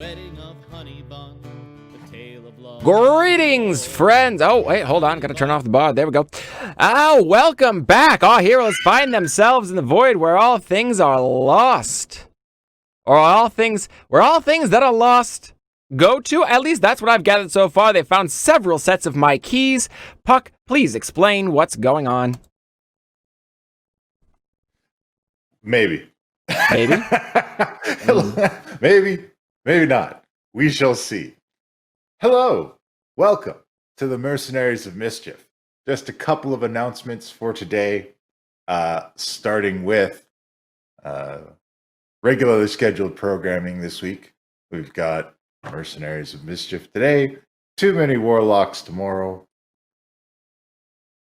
Wedding of honey bun, the tale of love. Greetings, friends. Oh, wait, hold on. Gotta turn off the bar. There we go. Welcome back. Our heroes find themselves in the void where all things are lost. Or where all things that are lost go to. At least that's what I've gathered so far. They found several sets of my keys. Puck, please explain what's going on. Maybe. Maybe? Maybe not. We shall see. Hello. Welcome to the Mercenaries of Mischief. Just a couple of announcements for today, starting with regularly scheduled programming this week. We've got Mercenaries of Mischief today, Too Many Warlocks tomorrow.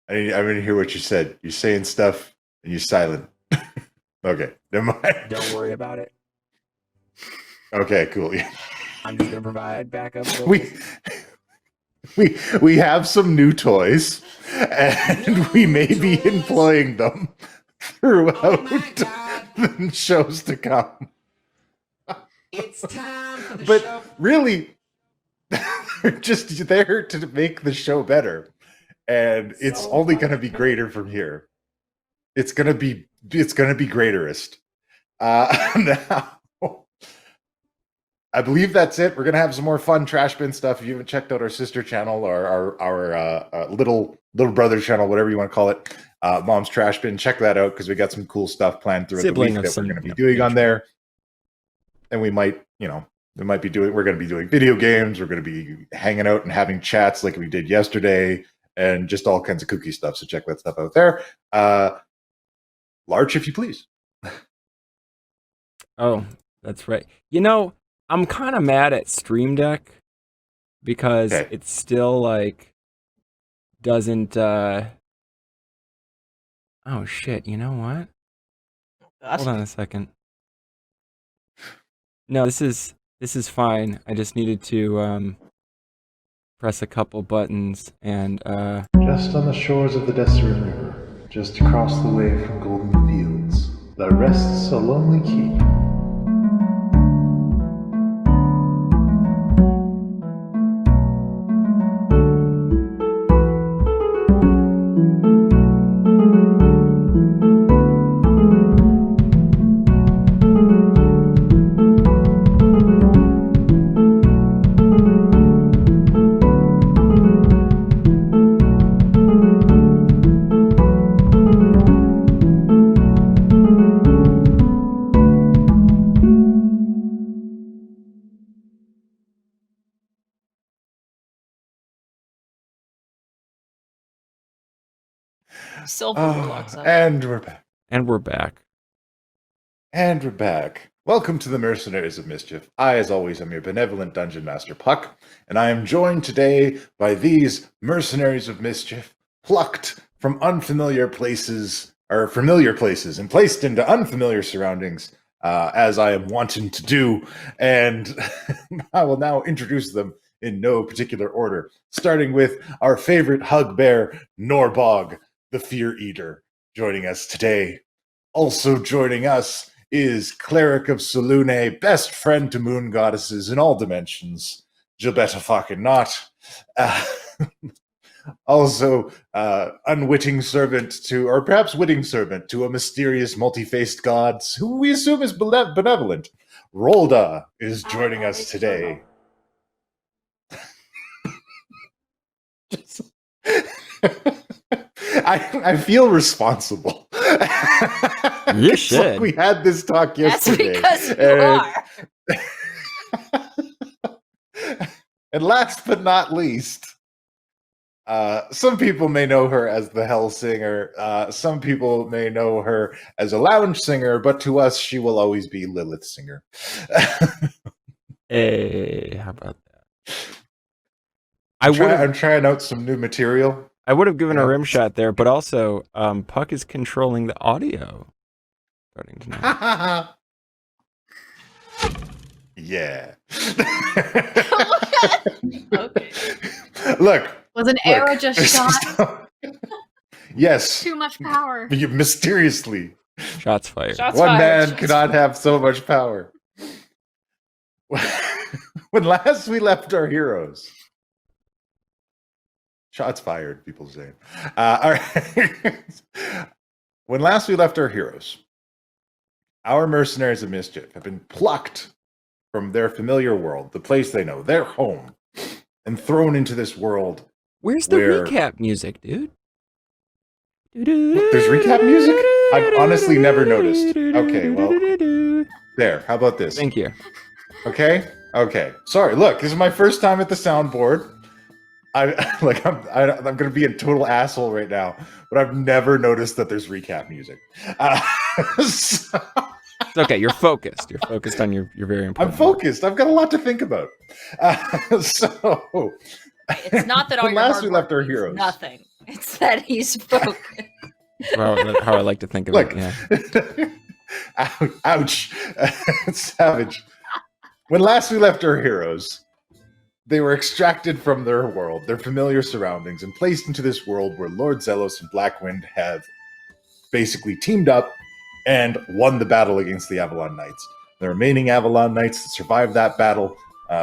I didn't hear what you said. You're saying stuff and you're silent. Okay, never mind. Don't worry about it. Okay, cool. I'm just gonna provide backup. We have some new toys, and we may be employing them throughout the shows to come. It's time for the but show. Really, they're just there to make the show better, and it's only going to be greater from here. It's gonna be greaterest. Now, I believe that's it. We're gonna have some more fun trash bin stuff. If you haven't checked out our sister channel or our little brother channel, whatever you want to call it, Mom's Trash Bin, check that out because we got some cool stuff planned throughout the week that we're going to be doing on there. And we're going to be doing video games. We're going to be hanging out and having chats like we did yesterday, and just all kinds of kooky stuff. So check that stuff out there. Larch, if you please. Oh, that's right. You know, I'm kind of mad at Stream Deck because it still doesn't. Oh shit! You know what? Hold on a second. No, this is fine. I just needed to press a couple buttons and Just on the shores of the Deseret River, just across the way from Golden Fields, there rests a lonely keep. And we're back. and we're back. And we're back. Welcome to the Mercenaries of Mischief. I, as always, am your benevolent Dungeon Master Puck, and I am joined today by these Mercenaries of Mischief, plucked from unfamiliar places, or familiar places, and placed into unfamiliar surroundings, as I am wanting to do, and I will now introduce them in no particular order, starting with our favorite hug bear, Norbog, the Fear Eater, joining us today. Also joining us is Cleric of Selune, best friend to moon goddesses in all dimensions, Gilbetta fucking not. Also, unwitting servant to, or perhaps witting servant to a mysterious multi-faced god who we assume is benevolent. Rolda is joining us today. I feel responsible. You should. Like we had this talk yesterday. That's because you are. And last but not least, some people may know her as the Hell Singer. Some people may know her as a lounge singer, but to us, she will always be Lilith Singer. Hey, how about that? I'm trying out some new material. I would have given a rim shot there, but also Puck is controlling the audio. Starting tonight. Yeah. Okay. Look. Was an arrow just shot? Yes. Too much power. Mysteriously. Shots fired. Shots One fired. man cannot have so much power. When last we left our heroes. Shots fired, people saying. All right. When last we left our heroes, our mercenaries of mischief have been plucked from their familiar world, the place they know, their home, and thrown into this world. Where's the where- recap music, dude? There's recap music? I've honestly never noticed. Okay, well, there. How about this? Thank you. Okay? Okay. Sorry, look, this is my first time at the soundboard. I'm gonna be a total asshole right now, but I've never noticed that there's recap music. So- It's okay. You're focused. You're focused on your very I'm important. focused. I've got a lot to think about. So It's not that all when your last hard we left work our is heroes. nothing. It's that he's broken. How I like to think of Look, it. Yeah. ouch, savage. When last we left our heroes, they were extracted from their world, their familiar surroundings, and placed into this world where Lord Zelos and Blackwind have basically teamed up and won the battle against the Avalon Knights. The remaining Avalon Knights that survived that battle,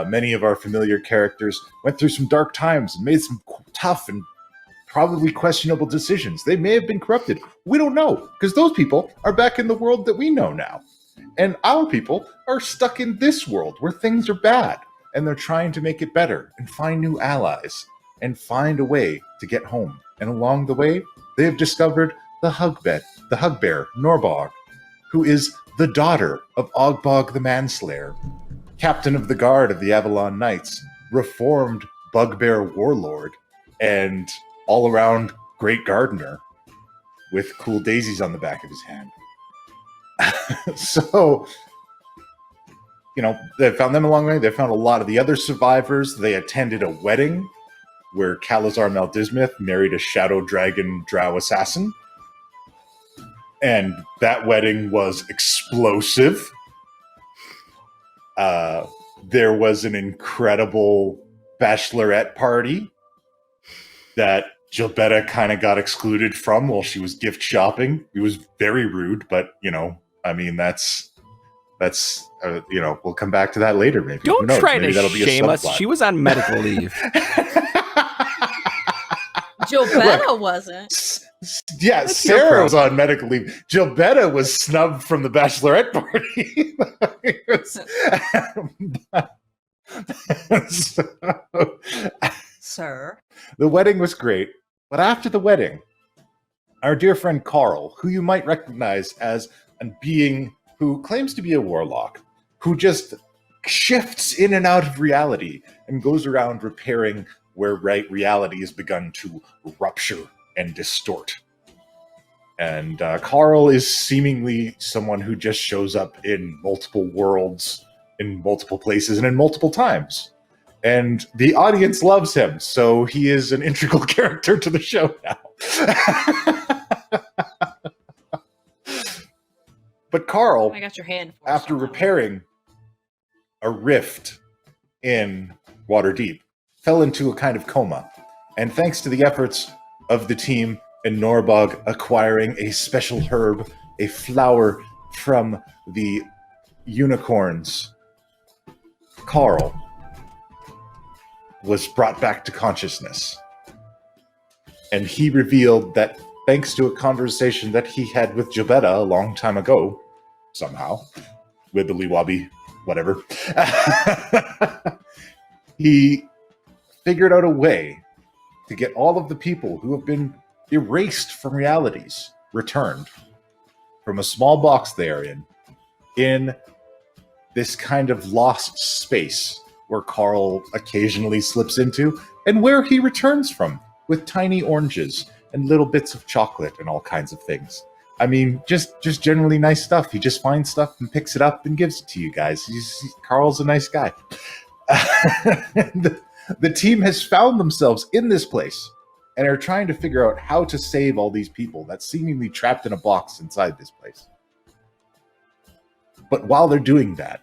many of our familiar characters went through some dark times and made some tough and probably questionable decisions. They may have been corrupted. We don't know, because those people are back in the world that we know now. And our people are stuck in this world where things are bad, and they're trying to make it better and find new allies and find a way to get home. And along the way, they have discovered the Hugbear, Norbog, who is the daughter of Ogbog the Manslayer, captain of the guard of the Avalon Knights, reformed bugbear warlord, and all-around great gardener with cool daisies on the back of his hand. So, they found them along the way. They found a lot of the other survivors. They attended a wedding where Calazar Maldismith married a shadow dragon drow assassin. And that wedding was explosive. There was an incredible bachelorette party that Gilbetta kind of got excluded from while she was gift shopping. It was very rude, but, that's we'll come back to that later, maybe. Who Don't knows? try Maybe to that'll be a shame us. subplot. She was on medical leave. Jobetta wasn't. Yeah, That's your Sarah problem. was on medical leave. Gilbetta was snubbed from the bachelorette party. Sir. The wedding was great, but after the wedding, our dear friend Carl, who you might recognize as a being who claims to be a warlock, who just shifts in and out of reality and goes around repairing where reality has begun to rupture and distort. And Carl is seemingly someone who just shows up in multiple worlds, in multiple places, and in multiple times. And the audience loves him, so he is an integral character to the show now. But Carl, I got your hand. forced after on that one. repairing a rift in Waterdeep, fell into a kind of coma. And thanks to the efforts of the team and Norbog acquiring a special herb, a flower from the unicorns, Carl was brought back to consciousness. And he revealed that thanks to a conversation that he had with Jabetta a long time ago, somehow, wibbly wobbly, whatever, he figured out a way to get all of the people who have been erased from realities returned from a small box they are in this kind of lost space where Carl occasionally slips into and where he returns from with tiny oranges and little bits of chocolate and all kinds of things. I mean, just generally nice stuff. He just finds stuff and picks it up and gives it to you guys. Carl's a nice guy. The team has found themselves in this place and are trying to figure out how to save all these people that's seemingly trapped in a box inside this place. But while they're doing that,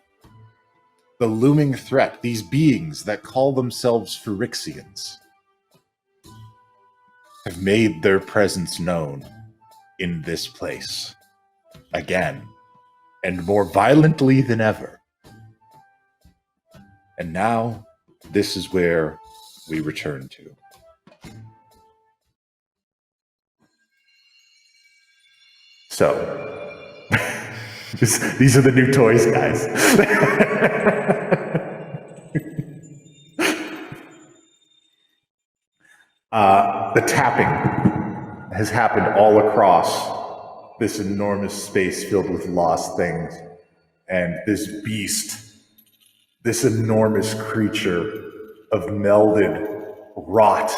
the looming threat, these beings that call themselves Phyrexians, have made their presence known in this place again, and more violently than ever. And now, this is where we return to. So, these are the new toys, guys. The tapping has happened all across this enormous space filled with lost things. And this beast, this enormous creature of melded rot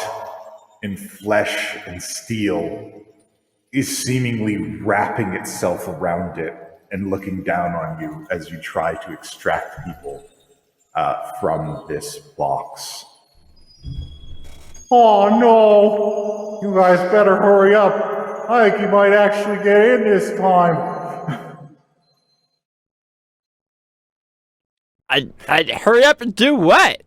in flesh and steel, is seemingly wrapping itself around it and looking down on you as you try to extract people from this box. Oh no! You guys better hurry up. I think you might actually get in this time. I'd hurry up and do what?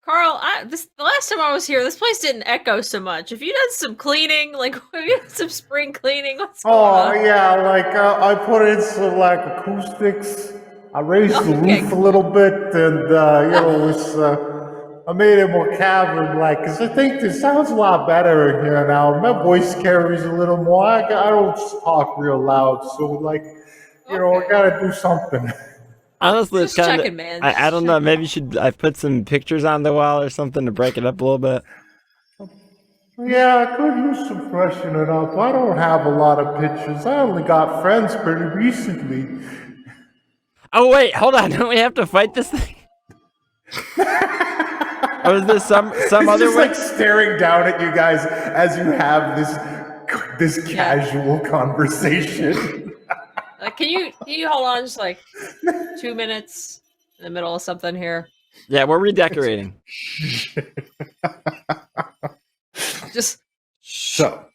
Carl, the last time I was here, this place didn't echo so much. Have you done some cleaning? Like, have you done some spring cleaning? What's going on? Oh yeah, like I put in some like acoustics. I raised the Okay. roof a little bit, and it's I made it more cavern-like, because I think this sounds a lot better in here now. My voice carries a little more. I don't talk real loud, so like, I gotta do something. Honestly, it's Just kind checking, of. man. I don't know. Maybe I put some pictures on the wall or something to break it up a little bit. Yeah, I could use some freshening up. I don't have a lot of pictures. I only got friends pretty recently. Oh wait, hold on. Don't we have to fight this thing? Or is this some It's other just way? like staring down at you guys as you have this casual conversation. Can you hold on just like 2 minutes in the middle of something here? Yeah, we're redecorating. Just So,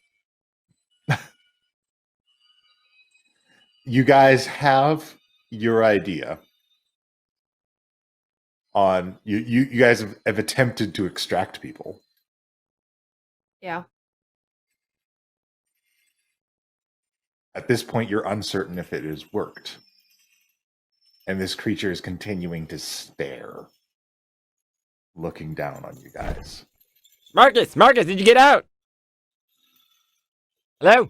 you guys have your idea on you guys have attempted to extract people. yeah. At this point, you're uncertain if it has worked. And this creature is continuing to stare, looking down on you guys. Marcus, did you get out? Hello?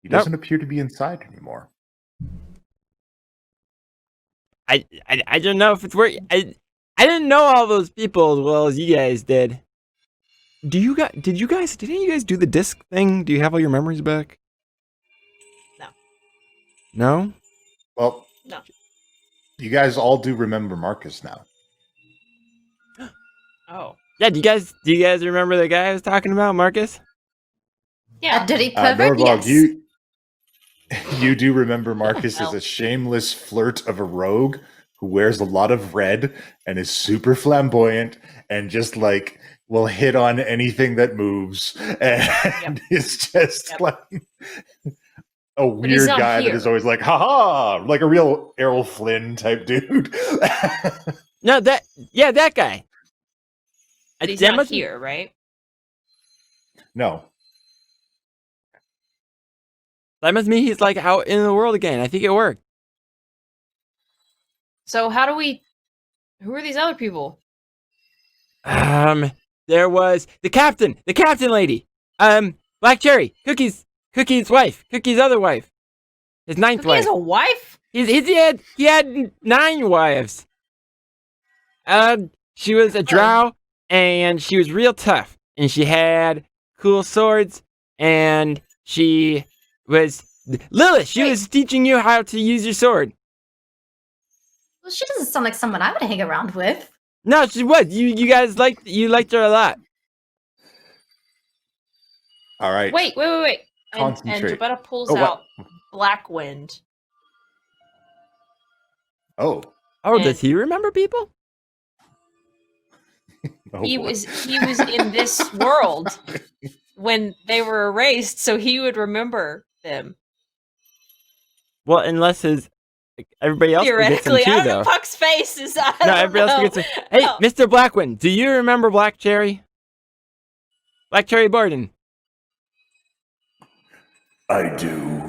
He doesn't appear to be inside anymore. I don't know if it's working. I didn't know all those people as well as you guys did. Did any of you guys do the disc thing? Do you have all your memories back? No. No? Well, No. you guys all do remember Marcus now. Oh. Yeah, do you guys remember the guy I was talking about, Marcus? Yeah. Did he pervert? Norvog, Yes. you do remember Marcus as Well. a shameless flirt of a rogue who wears a lot of red and is super flamboyant and just like will hit on anything that moves and is just like a weird not guy here. that is always like, haha, like a real Errol Flynn type dude. No, that guy. But he's That not must- here, right? No. That must mean he's like out in the world again. I think it worked. So who are these other people? There was the captain lady. Black Cherry, Cookie's wife, Cookie's other wife, his ninth Cookie wife. has a wife? He had 9 wives. She was a drow, and she was real tough, and she had cool swords, and she was Lilith. She was teaching you how to use your sword. Well, she doesn't sound like someone I would hang around with. No, she was. You guys liked her a lot. All right. Wait. And Concentrate. Jabetta pulls Oh, what? out Blackwind. Oh. Oh, And- does he remember people? Oh, He boy. was in this world when they were erased, so he would remember them. Well, unless everybody else forgets him Theoretically, too, I don't though. know. Puck's face is. I No, don't everybody else know. forgets him. Hey, Oh. Mr. Blackwind, do you remember Black Cherry? Black Cherry Borden. I do.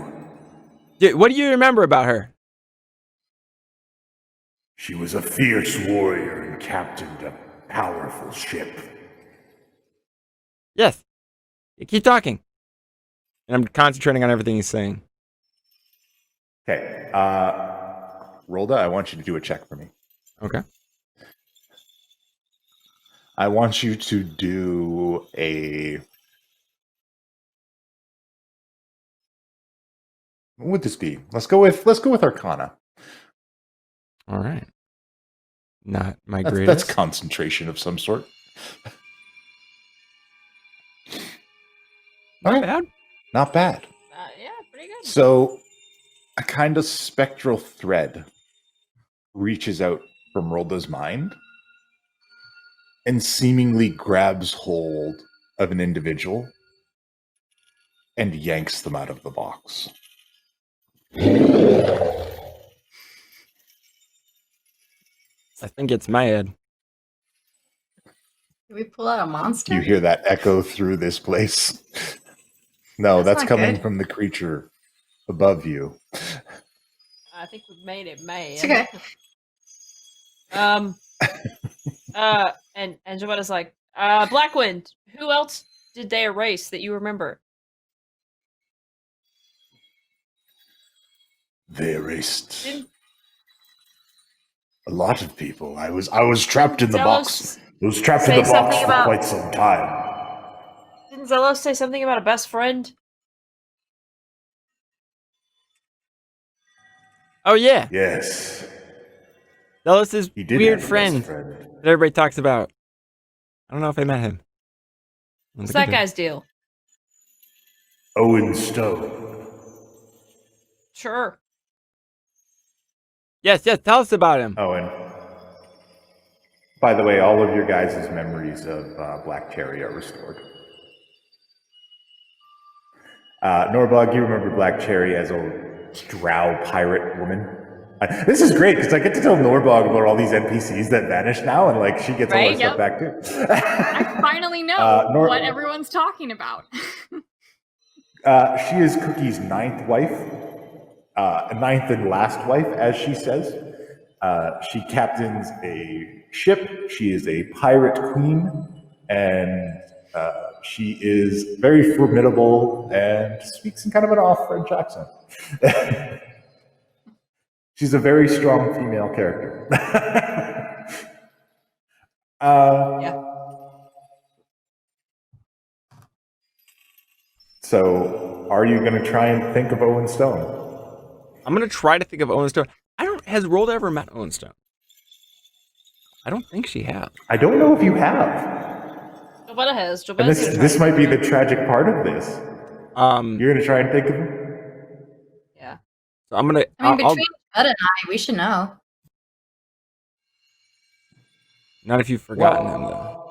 What do you remember about her? She was a fierce warrior and captained a powerful ship. Yes. You keep talking. And I'm concentrating on everything he's saying. Okay. Rolda, I want you to do a check for me. Okay. I want you to do a... What would this be? Let's go with Arcana. All right. Not my That's greatest. concentration of some sort. Not bad. Not bad. Yeah, pretty good. So, a kind of spectral thread reaches out from Rolda's mind and seemingly grabs hold of an individual and yanks them out of the box. I think it's my head. Did we pull out a monster? You hear that echo through this place. No, That's that's not coming good. from the creature above you. I think we've made it mad. It's okay. And Joetta's like, Blackwind, who else did they erase that you remember? They erased Didn't a lot of people. I was trapped in the box. Zelos I was trapped in say the box something for about- quite some time. Didn't Zelos say something about a best friend? Oh, yeah. Yes, That was his he did. weird have a friend best friend. that everybody talks about. I don't know if I met him. What's that guy's deal? Owen Stone. Sure. Yes, tell us about him. Oh, and by the way, all of your guys' memories of Black Cherry are restored. Norbog, you remember Black Cherry as a drow pirate woman. This is great because I get to tell Norbog about all these NPCs that vanish now, and like she gets all her Right, stuff back too. I finally know what everyone's talking about. She is Cookie's ninth wife, ninth and last wife, as she says. She captains a ship. She is a pirate queen, and she is very formidable and speaks in kind of an off-French accent. She's a very strong female character. Yeah. So, are you going to try and think of Owen Stone? I'm going to try to think of Owen Stone. Has Rolda ever met Owen Stone? I don't think she has. I don't know if you have. Joetta has. And this might be the tragic part of this. You're going to try and think of him? Yeah. So I'm going to... I mean, between Bud and I, we should know. Not if you've forgotten him, though.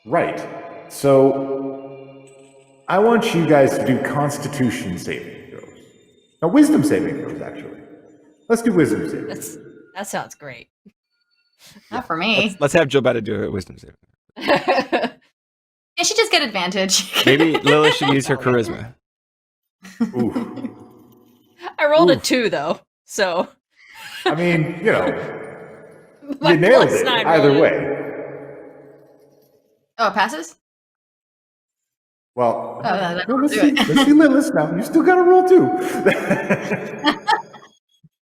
Right. So, I want you guys to do Constitution saving throws. No, Wisdom saving throws, actually. Let's do Wisdom saving throws. That sounds great. Not for me. Let's have Joetta do a wisdom save. Yeah, she just get advantage. Maybe Lilith should use her charisma. Ooh. I rolled a 2 though, so I mean, you know, my you nailed plus it 9 either roll. way. Oh, it passes? Well, let's let's do see, it. let's see Lilith now. You still got to roll too.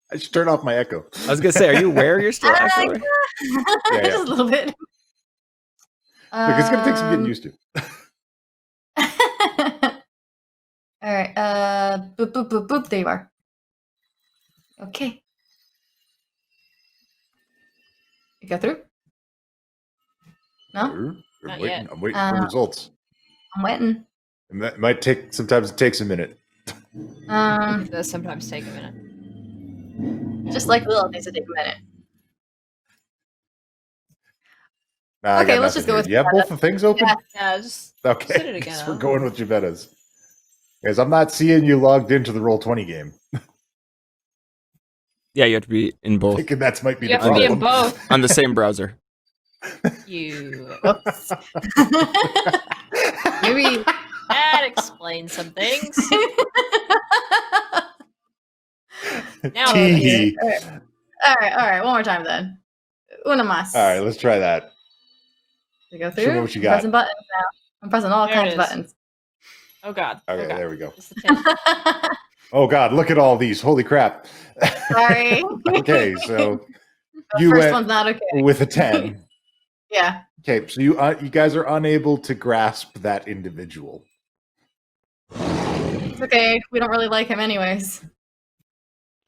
I should turn off my echo. I was going to say, are you aware you're still echoing? Yeah. Just a little bit. Look, it's going to take some getting used to. All right. Boop, boop, boop, boop. There you are. Okay. You go through? No? I'm Not waiting. yet. I'm waiting for results. I'm waiting. And that might take, sometimes it takes a minute. It does sometimes take a minute. Just like Lil needs to take a minute. Nah, I Okay, got let's just nothing go here. with You have both the things open? Yeah. Yeah, just Okay, sit it again. guess we're going with Javetta's. Guys, I'm not seeing you logged into the Roll20 game. Yeah, you have to be in both Thinking that might be You the have to be in problem. both. on the same browser. You. Maybe. That explains some things. Now Tee-hee. All right. One more time then. Una mas. All right, let's try that. We go Show through. me what you I'm got. pressing buttons now. I'm pressing all There kinds it of is. buttons. Oh god. Okay, oh god. there we go. It's the 10. Oh God, look at all these! Holy crap! Sorry. Okay, so The you first went one's not okay. with a 10. Yeah. Okay, so you guys are unable to grasp that individual. It's okay. We don't really like him anyways.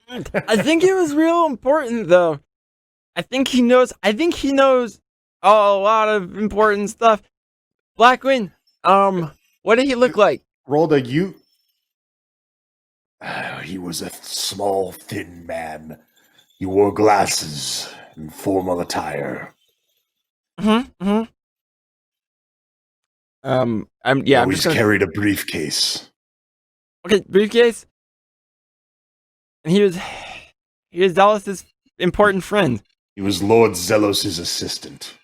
I think it was real important, though. I think he knows a lot of important stuff. Blackwing, what did he look like? Rolda, you. He was a small, thin man. He wore glasses and formal attire. I'm He I'm always just gonna, carried a briefcase. okay, briefcase. And he was Dallas's important friend. He was Lord Zelos' assistant.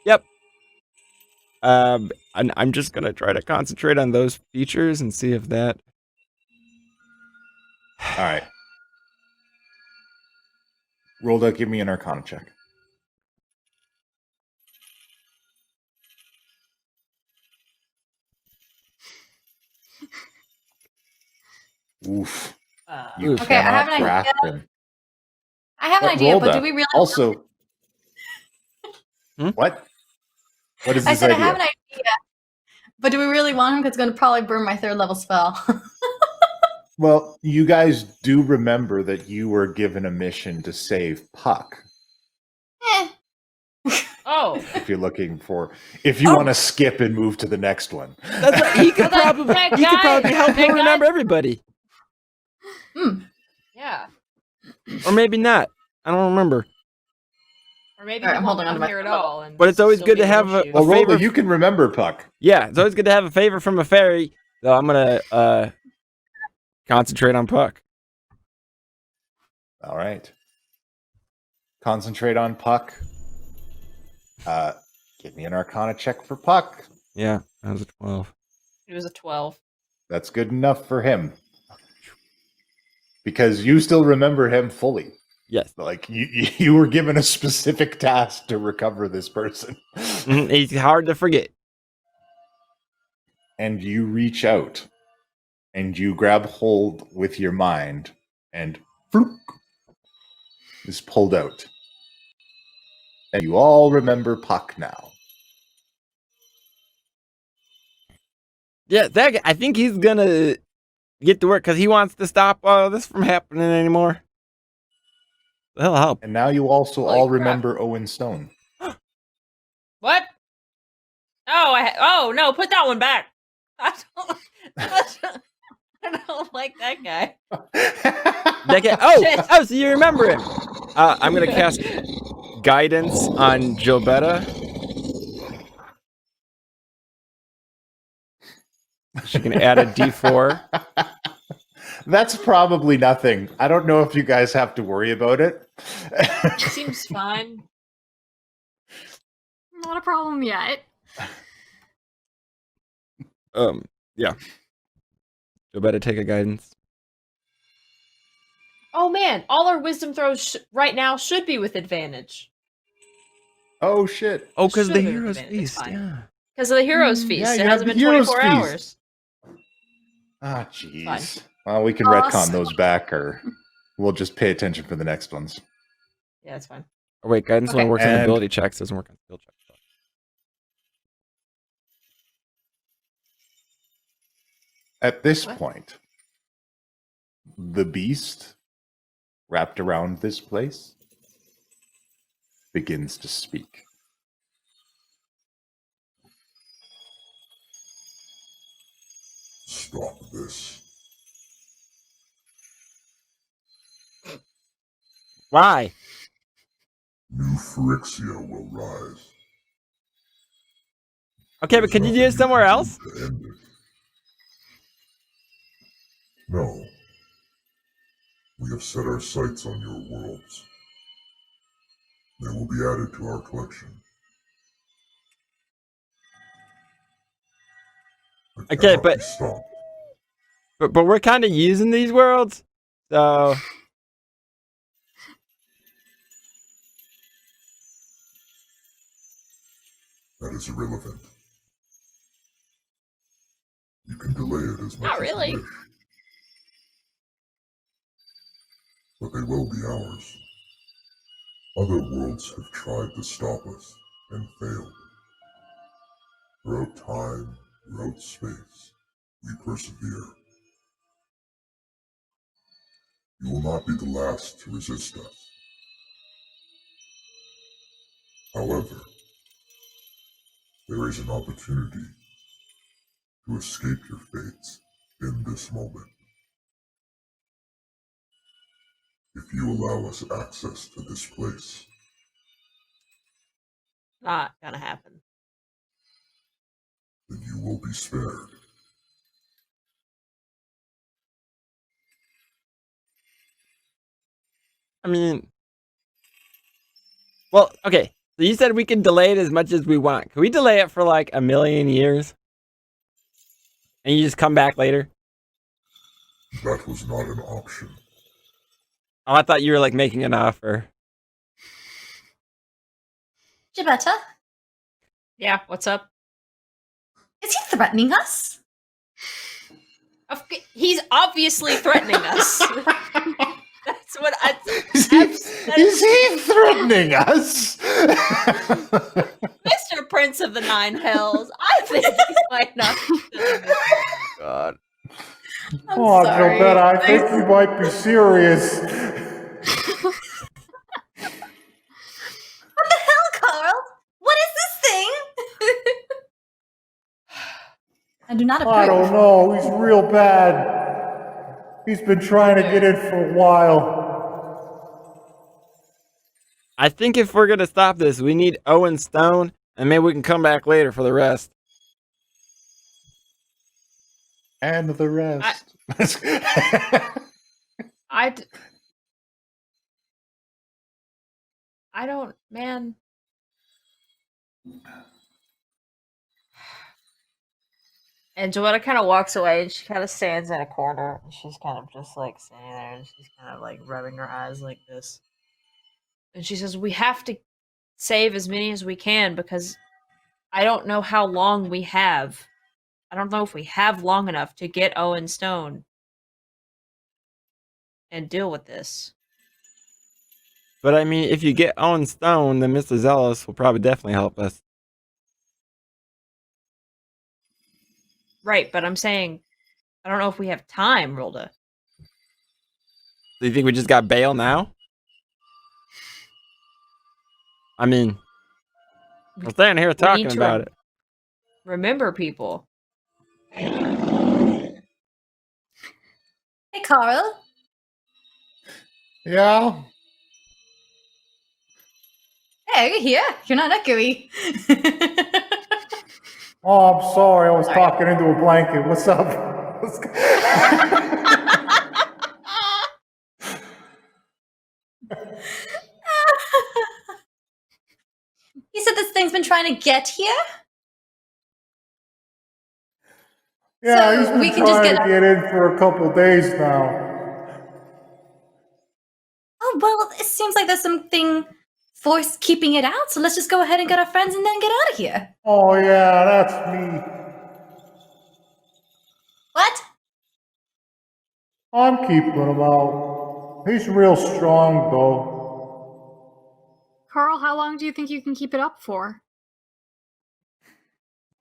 Yep. I'm just gonna try to concentrate on those features and see if that. All right. Rolda, give me an Arcana check. Oof. You Oof. Okay, I have cannot an idea. grasp him. I have an idea, but do we really? Also, Hmm? what? What is I this said idea? I have an idea, but do we really want him? Because it's going to probably burn my 3rd level spell. Well, you guys do remember that you were given a mission to save Puck. Oh. If you're looking for, if you want to skip and move to the next one. That's right. He could probably help him remember everybody, Yeah. or maybe not. I don't remember. Or maybe Alright, he I'm won't holding on to come my here at phone. all. And But it's always still good be to an have a issue. Well, favor. Rolda, you can remember Puck. Yeah, it's always good to have a favor from a fairy. So I'm gonna concentrate on Puck. All right. Concentrate on Puck. Give me an Arcana check for Puck. Yeah, that was a 12. It was a 12. That's good enough for him. Because you still remember him fully. Yes. Like, you were given a specific task to recover this person. He's hard to forget. And you reach out. And you grab hold with your mind. And floop, is pulled out. And you all remember Puck now. Yeah, I think he's gonna get to work because he wants to stop all this from happening anymore. That'll help. And now you also Holy all crap. remember Owen Stone. What? Oh, no, put that one back. I don't like that guy. Shit. So you remember him. I'm gonna cast guidance on Jobetta. She can add a D4. That's probably nothing. I don't know if you guys have to worry about it. Seems fine. Not a problem yet. Yeah. Jobetta, take a guidance. Oh man, all our wisdom throws right now should be with advantage. Oh, shit. Oh, because the Should've been hero's advantage, it's feast. fine. Yeah. Because of the hero's feast. yeah, It you hasn't have been the hero's 24 feast. hours. Ah, jeez. Well, we can retcon those back, or we'll just pay attention for the next ones. Yeah, it's fine. Oh, wait, guidance only works on And- ability checks, doesn't work on skill checks. At this What? point, the beast wrapped around this place begins to speak. Stop this. Why? New Phyrexia will rise. Okay, but could you do it somewhere else? To end it. No. We have set our sights on your worlds. They will be added to our collection. It Okay, cannot but- be stopped. But we're kind of using these worlds, So That is irrelevant. You can delay it as much Not as really. you wish. But they will be ours. Other worlds have tried to stop us and failed. Throughout time, throughout space, we persevere. You will not be the last to resist us. However, there is an opportunity to escape your fates in this moment. If you allow us access to this place, Not gonna happen. then you will be spared. I mean, well, okay. So you said we can delay it as much as we want. Can we delay it for like 1,000,000 years? And you just come back later? That was not an option. Oh, I thought you were like making an offer. Gibetta, Yeah, what's up? is he threatening us? He's obviously threatening us. That's what I. Is he threatening us? Mr. Prince of the Nine Hells. I think he might not. God. Oh, sorry. Gilbert, I think you might be serious. What the hell, Carl? What is this thing? I do not approve. I don't know. He's real bad. He's been trying to get in for a while. I think if we're gonna stop this, we need Owen Stone, and maybe we can come back later for the rest. And the rest. I don't, man. And Joanna kind of walks away and she kind of stands in a corner and she's kind of just like standing there and she's kind of like rubbing her eyes like this. And she says, "We have to save as many as we can because I don't know how long we have. I don't know if we have long enough to get Owen Stone and deal with this." But I mean, if you get Owen Stone, then Mr. Zealous will probably definitely help us. Right, but I'm saying, I don't know if we have time, Rilda. Do you think we just got bail now? I mean, we're standing here talking about it. Remember people. Hey, Carl. Yeah? Hey, you're here. You're not echoey. Oh, I'm sorry. I was talking into a blanket. What's up? You said this thing's been trying to get here? Yeah, So he's been we can just trying to get in for a couple days now. Oh, well, it seems like there's something force keeping it out, so let's just go ahead and get our friends and then get out of here. Oh, yeah, that's me. What? I'm keeping him out. He's real strong, though. Carl, how long do you think you can keep it up for?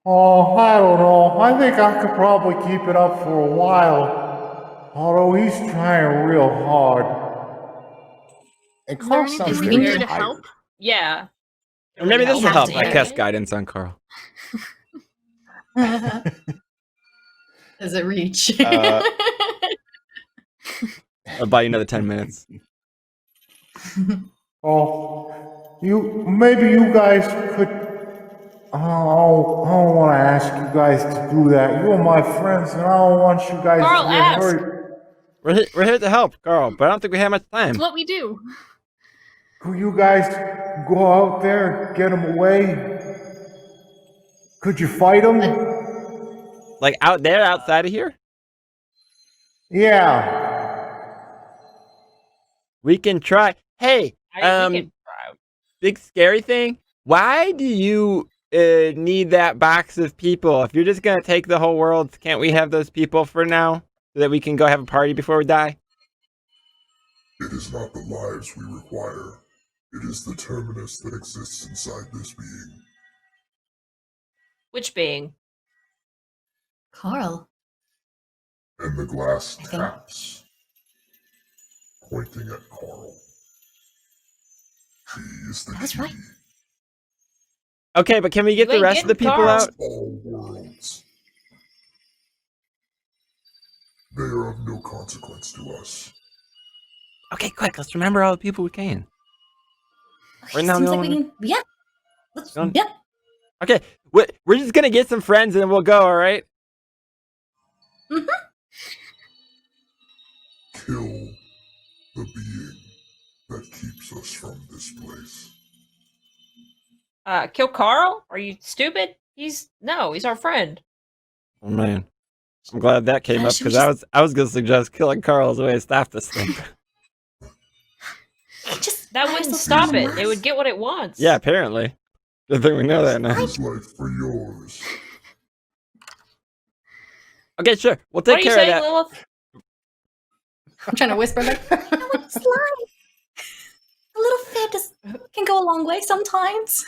Oh, I don't know. I think I could probably keep it up for a while. Although he's trying real hard. And Is there Carl anything sounds we very can do to tired. help? Yeah. Or maybe this will help. I Yeah. cast guidance on Carl. Does it reach? I'll buy you another 10 minutes. Oh, maybe you guys could. Oh, I don't want to ask you guys to do that. You're my friends, and I don't want you guys Carl, to get ask. hurt. We're here to help, Carl, but I don't think we have much time. It's what we do. Could you guys go out there, get him away? Could you fight him? Like out there, outside of here? Yeah. We can try. Hey, We can try. big scary thing. Why do you need that box of people? If you're just gonna take the whole world, can't we have those people for now so that we can go have a party before we die? It is not the lives we require. It is the terminus that exists inside this being. Which being? Carl. And the glass I think- taps, pointing at Carl. He is the That's key. right. Okay, but can we get You the ain't rest of the getting people Carl. out? All worlds. They are of no consequence to us. Okay, quick. Let's remember all the people we can. Okay, Right now, seems the like we only- can. Yeah. Let's. Don't- Yep. Okay, we're just gonna get some friends and then we'll go. All right. Mm-hmm. Kill the being that keeps us from this place. Kill Carl? Are you stupid? He's our friend. Oh man, I'm glad that came up Should we because I was gonna suggest killing Carl as a way to stop this thing. Just That might wouldn't as well stop find it. the It would mask. get what it wants. Yeah, apparently. Good thing we know that now. His life for yours. Okay, sure. We'll What take are you care of saying, that. Lilith? I'm trying to whisper like, you know what, slide. A little fib can go a long way sometimes.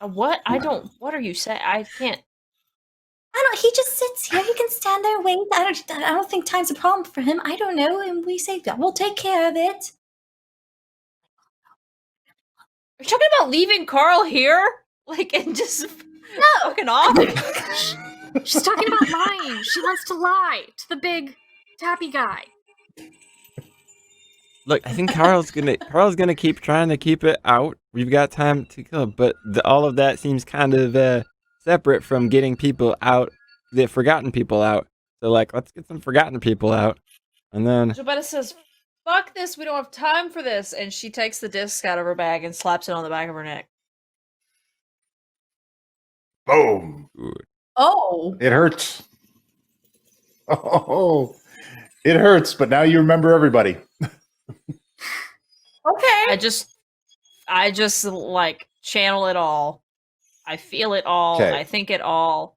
What? I don't. What are you saying? I can't. I don't. He just sits here. He can stand there, wait. I don't think time's a problem for him. I don't know. And we say we'll take care of it. Are you talking about leaving Carl here? Like, and just fucking off? She's talking about lying. She wants to lie to the big tappy guy. Look, I think Carl's gonna keep trying to keep it out. We've got time to kill, but all of that seems kind of separate from getting people out, the forgotten people out. So like, let's get some forgotten people out, and then Jabetta says, "Fuck this. We don't have time for this." And she takes the disc out of her bag and slaps it on the back of her neck. Boom. Oh. It hurts. Oh, it hurts, but now you remember everybody. Okay. I just like channel it all. I feel it all. 'Kay. I think it all.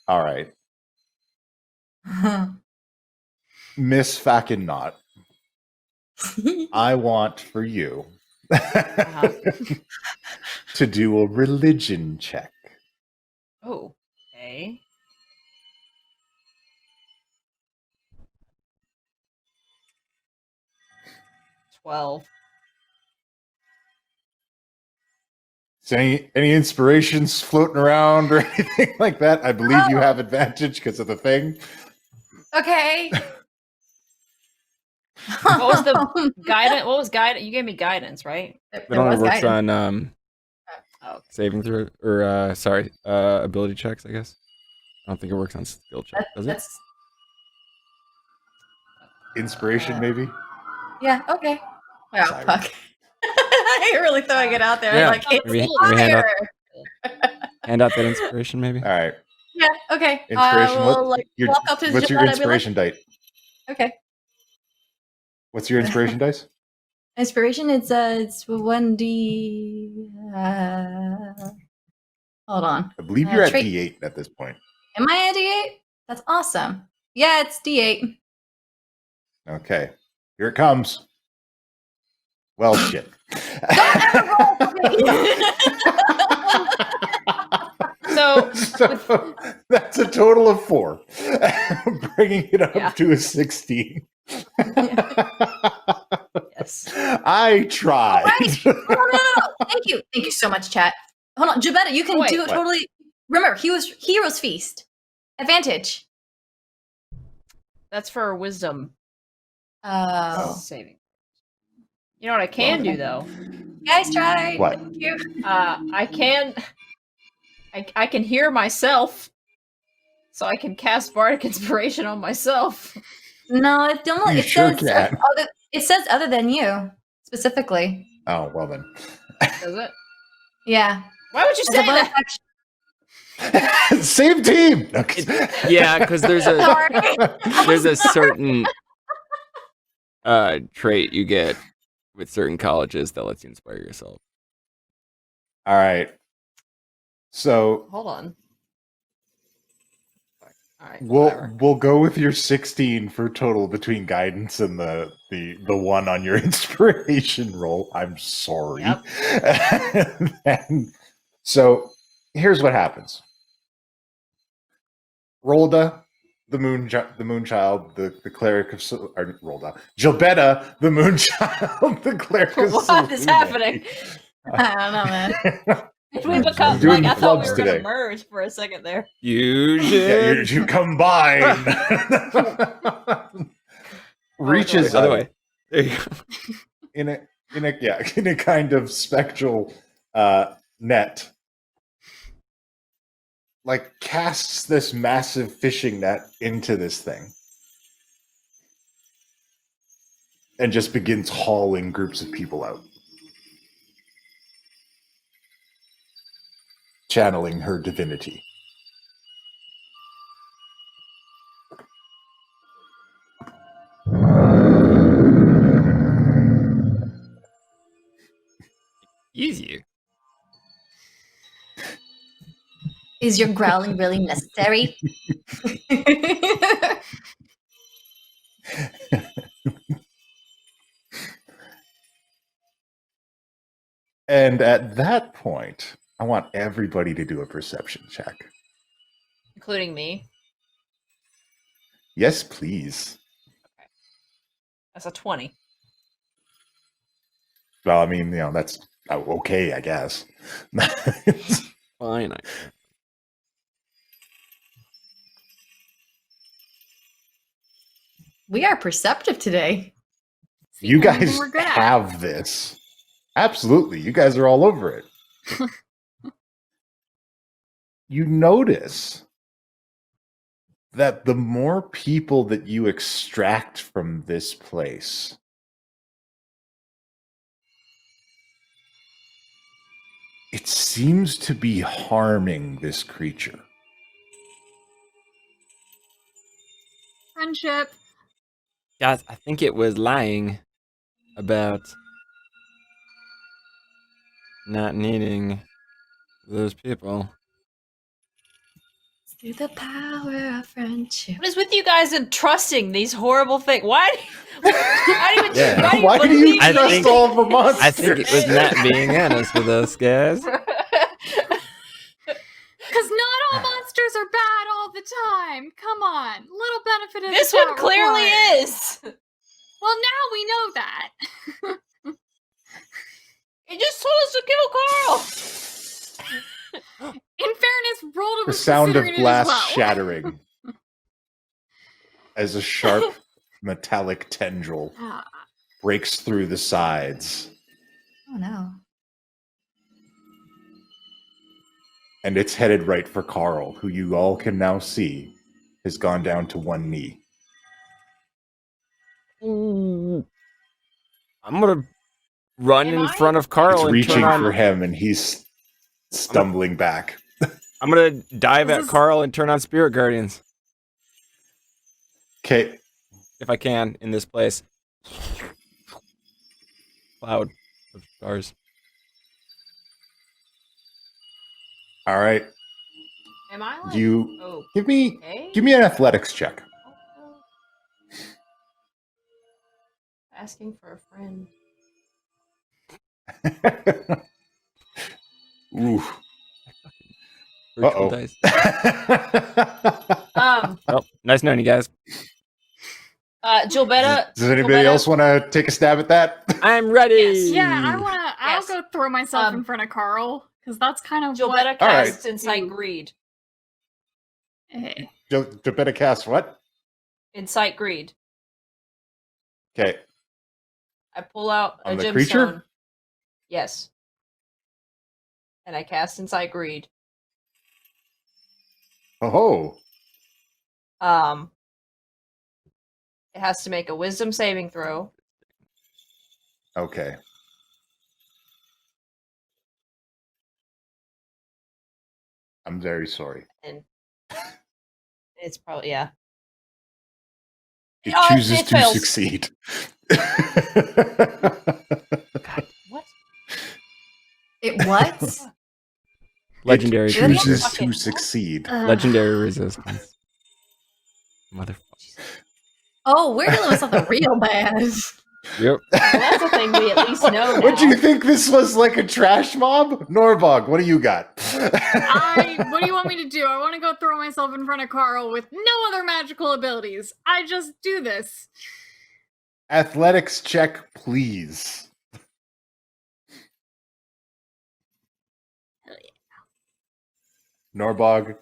All right. Miss Fackin Knot, I want for you to do a religion check. Oh, okay. $12. Is any inspirations floating around or anything like that? I believe you have advantage because of the thing. Okay. What was the guidance? What was guidance? You gave me guidance, right? it only works on Oh. saving throw or ability checks. I guess. I don't think it works on skill checks, does it? That's Inspiration, maybe? yeah. Okay. Wow. Sorry. Fuck. You're really throwing it out there. Yeah. Like it's Maybe fire. hand out that inspiration, maybe. All right. Yeah. Okay. Inspiration. We'll like walk up to what's your Jabetta and be like, inspiration dice? okay. What's your inspiration dice? Inspiration. It's 1d. Hold on. I believe you're at trait. D8 at this point. Am I at d8? That's awesome. Yeah, it's d8. Okay. Here it comes. Well, shit. So that's a total of 4, bringing it up Yeah. to a 16. yes. I tried. No. Thank you so much, chat. Hold on, Jabetta, you can Wait, do it what? totally. Remember, he was Hero's Feast. Advantage. That's for wisdom Oh. saving. You know what I can do though? Guys, tried. What? Thank you. I can hear myself, so I can cast bardic inspiration on myself. No, it don't. You It sure says can. it says other than you specifically. Oh, well then. Does it? Yeah. Why would you As a say bonus that? action- Same team. No, Yeah, because there's a Sorry. certain trait you get with certain colleges that lets you inspire yourself. All right. So Hold on. All right. we'll go with your 16 for total between guidance and the one on your inspiration roll. I'm sorry. Yep. And so here's what happens. Rolda, the moon child, the cleric of Rolda, Gilbetta, the moon child, the cleric of What is Selene. happening? I don't know, man. Did we become Doing like I thought we clubs were gonna today. merge for a second there. Fusion. You combine. Reaches Other out way. There you go. in a kind of spectral net, like casts this massive fishing net into this thing and just begins hauling groups of people out, channeling her divinity. Easier. Is your growling really necessary? And at that point, I want everybody to do a perception check. Including me. Yes, please. That's a 20. Well, I mean, that's okay, I guess. Fine. We are perceptive today. You Only thing guys we're good at. have this. Absolutely. You guys are all over it. You notice that the more people that you extract from this place, it seems to be harming this creature. Friendship. Guys, I think it was lying about not needing those people. Through the power of friendship. What is with you guys and trusting these horrible things? Why do you Yeah. Why do you believe I trust think- all of the monsters? I think it was not being honest with us, guys. Because not all monsters are bad all the time. Come on. Little benefit of This the one doubt clearly required. is. Well, now we know that. He just told us to kill Carl. In fairness, Rolda The was sound of considering it glass as well. shattering as a sharp metallic tendril Ah, breaks through the sides, Oh no. and it's headed right for Carl, who you all can now see has gone down to one knee. I'm gonna run Am in I? front of Carl It's and reaching turn on. for him, and he's stumbling back. I'm gonna dive This at is- Carl and turn on Spirit Guardians Okay, if I can in this place. Cloud of stars. all right. Am I like? You Oh, give me okay. an athletics check. Asking for a friend. Ooh. Virtual Uh-oh. dice. Um, Oh, nice knowing you guys. Gilbetta. Does anybody Gilbetta- else want to take a stab at that? I'm ready. Yes. yeah, I'll Yes. go throw myself in Um, front of Carl, because that's kind of Gilbetta what... All right. casts Incite Greed. Eh, To better cast what? Incite Greed. Okay. I pull out a On the gemstone. creature? Yes. And I cast Incite Greed. Oh. It has to make a Wisdom saving throw. Okay. I'm very sorry. And it's probably, yeah. It Oh, chooses it to fails. succeed. What? It what? Legendary It chooses Fucking to what? succeed. Legendary resistance. Motherfucker. Oh, we're dealing with something real bad. Yep. Well, that's a thing we at least know now. What do you think this was, like a trash mob? Norbog, what do you got? What do you want me to do? I want to go throw myself in front of Carl with no other magical abilities. I just do this. Athletics check, please. Norbog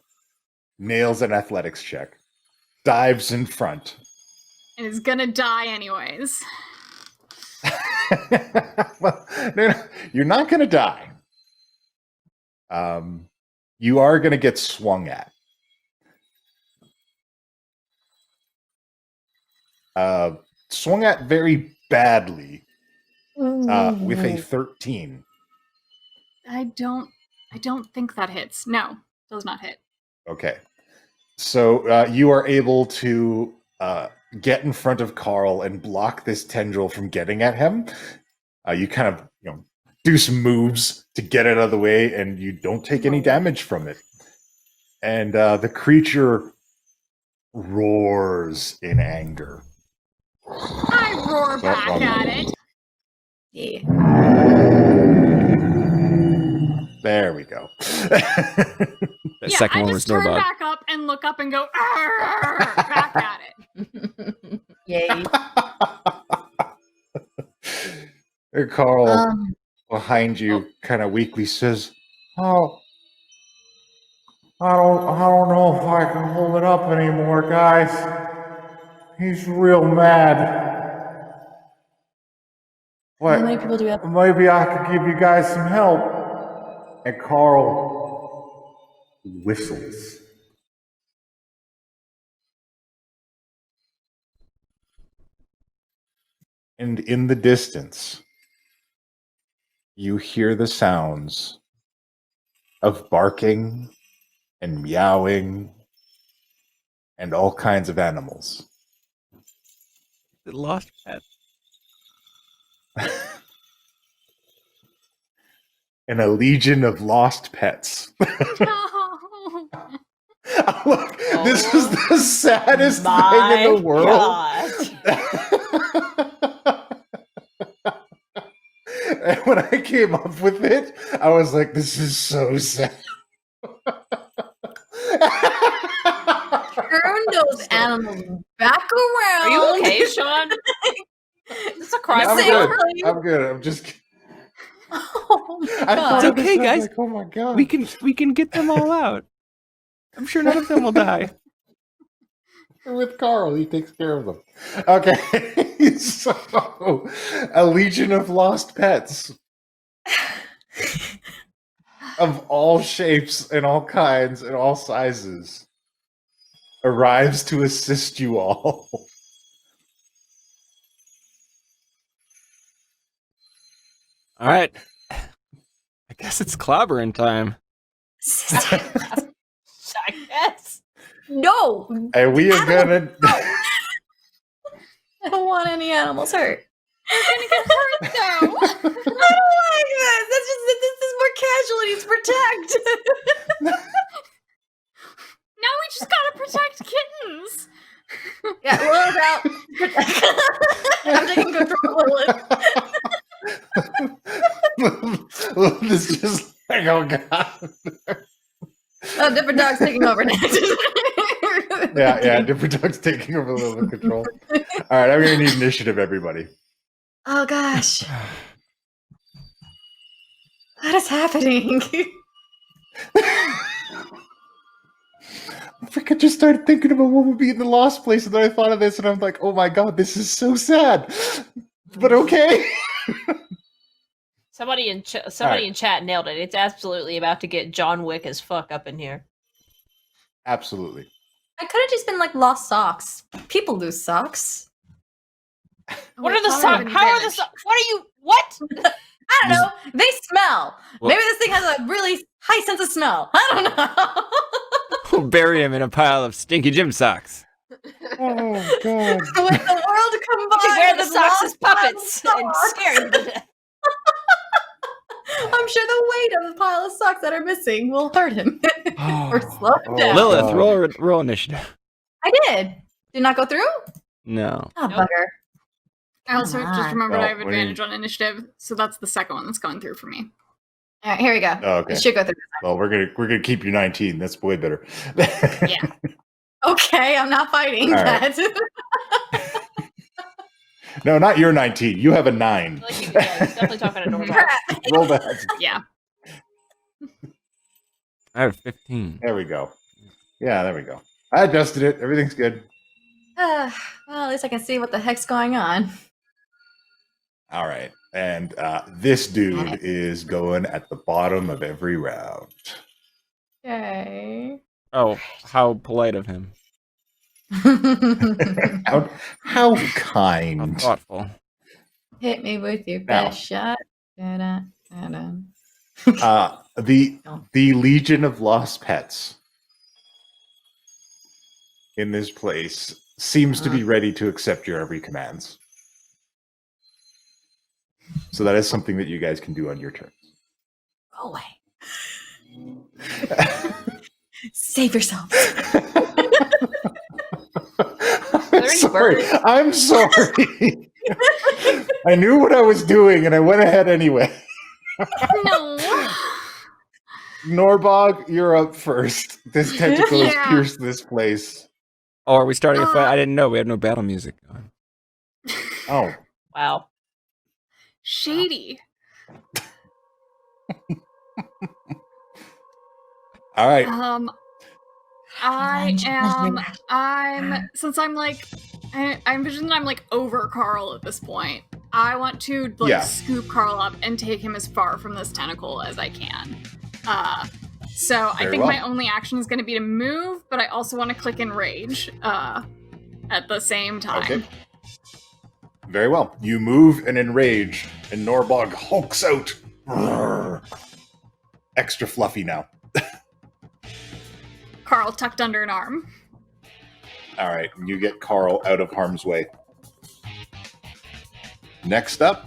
nails an athletics check. Dives in front. And is gonna die anyways. Well, no, you're not going to die. You are going to get swung at. Swung at very badly with a 13. I don't think that hits. No, does not hit. Okay. So you are able to get in front of Carl and block this tendril from getting at him. You kind of, do some moves to get it out of the way, and you don't take any damage from it. And the creature roars in anger. I roar back at it. Yeah. There we go. That second I one just was turn Norbog. back up and look up and go "Arr!" back at it. Yay. And Carl, behind you, kind of weakly says, Oh, I don't know if I can hold it up anymore, guys. He's real mad. What? How many people do we have? Maybe I could give you guys some help. And Carl whistles. and in the distance, you hear the sounds of barking and meowing and all kinds of animals. The lost pet. And a legion of lost pets. No. Look, this is the saddest thing My in the world. God. And when I came up with it, I was like, this is so sad. Turn those animals back around. Are you okay, Sean? Is this a crime? I'm Say good. something. I'm good. I'm just kidding. Oh my I God. thought It's of okay, this, I was guys. like, oh my god. We can get them all out. I'm sure none of them will die. With Carl, he takes care of them. Okay, so a legion of lost pets of all shapes and all kinds and all sizes arrives to assist you all. All right. I guess it's clobbering time. I guess. No, And we are gonna. I don't want any animals hurt. They're gonna get hurt though. I don't like this. This is more casualties. Protect. Now we just gotta protect kittens. Yeah, Lilith out. I'm taking control of Lilith. This is just like, oh god. Oh, different dog's taking over next. Yeah, different dogs taking over a little bit of control. All right, I'm gonna need initiative, everybody. Oh gosh. What is happening? I think I just started thinking about what would be in the lost place, and then I thought of this, and I'm like, oh my god, this is so sad. But okay. Somebody in Alright. in chat nailed it. It's absolutely about to get John Wick as fuck up in here. Absolutely. I could have just been like lost socks. People lose socks. What are the socks? How are the socks? What are you? What? I don't know. They smell. Well- Maybe this thing has a really high sense of smell. I don't know. We'll bury him in a pile of stinky gym socks. Oh God. With the world You combined, can wear the with socks lost as puppets pile of and socks. scare them to death. I'm sure the weight of the pile of socks that are missing will hurt him or slow him Oh, down. Lilith, God. roll initiative. I did. Did not go through? No. Oh, Nope. bugger. I also Come just on. remembered Well, I have what do advantage on initiative, so that's the second one that's going through for me. All right, here we go. Oh, okay. It should go through. Well, we're gonna keep you 19. That's way better. Yeah. Okay, I'm not fighting All right. that. No, not your 19. You have a 9. Like he's definitely talking to Norma. Roll that. Yeah. I have 15. There we go. Yeah, there we go. I adjusted it. Everything's good. Well, at least I can see what the heck's going on. All right. And this dude is going at the bottom of every round. Okay. Oh, how polite of him. How How kind. thoughtful. Hit me with your Now. best shot. Da-da, da-da. The Legion of Lost Pets in this place seems to be ready to accept your every commands. So that is something that you guys can do on your turn. Go away. Save yourself. I'm sorry. I knew what I was doing and I went ahead anyway. No. Norbog, you're up first. This tentacle has Yeah. pierced this place. Oh, are we starting a fight? I didn't know. We had no battle music on. Oh, Wow. Shady. all right. Since I'm like, I envision that I'm like over Carl at this point. I want to like Yeah. scoop Carl up and take him as far from this tentacle as I can. So I Very think well. my only action is going to be to move, but I also want to click Enrage at the same time. Okay. Very well. You move and enrage, and Norbog hulks out. Brrr. Extra fluffy now. Carl tucked under an arm. All right, you get Carl out of harm's way. Next up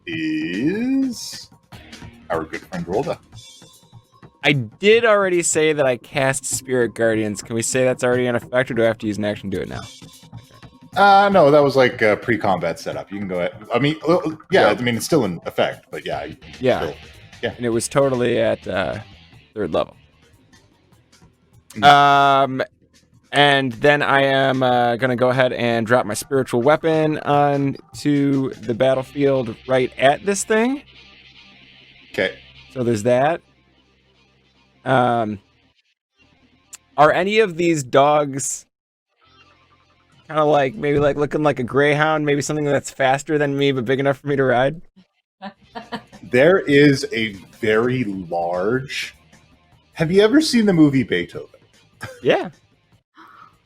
is our good friend Rolda. I did already say that I cast Spirit Guardians. Can we say that's already in effect, or do I have to use an action to do it now? No, that was like a pre-combat setup. You can go ahead. I mean, yeah, I mean, it's still in effect, but yeah. Yeah. Still, yeah. And it was totally at 3rd level. And then I am going to go ahead and drop my spiritual weapon onto the battlefield right at this thing. Okay. So there's that. Are any of these dogs kind of like maybe like looking like a greyhound, maybe something that's faster than me but big enough for me to ride? There is a very large. Have you ever seen the movie Beethoven? Yeah.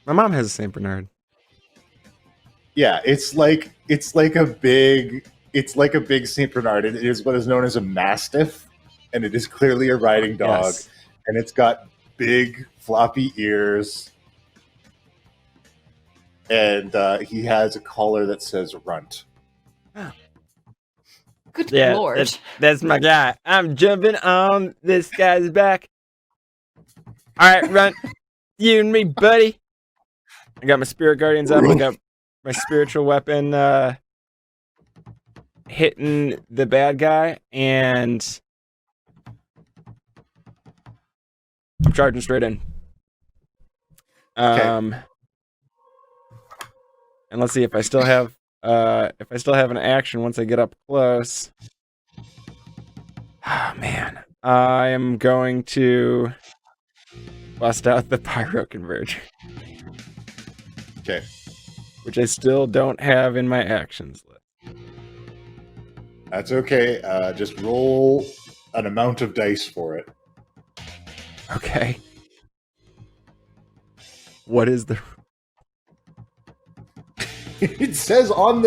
My mom has a Saint Bernard. Yeah, it's like a big Saint Bernard. It is what is known as a mastiff, and it is clearly a riding dog, Yes. and it's got big floppy ears, and he has a collar that says "Runt." Good Yeah, lord. that's my guy. I'm jumping on this guy's back. All right, run. You and me, buddy. I got my Spirit Guardians up. I got my spiritual weapon hitting the bad guy, and I'm charging straight in. And let's see if I still have an action once I get up close. Oh man, I am going to bust out the Pyro Converger, Okay. which I still don't have in my actions list. That's okay. Just roll an amount of dice for it. Okay. What is the... It says in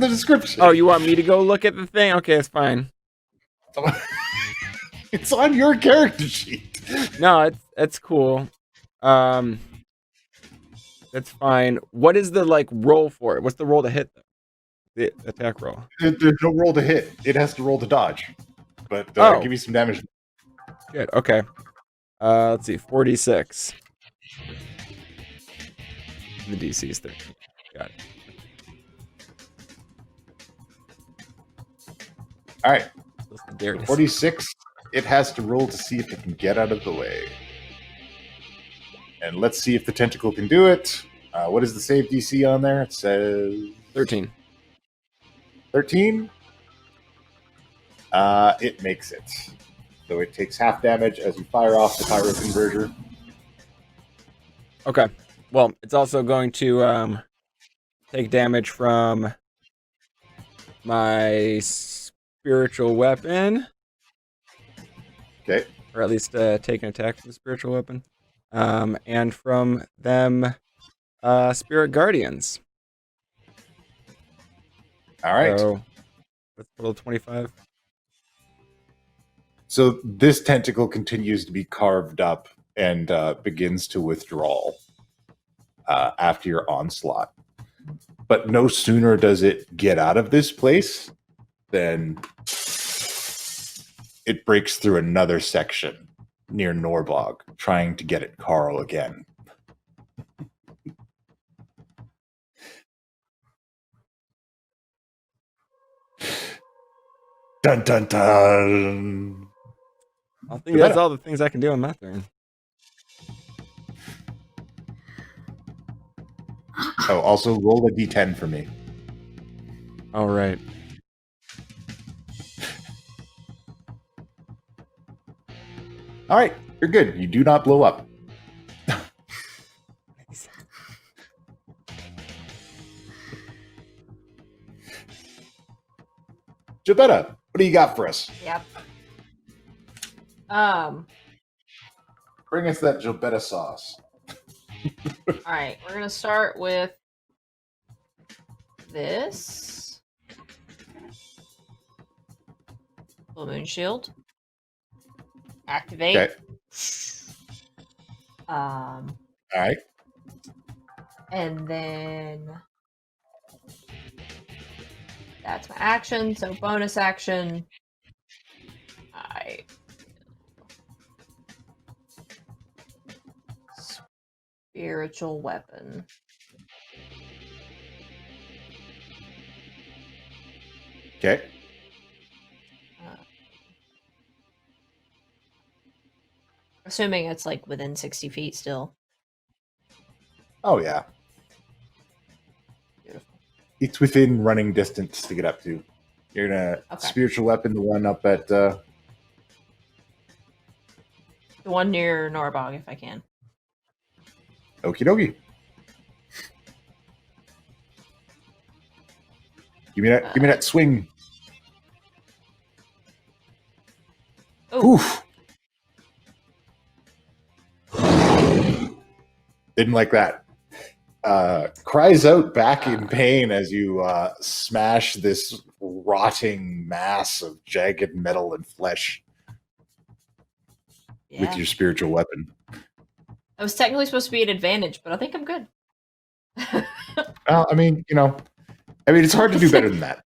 the description. Oh, you want me to go look at the thing? Okay, it's fine. It's on your character sheet. No, it's cool. That's fine. What is the roll for it? What's the roll to hit? The attack roll. There's no roll to hit. It has to roll to dodge. But give me some damage. Good. Okay. Let's see. 46. The DC is 13. Got it. All right. There it is. 46. It has to roll to see if it can get out of the way. And let's see if the tentacle can do it. What is the save DC on there? It says 13. 13. It makes it. So it takes half damage as you fire off the pyro converter. Okay. Well, it's also going to take damage from my spiritual weapon. Okay. Or at least take an attack from the spiritual weapon. And from them spirit guardians. All right. So that's a total of 25. So this tentacle continues to be carved up and begins to withdraw after your onslaught. But no sooner does it get out of this place than it breaks through another section near Norbog, trying to get at Carl again. Dun dun dun. I think that's all the things I can do on my turn. Oh, also roll a d10 for me. All right. All right, you're good. You do not blow up. Jabetta, what do you got for us? Yep. Bring us that Jabetta sauce. Alright, we're gonna start with this. Full moon shield. Activate. Okay. All right. And then that's my action. So bonus action. Spiritual weapon. Okay. Assuming it's within 60 feet still. Oh yeah. Beautiful. It's within running distance to get up to. You're gonna spiritual weapon the one up at the one near Norbog if I can. Okie dokie. Give me that swing. Oof. Didn't like that. Cries out back in pain as you smash this rotting mass of jagged metal and flesh with your spiritual weapon. I was technically supposed to be an advantage, but I think I'm good. Well, I mean, it's hard to do better than that.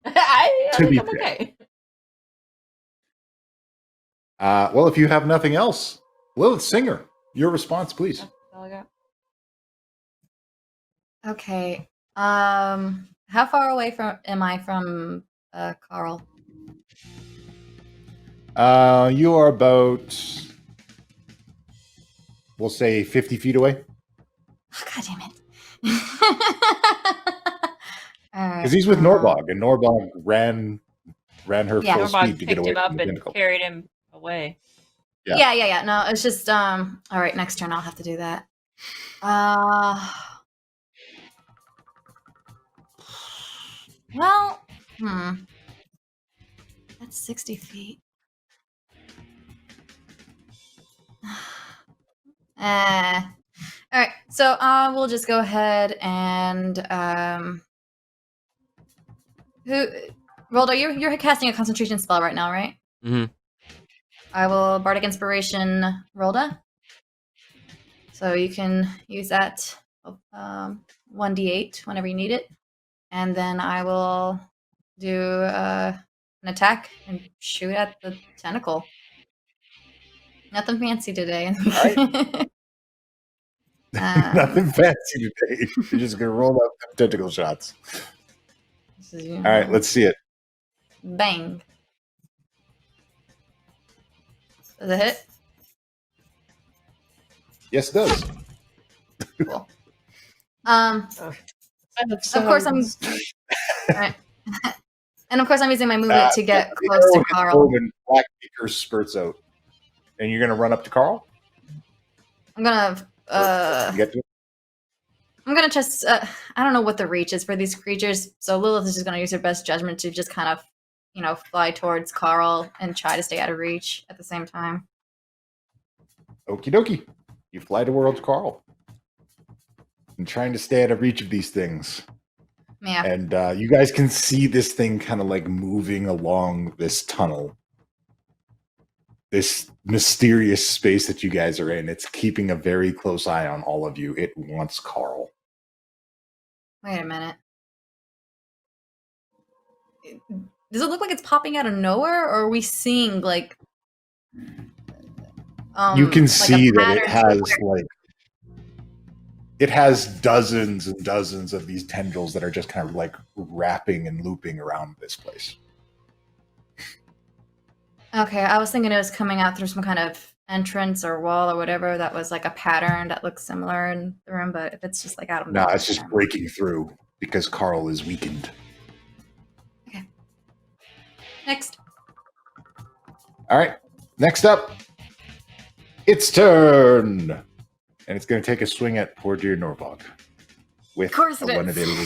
I think I'm okay. Well, if you have nothing else, Lilith Singer, your response, please. That's all I got. Okay. How far away am I from Carl? You are about, we'll say, 50 feet away. Oh, God damn it. Because he's with Norbog, and Norbog ran her full Norbog speed to get away picked him up from the and pinnacle. carried him away. Yeah. No, it's just all right, next turn I'll have to do that. Well, that's 60 feet. All right, So we'll just go ahead and Roldo, you're casting a concentration spell right now, right? Mm-hmm. I will Bardic Inspiration Rolda. So you can use that 1d8 whenever you need it. And then I will do an attack and shoot at the tentacle. Nothing fancy today. Nothing fancy today. You're just gonna roll up them tentacle shots. All right, let's see it. Bang. Does it hit? Yes, it does. Cool. Of course I'm. Right. And of course I'm using my movement to get close to Carl. And black ichor spurts out, and you're gonna run up to Carl. I'm gonna. Get to it? I'm gonna just. I don't know what the reach is for these creatures, so Lilith is just gonna use her best judgment to just kind of, fly towards Carl and try to stay out of reach at the same time. Okie dokie. You fly towards Carl. I'm trying to stay out of reach of these things. Yeah. And you guys can see this thing kind of like moving along this tunnel. This mysterious space that you guys are in. It's keeping a very close eye on all of you. It wants Carl. Wait a minute. Does it look like it's popping out of nowhere, or are we seeing like? You can see that it has dozens and dozens of these tendrils that are just kind of like wrapping and looping around this place. Okay, I was thinking it was coming out through some kind of entrance or wall or whatever that was like a pattern that looks similar in the room, but if it's just like out of nowhere. No, it's just breaking through because Carl is weakened. Okay. Next. All right. Next up, its turn. And it's going to take a swing at poor dear Norbog. With of course it one is. available.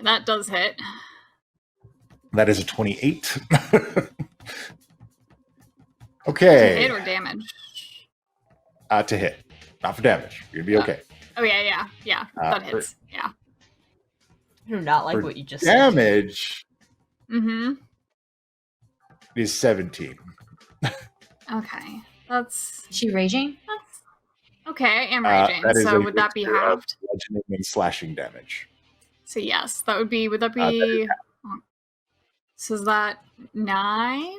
That does hit. That is a 28. Okay. To hit or damage? To hit. Not for damage. You're going to be okay. Oh, yeah. That hits. Yeah. I do not like For what you just damage Mm-hmm. is 17. Okay. That's... Is she raging? Okay, I am raging. So would that be halved? Bludgeoning and slashing damage. So yes, that would be... Would that be... So is that 9?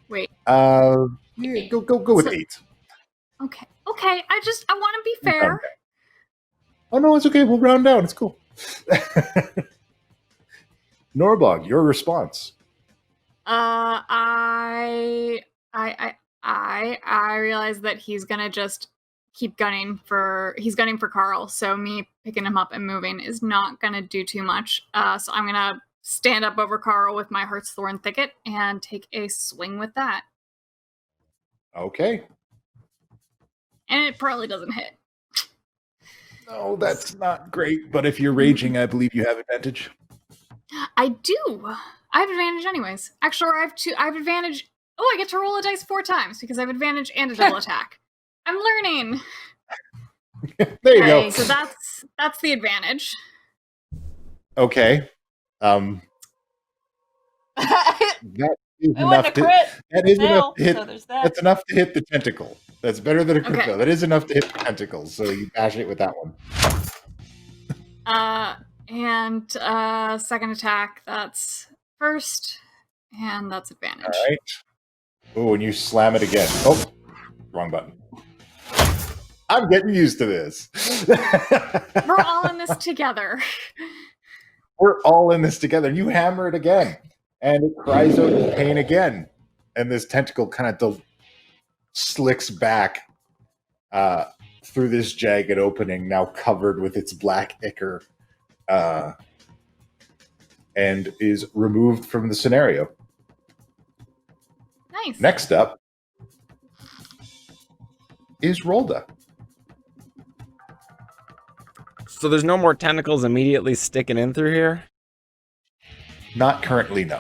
Wait. Yeah, go with 8. Okay. I want to be fair. Oh no, it's okay. We'll round down. It's cool. Norbog, your response. I realize that he's gonna just keep gunning for Carl. So me picking him up and moving is not gonna do too much. So I'm gonna stand up over Carl with my Hearththorn Thicket and take a swing with that. Okay. And it probably doesn't hit. No, that's not great. But if you're raging, I believe you have advantage. I do. I have advantage anyways. Actually, I have advantage. Oh, I get to roll a dice 4 times because I have advantage and a double attack. I'm learning. There you go. So that's the advantage. Okay. That is enough to hit. So there's that. That's enough to hit the tentacle. That's better than a crit, Okay. though. That is enough to hit the tentacles. So you bash it with that one. And second attack, that's first, and that's advantage. All right. Oh, and you slam it again. Oh, wrong button. I'm getting used to this. We're all in this together. We're all in this together. You hammer it again, and it cries out in pain again. And this tentacle kind of slicks back through this jagged opening, now covered with its black ichor, and is removed from the scenario. Nice. Next up is Rolda. So there's no more tentacles immediately sticking in through here? Not currently, no.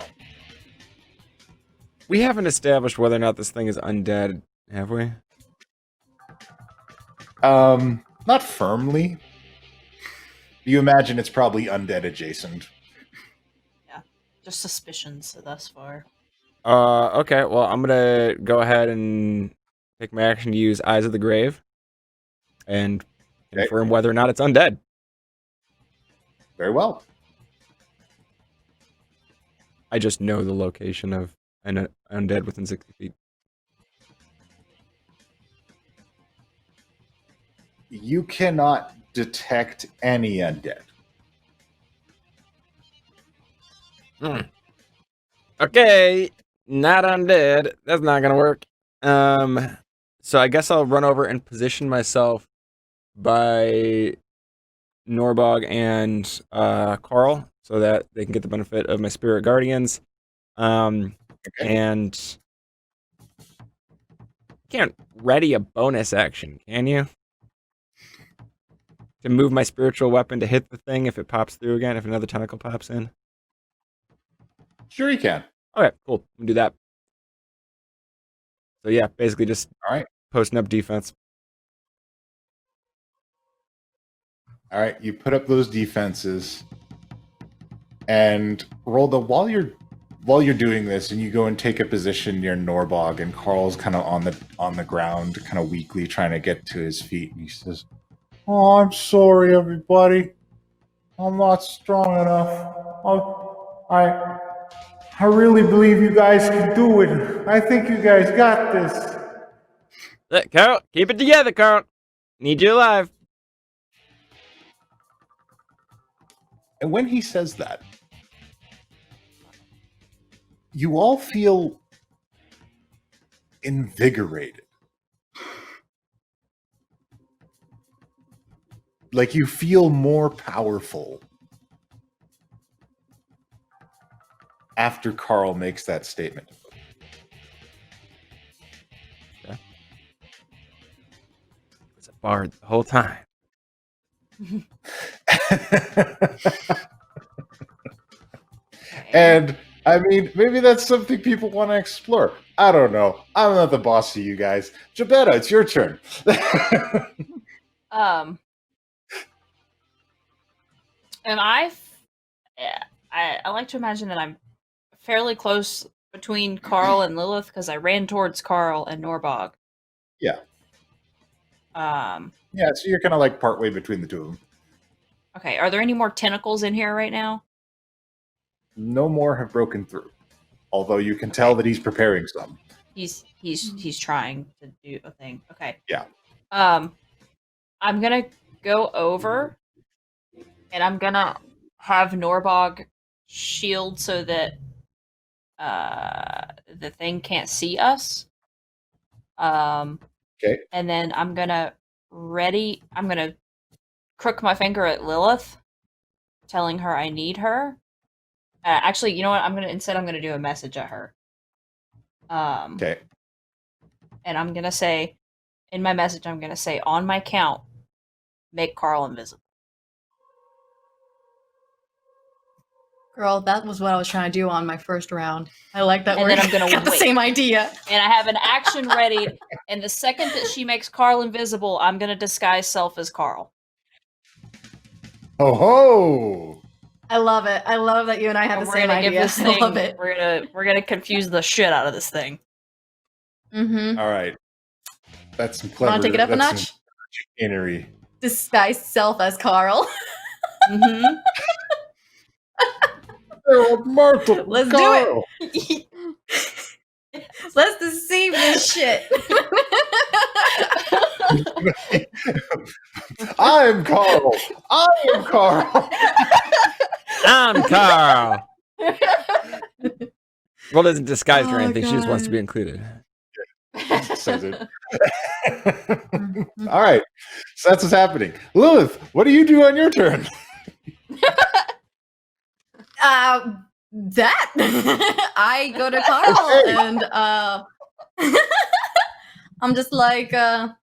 We haven't established whether or not this thing is undead, have we? Not firmly. You imagine it's probably undead adjacent. Just suspicions thus far. Okay, well, I'm gonna go ahead and take my action to use Eyes of the Grave and confirm whether or not it's undead. Very well. I just know the location of an undead within 60 feet. You cannot detect any undead. Okay, not undead. That's not gonna work. So I guess I'll run over and position myself by Norbog and Carl so that they can get the benefit of my spirit guardians. And can't ready a bonus action, can you? To move my spiritual weapon to hit the thing if it pops through again, if another tentacle pops in. Sure you can. Okay, cool. We'll do that. So yeah, basically just posting up defense. All right, you put up those defenses, and Rolda, while you're doing this, and you go and take a position near Norbog, and Carl's kind of on the ground, kind of weakly trying to get to his feet, and he says, Oh, I'm sorry, everybody. I'm not strong enough. I really believe you guys can do it. I think you guys got this. Carl, keep it together, Carl. Need you alive. and when he says that, you all feel invigorated. Like you feel more powerful after Carl makes that statement. Okay. It's a bard the whole time. And I mean, maybe that's something people want to explore. I don't know. I'm not the boss of you guys. Jabetta, it's your turn. And I like to imagine that I'm fairly close between Carl and Lilith because I ran towards Carl and Norbog. Yeah. Yeah, so you're kind of like partway between the two of them. Okay, are there any more tentacles in here right now? No more have broken through. Although you can tell that he's preparing some. He's trying to do a thing. Okay. Yeah. I'm gonna go over and I'm gonna have Norbog shield so that the thing can't see us. Okay. And then I'm gonna crook my finger at Lilith, telling her I need her. Actually, you know what? I'm gonna do a message at her. Okay. And I'm gonna say, in my message, on my count, make Carl invisible. Girl, that was what I was trying to do on my first round. I like that. And then I'm gonna got the wait. same idea. And I have an action ready. And the second that she makes Carl invisible, I'm gonna disguise self as Carl. Oh ho! I love it. I love that you and I have the same idea. I love it. We're gonna confuse the shit out of this thing. Mm-hmm. All right. That's some clever. Want to take it up a notch? Chicanery. Disguise self as Carl. Mm-hmm. Let's do it. Let's deceive this shit. I'm Carl. I'm Carl. I'm Carl. Well, doesn't disguise or anything. God. She just wants to be included. Says it. All right. So that's what's happening. Lilith, what do you do on your turn? That I go to Carl and I'm just like, don't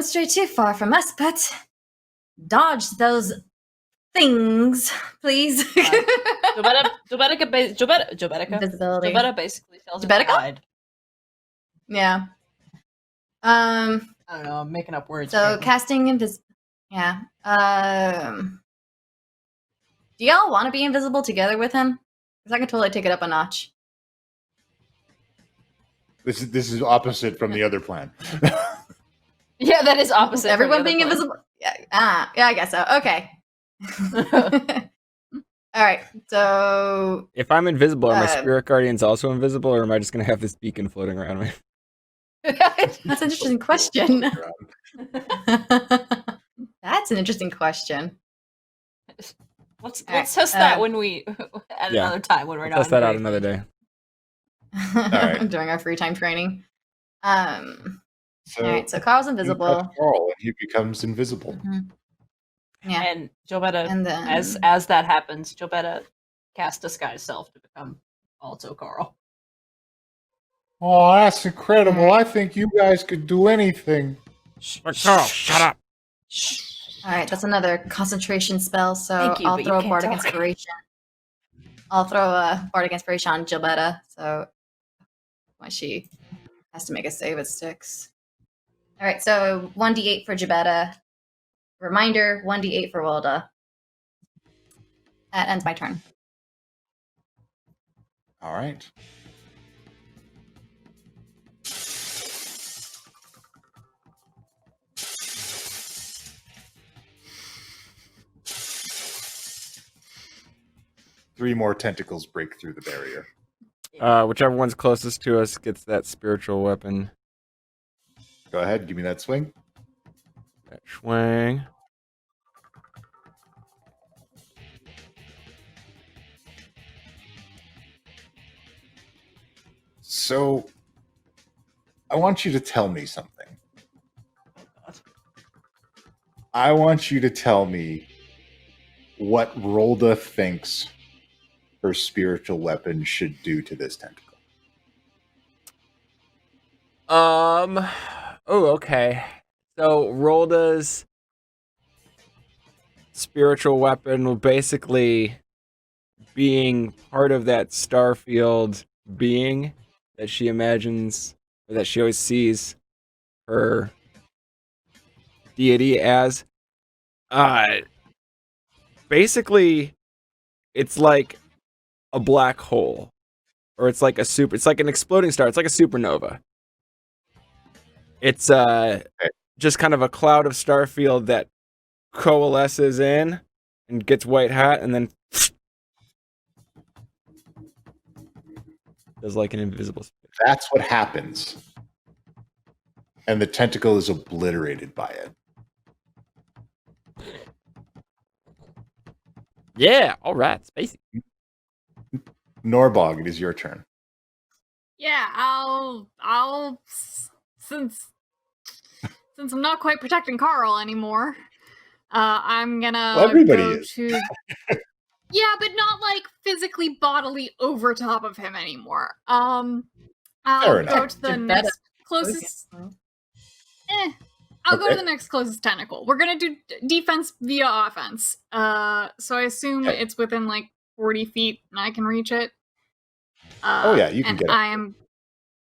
stray too far from us, but dodge those things, please. Jobetica Visibility. basically tells her to hide. Yeah. I don't know. I'm making up words. So apparently. casting yeah. Do y'all want to be invisible together with him? Because I can totally take it up a notch. This is opposite from the other plan. Yeah, that is opposite. from Everyone the being other plan. invisible. Yeah, I guess so. Okay. All right. So If I'm invisible, are my Uh, spirit guardians also invisible, or am I just gonna have this beacon floating around me? that's an interesting question. That's an interesting question. Let's All right, test that when we at Yeah. another time when we're We'll not test that out doing another day. right. During our free time training. So, All right. So Carl's you invisible. touch Carl and he becomes invisible. Mhm. Yeah. And Jobetta, And then as that happens, Jobetta cast disguise self to become also Carl. Oh, that's incredible. I think you guys could do anything. Carl, shut up. all right, that's another concentration spell. So Thank you, I'll but you throw a can't bardic talk. inspiration. I'll throw a bardic inspiration on Gilbetta. So when she has to make a save, it sticks. All right, so 1d8 for Gilbetta. Reminder: 1d8 for Wilda. That ends my turn. All right. Three more tentacles break through the barrier. Whichever one's closest to us gets that spiritual weapon. Go ahead, give me that swing. That swing. So, I want you to tell me something. I want you to tell me what Rolda thinks her spiritual weapon should do to this tentacle. Oh, okay. So Rolda's spiritual weapon will basically being part of that Starfield being that she imagines, or that she always sees her deity as. Basically, it's like a black hole, or it's like an exploding star. It's like a supernova. It's just kind of a cloud of Starfield that coalesces in and gets white hot, and then does like an invisible spin. That's what happens. And the tentacle is obliterated by it. Yeah, all right, spacey. Norbog, it is your turn. Yeah, I'll since I'm not quite protecting Carl anymore, I'm gonna Well, everybody go is. to yeah, but not like physically bodily over top of him anymore. I'll Fair enough. go to the next closest. I'll go to the next closest tentacle. We're gonna do defense via offense. So I assume Okay. it's within like 40 feet, and I can reach it. Oh, yeah, you can and get it. I am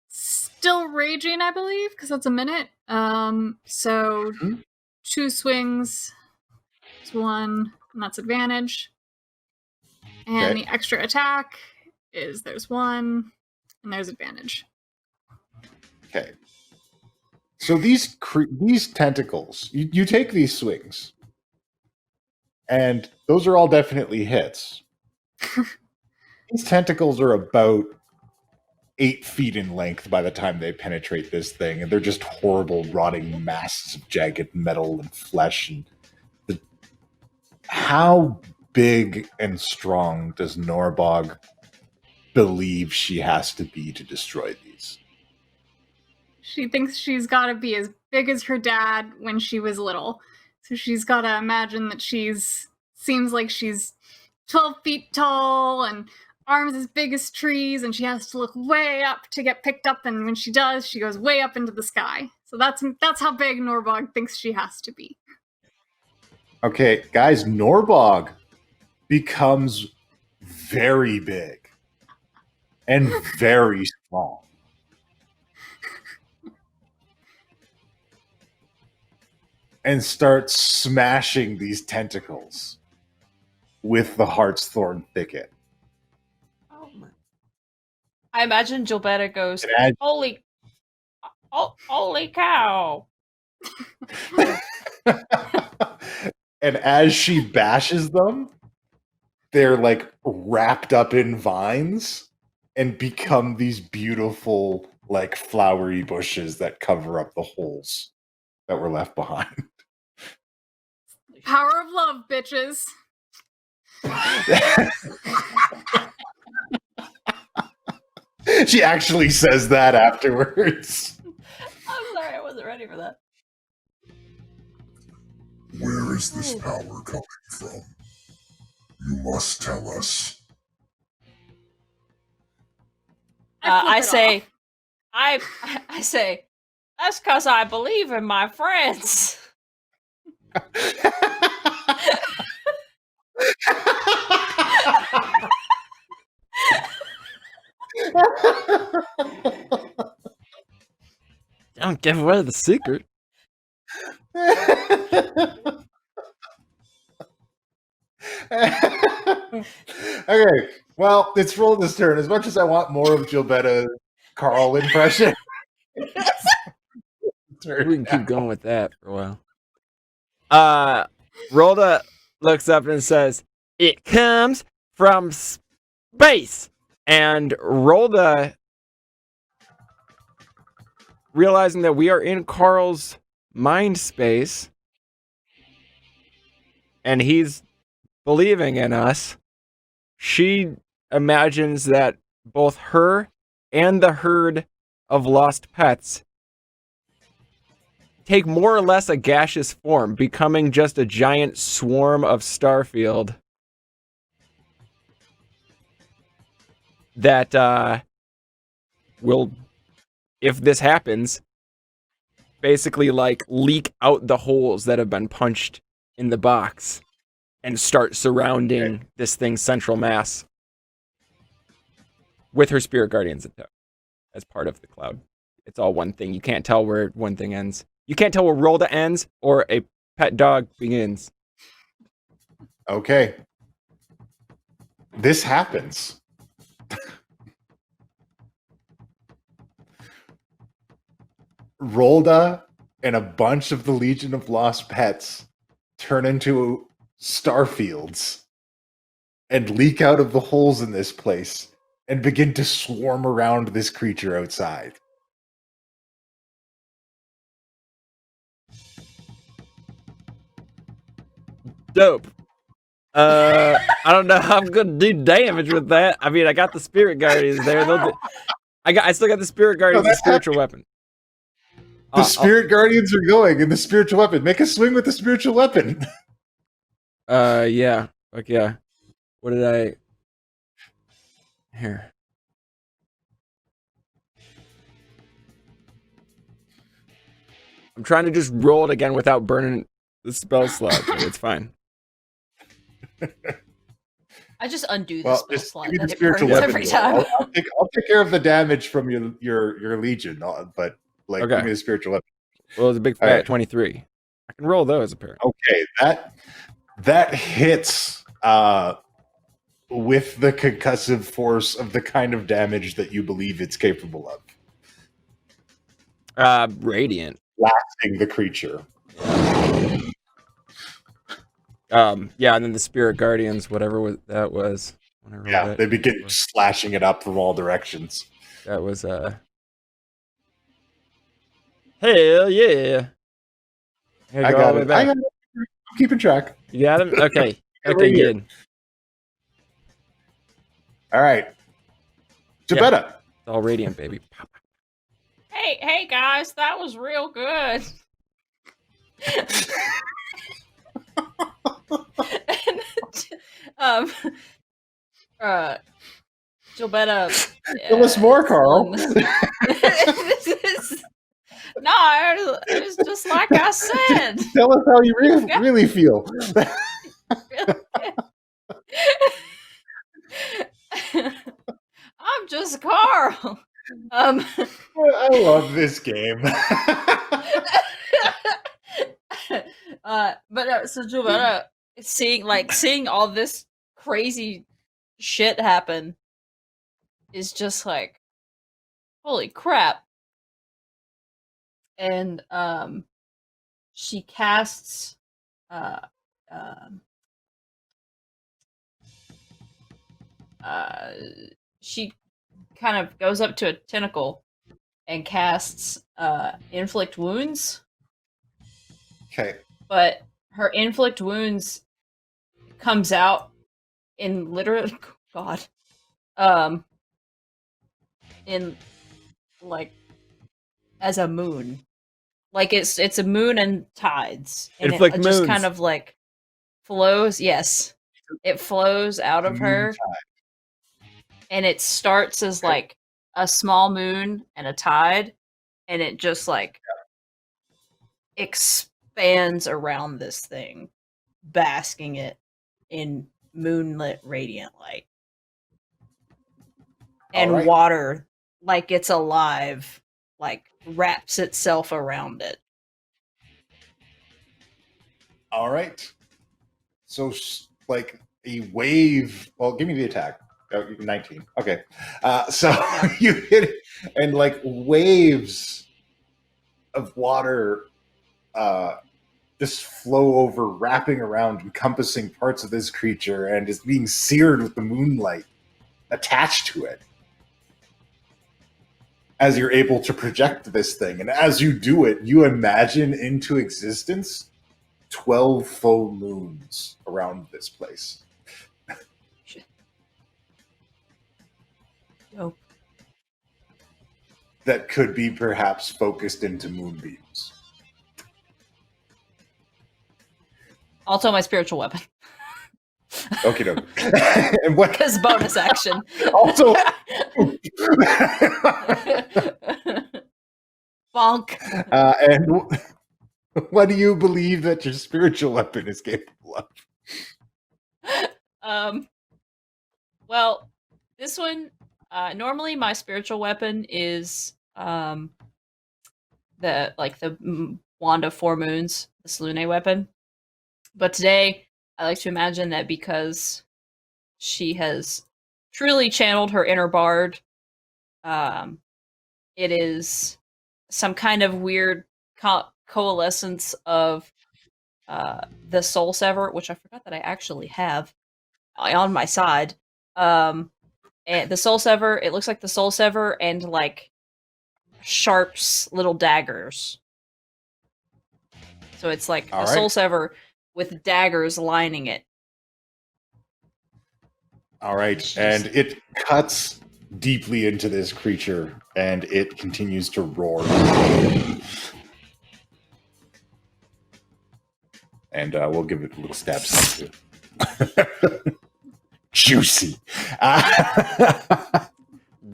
still raging, I believe, because that's a minute. So 2 swings. It's 1, and that's advantage. And Okay. the extra attack is there's 1, and there's advantage. Okay. So these tentacles, you take these swings, and those are all definitely hits. These tentacles are about 8 feet in length by the time they penetrate this thing, and they're just horrible, rotting masses of jagged metal and flesh. And how big and strong does Norbog believe she has to be to destroy these? She thinks she's got to be as big as her dad when she was little. So she's got to imagine that seems like she's 12 feet tall and arms as big as trees, and she has to look way up to get picked up, and when she does, she goes way up into the sky. So that's how big Norbog thinks she has to be. Okay, guys, Norbog becomes very big and very strong. and starts smashing these tentacles with the Heart's Thorn thicket. Oh my. I imagine Gilberta goes, holy cow. And as she bashes them, they're like wrapped up in vines and become these beautiful, like flowery bushes that cover up the holes that were left behind. Power of love, bitches. She actually says that afterwards. I'm sorry, I wasn't ready for that. Where is this power coming from? You must tell us. I say, that's because I believe in my friends. Don't give away the secret. Okay, well, it's Rolda's turn. As much as I want more of Gilberta's Carl impression, We can keep going with that for a while. Rolda looks up and says, "It comes from space." And Rolda, realizing that we are in Carl's mind space, and he's believing in us, she imagines that both her and the herd of lost pets take more or less a gaseous form, becoming just a giant swarm of Starfield that will, if this happens, basically like leak out the holes that have been punched in the box and start surrounding this thing's central mass with her spirit guardians in tow as part of the cloud. It's all one thing. You can't tell where one thing ends. You can't tell where Rolda ends or a pet dog begins. okay. This happens. Rolda and a bunch of the Legion of Lost Pets turn into starfields and leak out of the holes in this place and begin to swarm around this creature outside. Dope. I don't know how I'm gonna do damage with that. I mean, I got the spirit guardians there. I still got the spirit guardians and spiritual weapon. The spirit guardians are going in the spiritual weapon. Make a swing with the spiritual weapon. Yeah. Like, yeah. What did I... Here. I'm trying to just roll it again without burning the spell slot. But it's fine. I just undo the spell just slot give me and the it spiritual burns weapon. every time. I'll take care of the damage from your legion, but like Okay. give me the spiritual weapon. Well, it's a big fat All right. 23. I can roll those apparently. Okay, that hits with the concussive force of the kind of damage that you believe it's capable of. Radiant. Blasting the creature. Yeah, and then the spirit guardians, whatever that was. Yeah, they begin slashing it up from all directions. That was hell yeah. I got it. I'm keeping track. You got him? Okay. Right Okay, here. good. All right. Gilberta. It's all radiant, baby. Hey guys, that was real good. and, Gilberta. Tell us more, Carl. No, it was just like I said. Tell us how you really feel. I'm just Carl. I love this game. So Giovanna, seeing all this crazy shit happen is just like, holy crap. And she casts she kind of goes up to a tentacle and casts inflict wounds. Okay. But her inflict wounds comes out in literally in like as a moon. Like it's a moon and tides. And Inflict it just moons. kind of like flows, yes. It flows out of her. And it starts as like a small moon and a tide, and it just like expands around this thing, basking it in moonlit radiant light. And Alright. water, like it's alive, like wraps itself around it. All right. So, like a wave. Well, give me the attack. 19. Okay. So you hit it, and like waves of water just flow over, wrapping around, encompassing parts of this creature, and is being seared with the moonlight attached to it. As you're able to project this thing, and as you do it, you imagine into existence 12 full moons around this place. Dope. That could be perhaps focused into moonbeams. Also my spiritual weapon. Okay, no. And what? Because bonus action. Also, Bonk. And what do you believe that your spiritual weapon is capable of? Well, this one, normally my spiritual weapon is the Wand of Four Moons, the Selune weapon. But today, I like to imagine that because she has truly channeled her inner bard, it is some kind of weird coalescence of the Soul Sever, which I forgot that I actually have on my side. And the Soul Sever, it looks like the Soul Sever and like Sharp's little daggers. So it's like a Soul Sever with daggers lining it. All right. Jeez. And it cuts deeply into this creature, and it continues to roar. And we'll give it a little stab too. Juicy.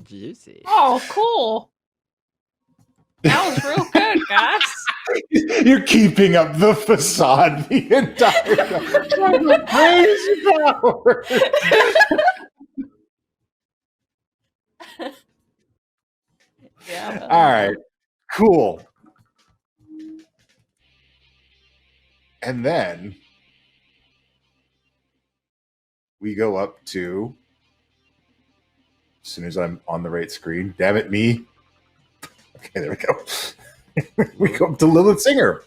Juicy. Oh, cool. That was real good, guys. You're keeping up the facade the entire time. Crazy power. Yeah. All right. Cool. And then we go up to, as soon as I'm on the right screen, damn it, me. Okay, there we go. We go up to Lilith Singer.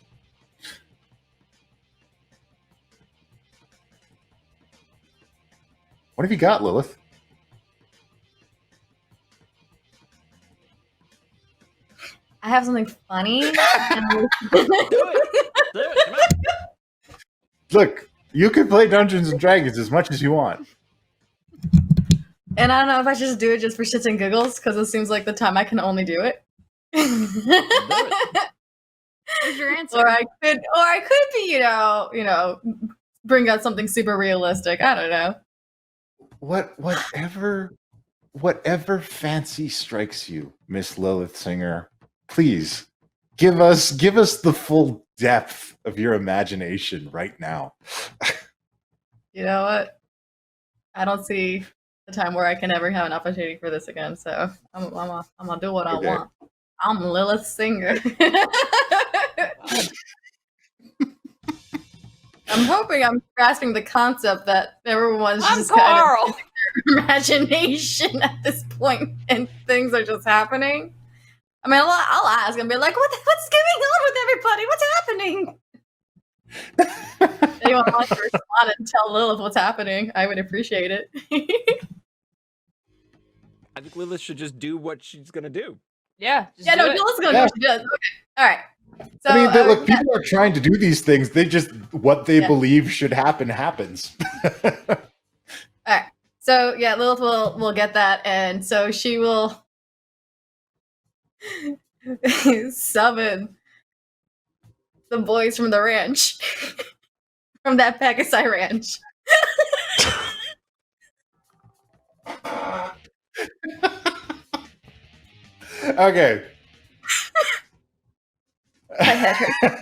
What have you got, Lilith? I have something funny. Do it. Come on. Look, you can play Dungeons and Dragons as much as you want. And I don't know if I should just do it just for shits and giggles, because it seems like the time I can only do it. Where's your answer? Or I could be, you know, bring out something super realistic. I don't know. Whatever fancy strikes you, Miss Lilith Singer, please give us the full depth of your imagination right now. You know what? I don't see the time where I can ever have an opportunity for this again. So I'm gonna do what I want. I'm Lilith Singer. I'm hoping I'm grasping the concept that everyone's I'm just kind of Carl. using their imagination at this point, and things are just happening. I mean, I'll ask and be like, what's going on with everybody? What's happening? If anyone wants to respond and tell Lilith what's happening, I would appreciate it. I think Lilith should just do what she's gonna do. Yeah. Just Yeah, do no, it. Lilith's gonna do what she does. Okay, all right. So, I mean, look, people are trying to do these things. They just, what they Yeah. believe should happen happens. all right. So yeah, Lilith will get that, and so she will summon the boys from the ranch, from that Pegasi ranch. Okay. I had her.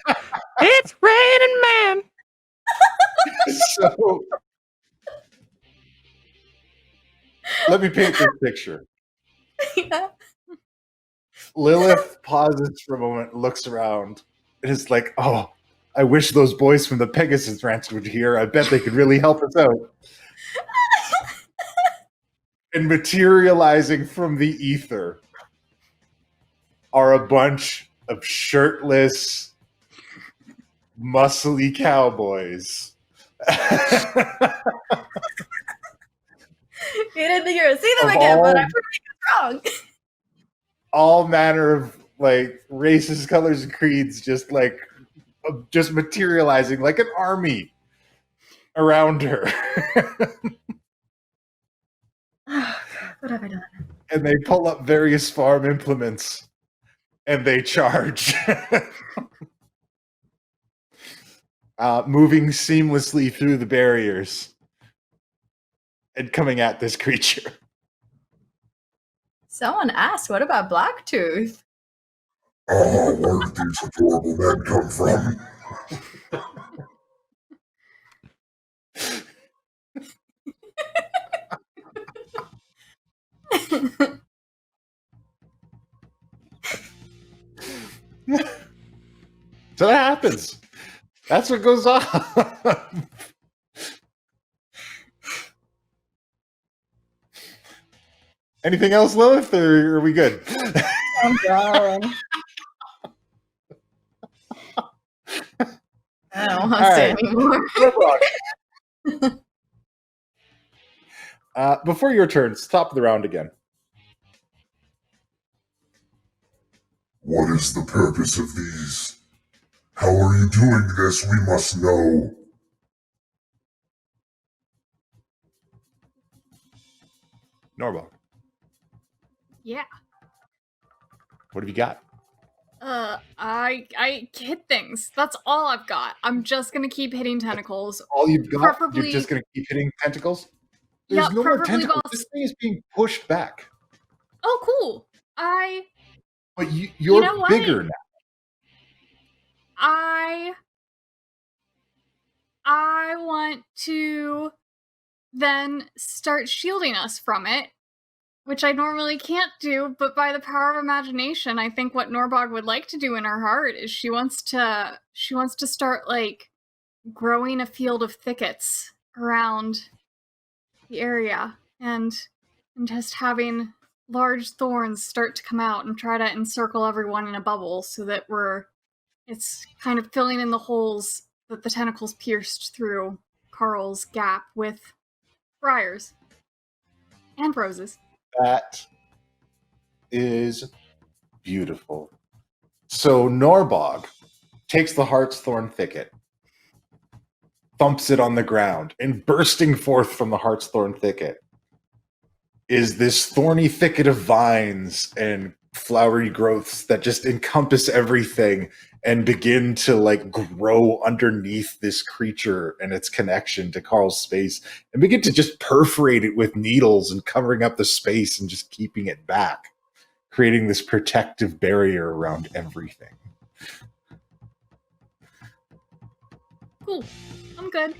It's raining man. So, let me paint this picture. Yeah. Lilith pauses for a moment, looks around, and is like, oh, I wish those boys from the Pegasus Ranch would hear. I bet they could really help us out. And materializing from the ether are a bunch of shirtless, muscly cowboys. You didn't think you were gonna see them Of again, but all- I'm pretty wrong. All manner of like races, colors, and creeds, just materializing like an army around her. What have I done? And they pull up various farm implements and they charge. Moving seamlessly through the barriers and coming at this creature. Someone asked, what about Blacktooth? Oh, where did these adorable men come from? So that happens. That's what goes on. Anything else, Lilith, or are we good? I'm done. I don't want to All say right. anymore. Before your turn, top of the round again. What is the purpose of these? How are you doing this? We must know. Normal. Yeah. What have you got? I hit things. That's all I've got. I'm just gonna keep hitting tentacles. All you've got? Preferably- You're just going to keep hitting tentacles? There's Yeah, no more preferably tentacles. while- This thing is being pushed back. Oh, cool. But you're know what? bigger now. I want to then start shielding us from it, which I normally can't do, but by the power of imagination, I think what Norbog would like to do in her heart is she wants to start like growing a field of thickets around the area and just having large thorns start to come out and try to encircle everyone in a bubble so that it's kind of filling in the holes that the tentacles pierced through Carl's gap with briars and roses. That is beautiful. So Norbog takes the Heartsthorn thicket, thumps it on the ground, and bursting forth from the Heartsthorn thicket is this thorny thicket of vines and flowery growths that just encompass everything and begin to like grow underneath this creature and its connection to Carl's space and begin to just perforate it with needles and covering up the space and just keeping it back, creating this protective barrier around everything. Cool. I'm good.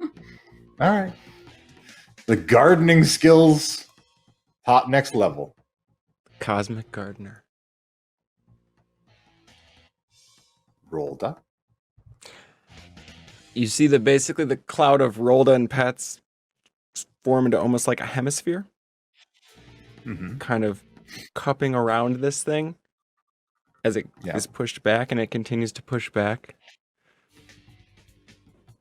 All right. The gardening skills, top next level. Cosmic Gardener. Rolled up. You see that basically the cloud of Rolda and pets form into almost like a hemisphere, kind of cupping around this thing as it is pushed back, and it continues to push back.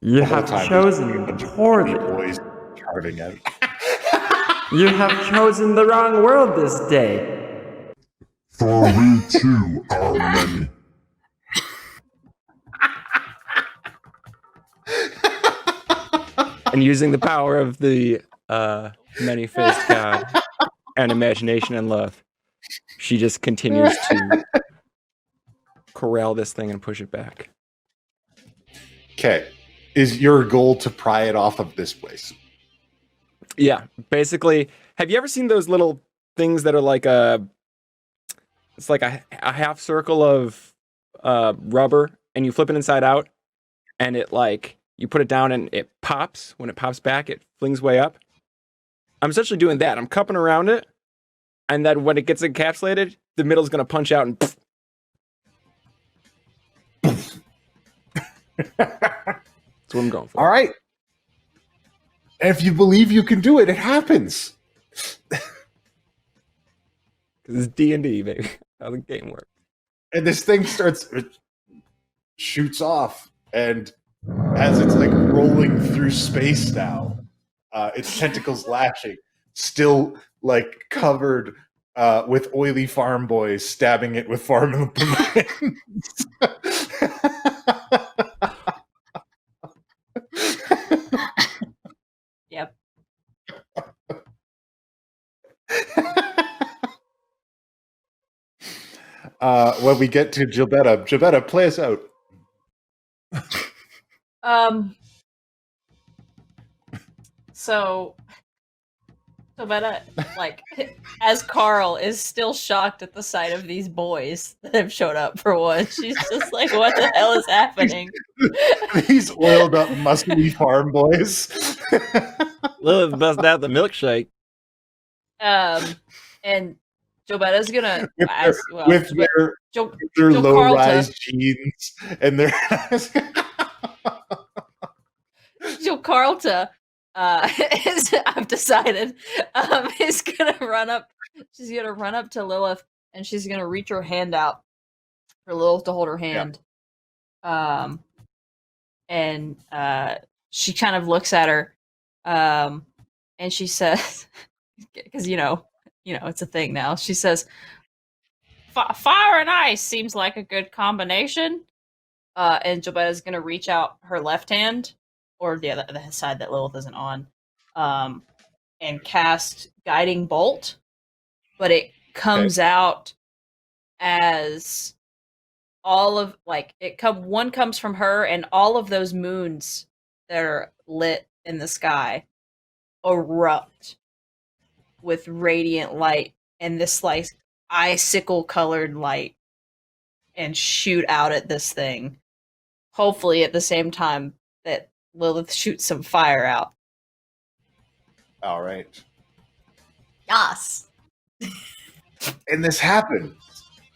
You have chosen poorly. Boys carving out. You have chosen the wrong world this day. For we too are many. And using the power of the many-faced god and imagination and love, she just continues to corral this thing and push it back. Okay. Is your goal to pry it off of this place? Yeah, basically, have you ever seen those little things that are like it's like a half circle of rubber, and you flip it inside out, and it like, you put it down and it pops. When it pops back, it flings way up. I'm essentially doing that. I'm cupping around it, and then when it gets encapsulated, the middle's going to punch out and that's what I'm going for. All right. And if you believe you can do it, it happens. Because it's D&D, baby. How the game works. And this thing shoots off, and as it's like rolling through space now, its tentacles lashing, still like covered with oily farm boys stabbing it with farm implements. Yep. When we get to Gilbetta, play us out. So Gilbetta, like, as Carl is still shocked at the sight of these boys that have showed up for one, she's just like, what the hell is happening? These oiled up, muscly farm boys. Lilith busting out the milkshake. And Gilbetta's gonna with their low-rise jeans and their Joe Carlta I've decided is gonna run up. She's gonna run up to Lilith and she's gonna reach her hand out for Lilith to hold her hand. And she kind of looks at her and she says, because you know it's a thing now, she says, fire and ice seems like a good combination. And Gilbetta's gonna reach out her left hand, or the side that Lilith isn't on, and cast Guiding Bolt, but it comes out as all of, like, one comes from her, and all of those moons that are lit in the sky erupt with radiant light and this like icicle colored light and shoot out at this thing, hopefully at the same time that Lilith shoots some fire out. All right. Yes. And this happens.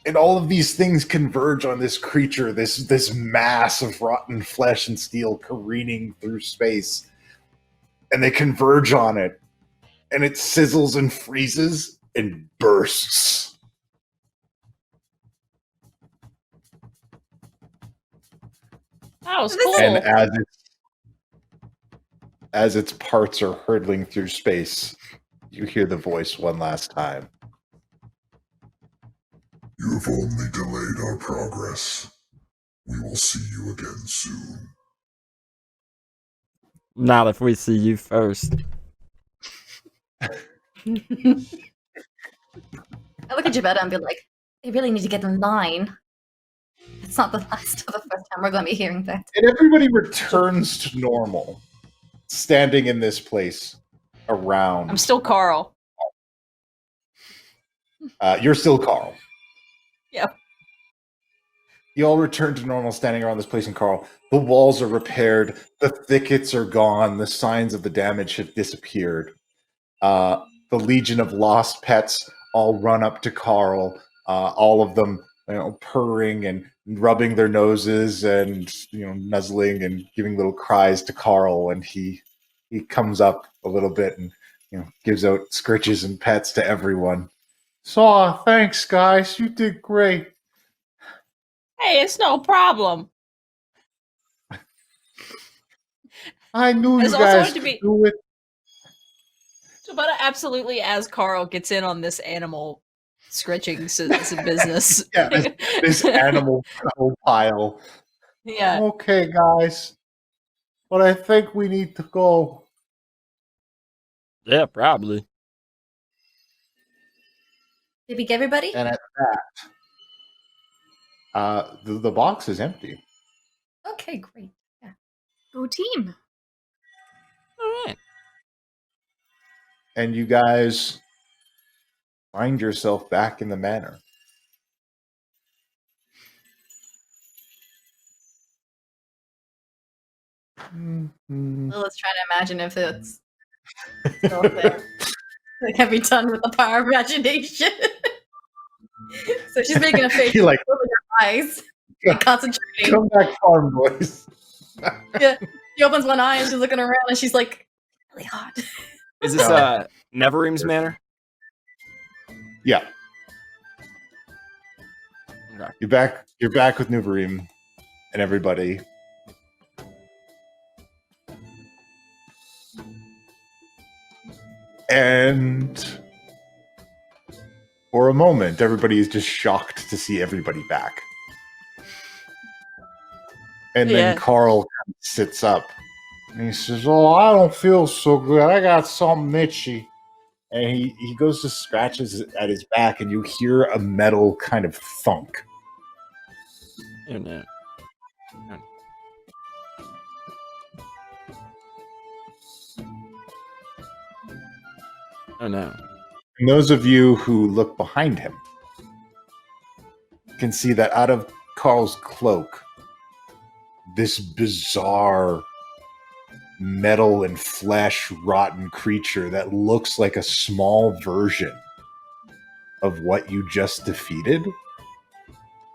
And all of these things converge on this creature, this mass of rotten flesh and steel careening through space. And they converge on it. And it sizzles and freezes and bursts. That was cool. And as its parts are hurtling through space, you hear the voice one last time. You have only delayed our progress. We will see you again soon. Not if we see you first. I look at Gibetta and be like, they really need to get in line. It's not the last or the first time we're going to be hearing that. And everybody returns to normal, standing in this place around. I'm still Carl. You're still Carl. Yep. You all return to normal, standing around this place in Carl. The walls are repaired. The thickets are gone. The signs of the damage have disappeared. The Legion of Lost Pets all run up to Carl. All of them purring and rubbing their noses and nuzzling and giving little cries to Carl, and he comes up a little bit and gives out scritches and pets to everyone. So, thanks, guys. You did great. Hey, it's no problem. I knew you There's also guys going to could be- do it. So, but absolutely, as Carl gets in on this animal scritching business. Yeah, this animal pile. Yeah. Okay, guys. But I think we need to go. Yeah, probably. Did we get everybody? And at that, the box is empty. Okay, great. Yeah. Go team. All right. And you guys find yourself back in the manor. Lilith's trying to imagine if it's still there. Like, have we done with the power of imagination? So she's making a face. You're like, with her eyes. And concentrating. come back, farm boys. Yeah. She opens one eye and she's looking around and she's like, really hot. Is this Neverim's manor? Yeah. Okay. You're back with Nuvarim and everybody. And for a moment, everybody is just shocked to see everybody back. And then Yeah. Carl sits up. And he says, "Oh, I don't feel so good. I got something itchy." And he goes to scratch at his back, and you hear a metal kind of thunk. Oh, no. Oh, no. And those of you who look behind him can see that out of Carl's cloak, this bizarre metal and flesh rotten creature that looks like a small version of what you just defeated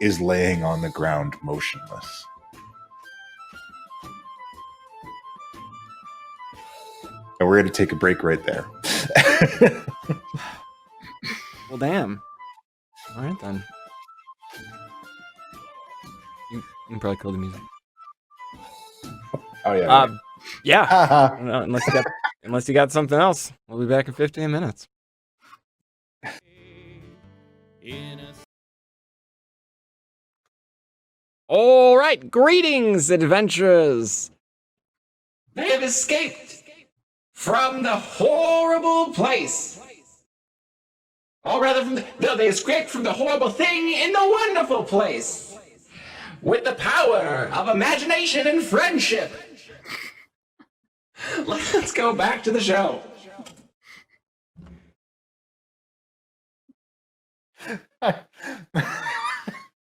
is laying on the ground motionless. And we're going to take a break right there. Well, damn. All right, then. You can probably kill the music. Oh, yeah. Yeah. Haha. No, unless you got something else. We'll be back in 15 minutes. In a All right, greetings, adventurers. They have escaped from the horrible place. Or rather, they escaped from the horrible thing in the wonderful place. With the power of imagination and friendship. Let's go back to the show.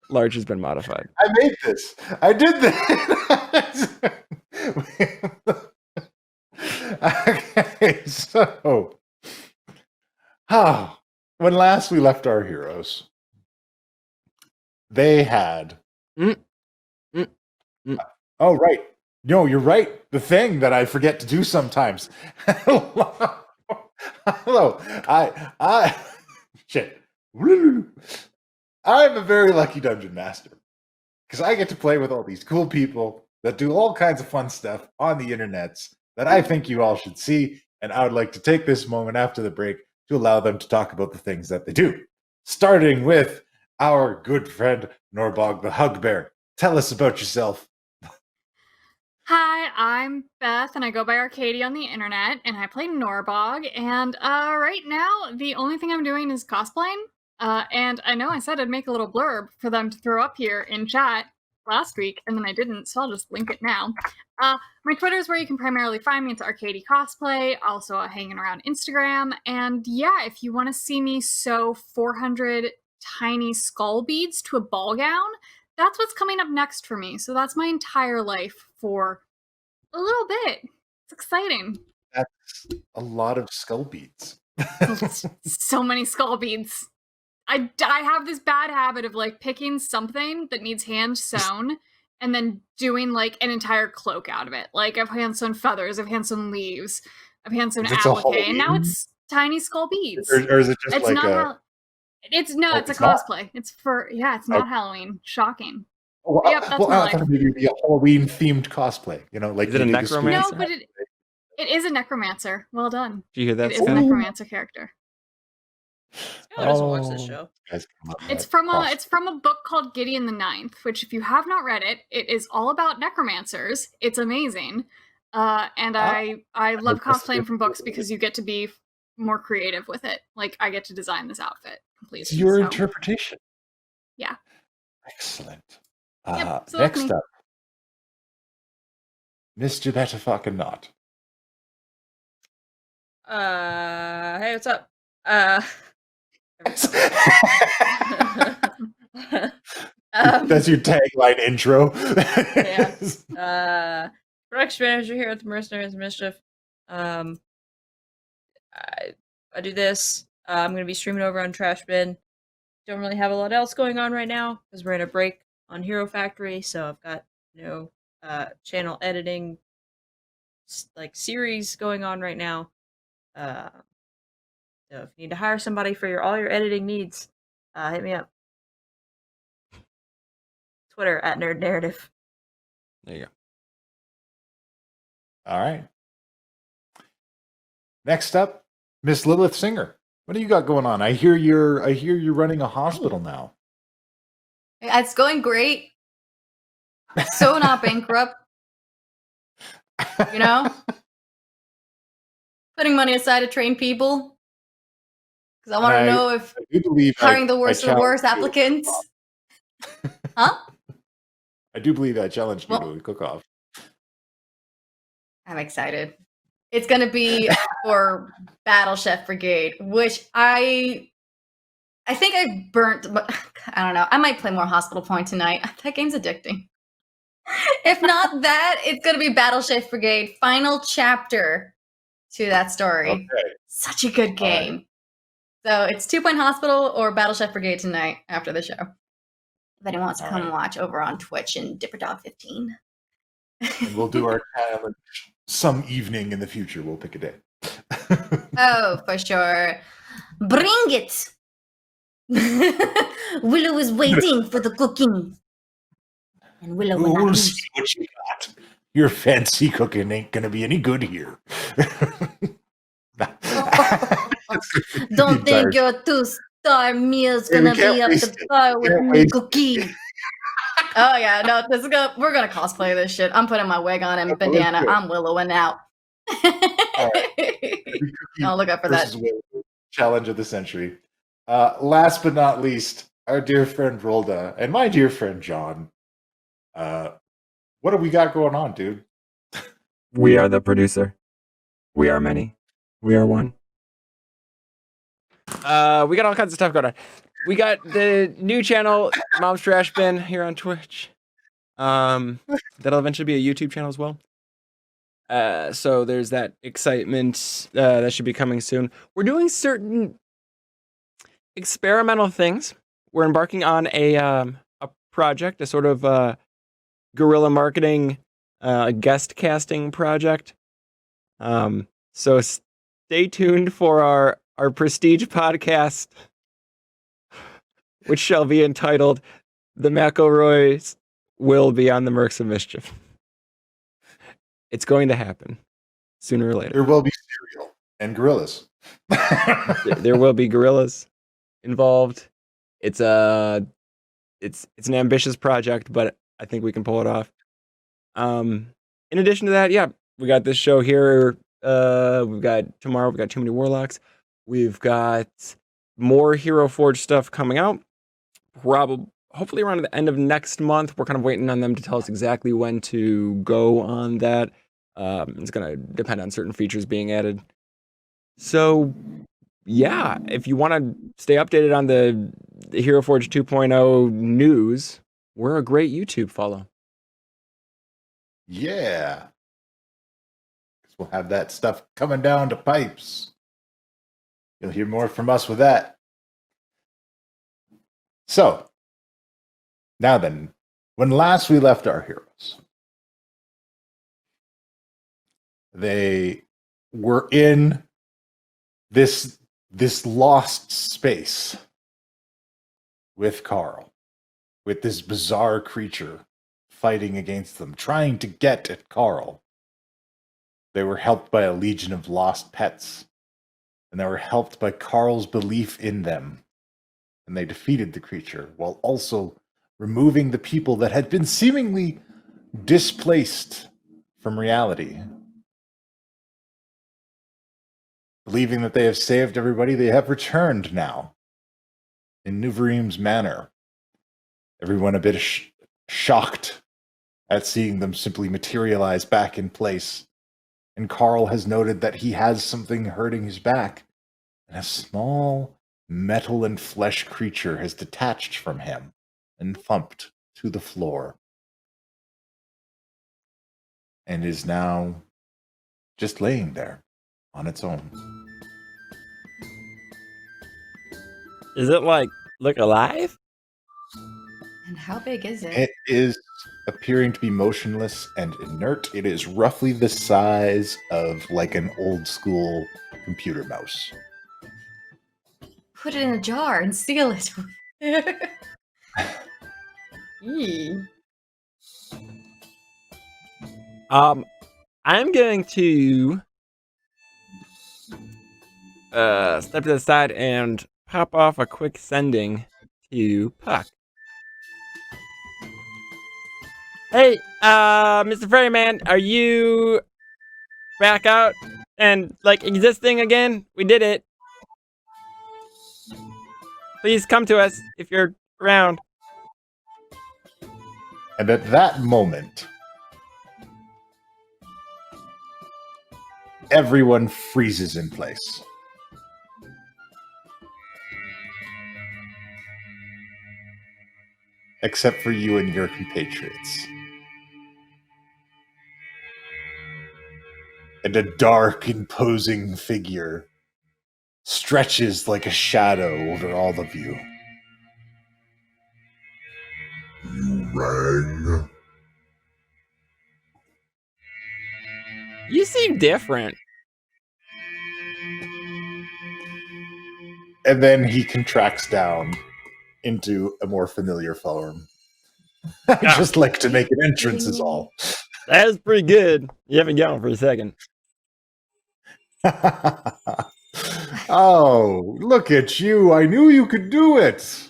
Large has been modified. I made this. I did this. Okay, so when last we left our heroes, they had. Oh, right. No, you're right. The thing that I forget to do sometimes. Hello. Shit. I'm a very lucky dungeon master because I get to play with all these cool people that do all kinds of fun stuff on the internets that I think you all should see. And I would like to take this moment after the break to allow them to talk about the things that they do. Starting with our good friend, Norbog the Hugbear. Tell us about yourself. Hi, I'm Beth, and I go by Arcady on the internet, and I play Norbog, and right now, the only thing I'm doing is cosplaying, and I know I said I'd make a little blurb for them to throw up here in chat last week, and then I didn't, so I'll just link it now. My Twitter is where you can primarily find me. It's Arcady Cosplay, also hanging around Instagram, and yeah, if you want to see me sew 400 tiny skull beads to a ball gown, that's what's coming up next for me. So that's my entire life for a little bit. It's exciting. That's a lot of skull beads. So many skull beads. I have this bad habit of like picking something that needs hand sewn and then doing like an entire cloak out of it. Like I've hand sewn feathers, I've hand sewn leaves, I've hand sewn Is it a applique, and now Halloween? it's tiny skull beads. Or is it just It's like not a? how. It's no, Oh, it's a it's not? cosplay. It's for it's not Halloween. Shocking. Well, Yep, that's my I life. thought maybe it'd be a Halloween themed cosplay. You know, like Is it a they do the necromancer? Scream- No, but it is a necromancer. Well done. Did you hear that, It is a Scott? necromancer character. Scott doesn't watch this show. Guys come up with It's that from cross- it's from a book called Gideon the Ninth, which if you have not read it, it is all about necromancers. It's amazing. And I love cosplaying from books because you get to be more creative with it. Like I get to design this outfit completely. It's your so- interpretation. Yeah. Excellent. Yep, so that's Next me. up, Mr. Better Fucking Not. Hey, what's up? That's your tagline intro. Yeah. Production manager here at the Mercenaries of Mischief. I do this. I'm gonna be streaming over on Trash Bin. Don't really have a lot else going on right now because we're in a break on Hero Factory, so I've got no channel editing like series going on right now. So if you need to hire somebody for all your editing needs, hit me up. Twitter at Nerd Narrative. There you go. All right. Next up, Miss Lilith Singer. What do you got going on? I hear you're running a hospital now. It's going great. So not bankrupt. You know? Putting money aside to train people. Because I want to know if I do believe hiring the worst of the challenged worst you to applicants. Huh? I do believe I challenged you Well- to cook off. I'm excited. It's going to be for Battle Chef Brigade, which I think I burnt, but I don't know. I might play more Hospital Point tonight. That game's addicting. If not that, it's going to be Battle Chef Brigade, final chapter to that story. Okay. Such a good game. So it's 2 Point Hospital or Battle Chef Brigade tonight after the show. If anyone wants to come watch over on Twitch and DipperDog15. And we'll do our challenge some evening in the future. We'll pick a day. Oh, for sure. Bring it! Willow is waiting for the cooking. And Willow will not We'll lose. see what you got. Your fancy cooking ain't gonna be any good here. Don't think your 2-star meal's Hey, we gonna can't be up waste to it. par with Can't me waste cooking. Oh yeah, no, we're gonna cosplay this shit. I'm putting my wig on and Okay, bandana. good. I'm willowing out. I'll look up for that. Versus Will, challenge of the century. Last but not least, our dear friend Rolda and my dear friend John. What do we got going on, dude? We are the producer. We are many. We are one. We got all kinds of stuff going on. We got the new channel, Mom's Trash Bin, here on Twitch. That'll eventually be a YouTube channel as well. So there's that excitement that should be coming soon. We're doing certain experimental things. We're embarking on a project, a sort of guerrilla marketing guest casting project. So stay tuned for our prestige podcast, which shall be entitled "The McElroys Will Be on the Mercs of Mischief." It's going to happen sooner or later. There will be cereal and gorillas. There will be gorillas involved. It's an ambitious project, but I think we can pull it off. In addition to that, yeah, we got this show here. We've got tomorrow. We've got Too Many Warlocks. We've got more Hero Forge stuff coming out. Hopefully around the end of next month. We're kind of waiting on them to tell us exactly when to go on that. It's going to depend on certain features being added. So, yeah, if you want to stay updated on the Hero Forge 2.0 news, we're a great YouTube follow. Yeah. We'll have that stuff coming down to pipes. You'll hear more from us with that. So, now then, when last we left our heroes, they were in this lost space with Carl, with this bizarre creature fighting against them, trying to get at Carl. They were helped by a legion of lost pets, and they were helped by Carl's belief in them. And they defeated the creature while also removing the people that had been seemingly displaced from reality. Believing that they have saved everybody, they have returned now in Nuvarim's manor. Everyone a bit shocked at seeing them simply materialize back in place. And Carl has noted that he has something hurting his back, and a small metal and flesh creature has detached from him and thumped to the floor, and is now just laying there on its own. Is it like look alive? And how big is it? It is appearing to be motionless and inert. It is roughly the size of like an old school computer mouse. Put it in a jar and seal it. Eee. I'm going to step to the side and pop off a quick sending to Puck. Hey, Mr. Ferryman, are you back out and like existing again? We did it. Please come to us if you're around. And at that moment, everyone freezes in place. Except for you and your compatriots. And a dark, imposing figure stretches like a shadow over all of you. You rang? You seem different. And then he contracts down into a more familiar form. I just like to make an entrance is all. That was pretty good. You haven't gone for a second. Oh, look at you. I knew you could do it.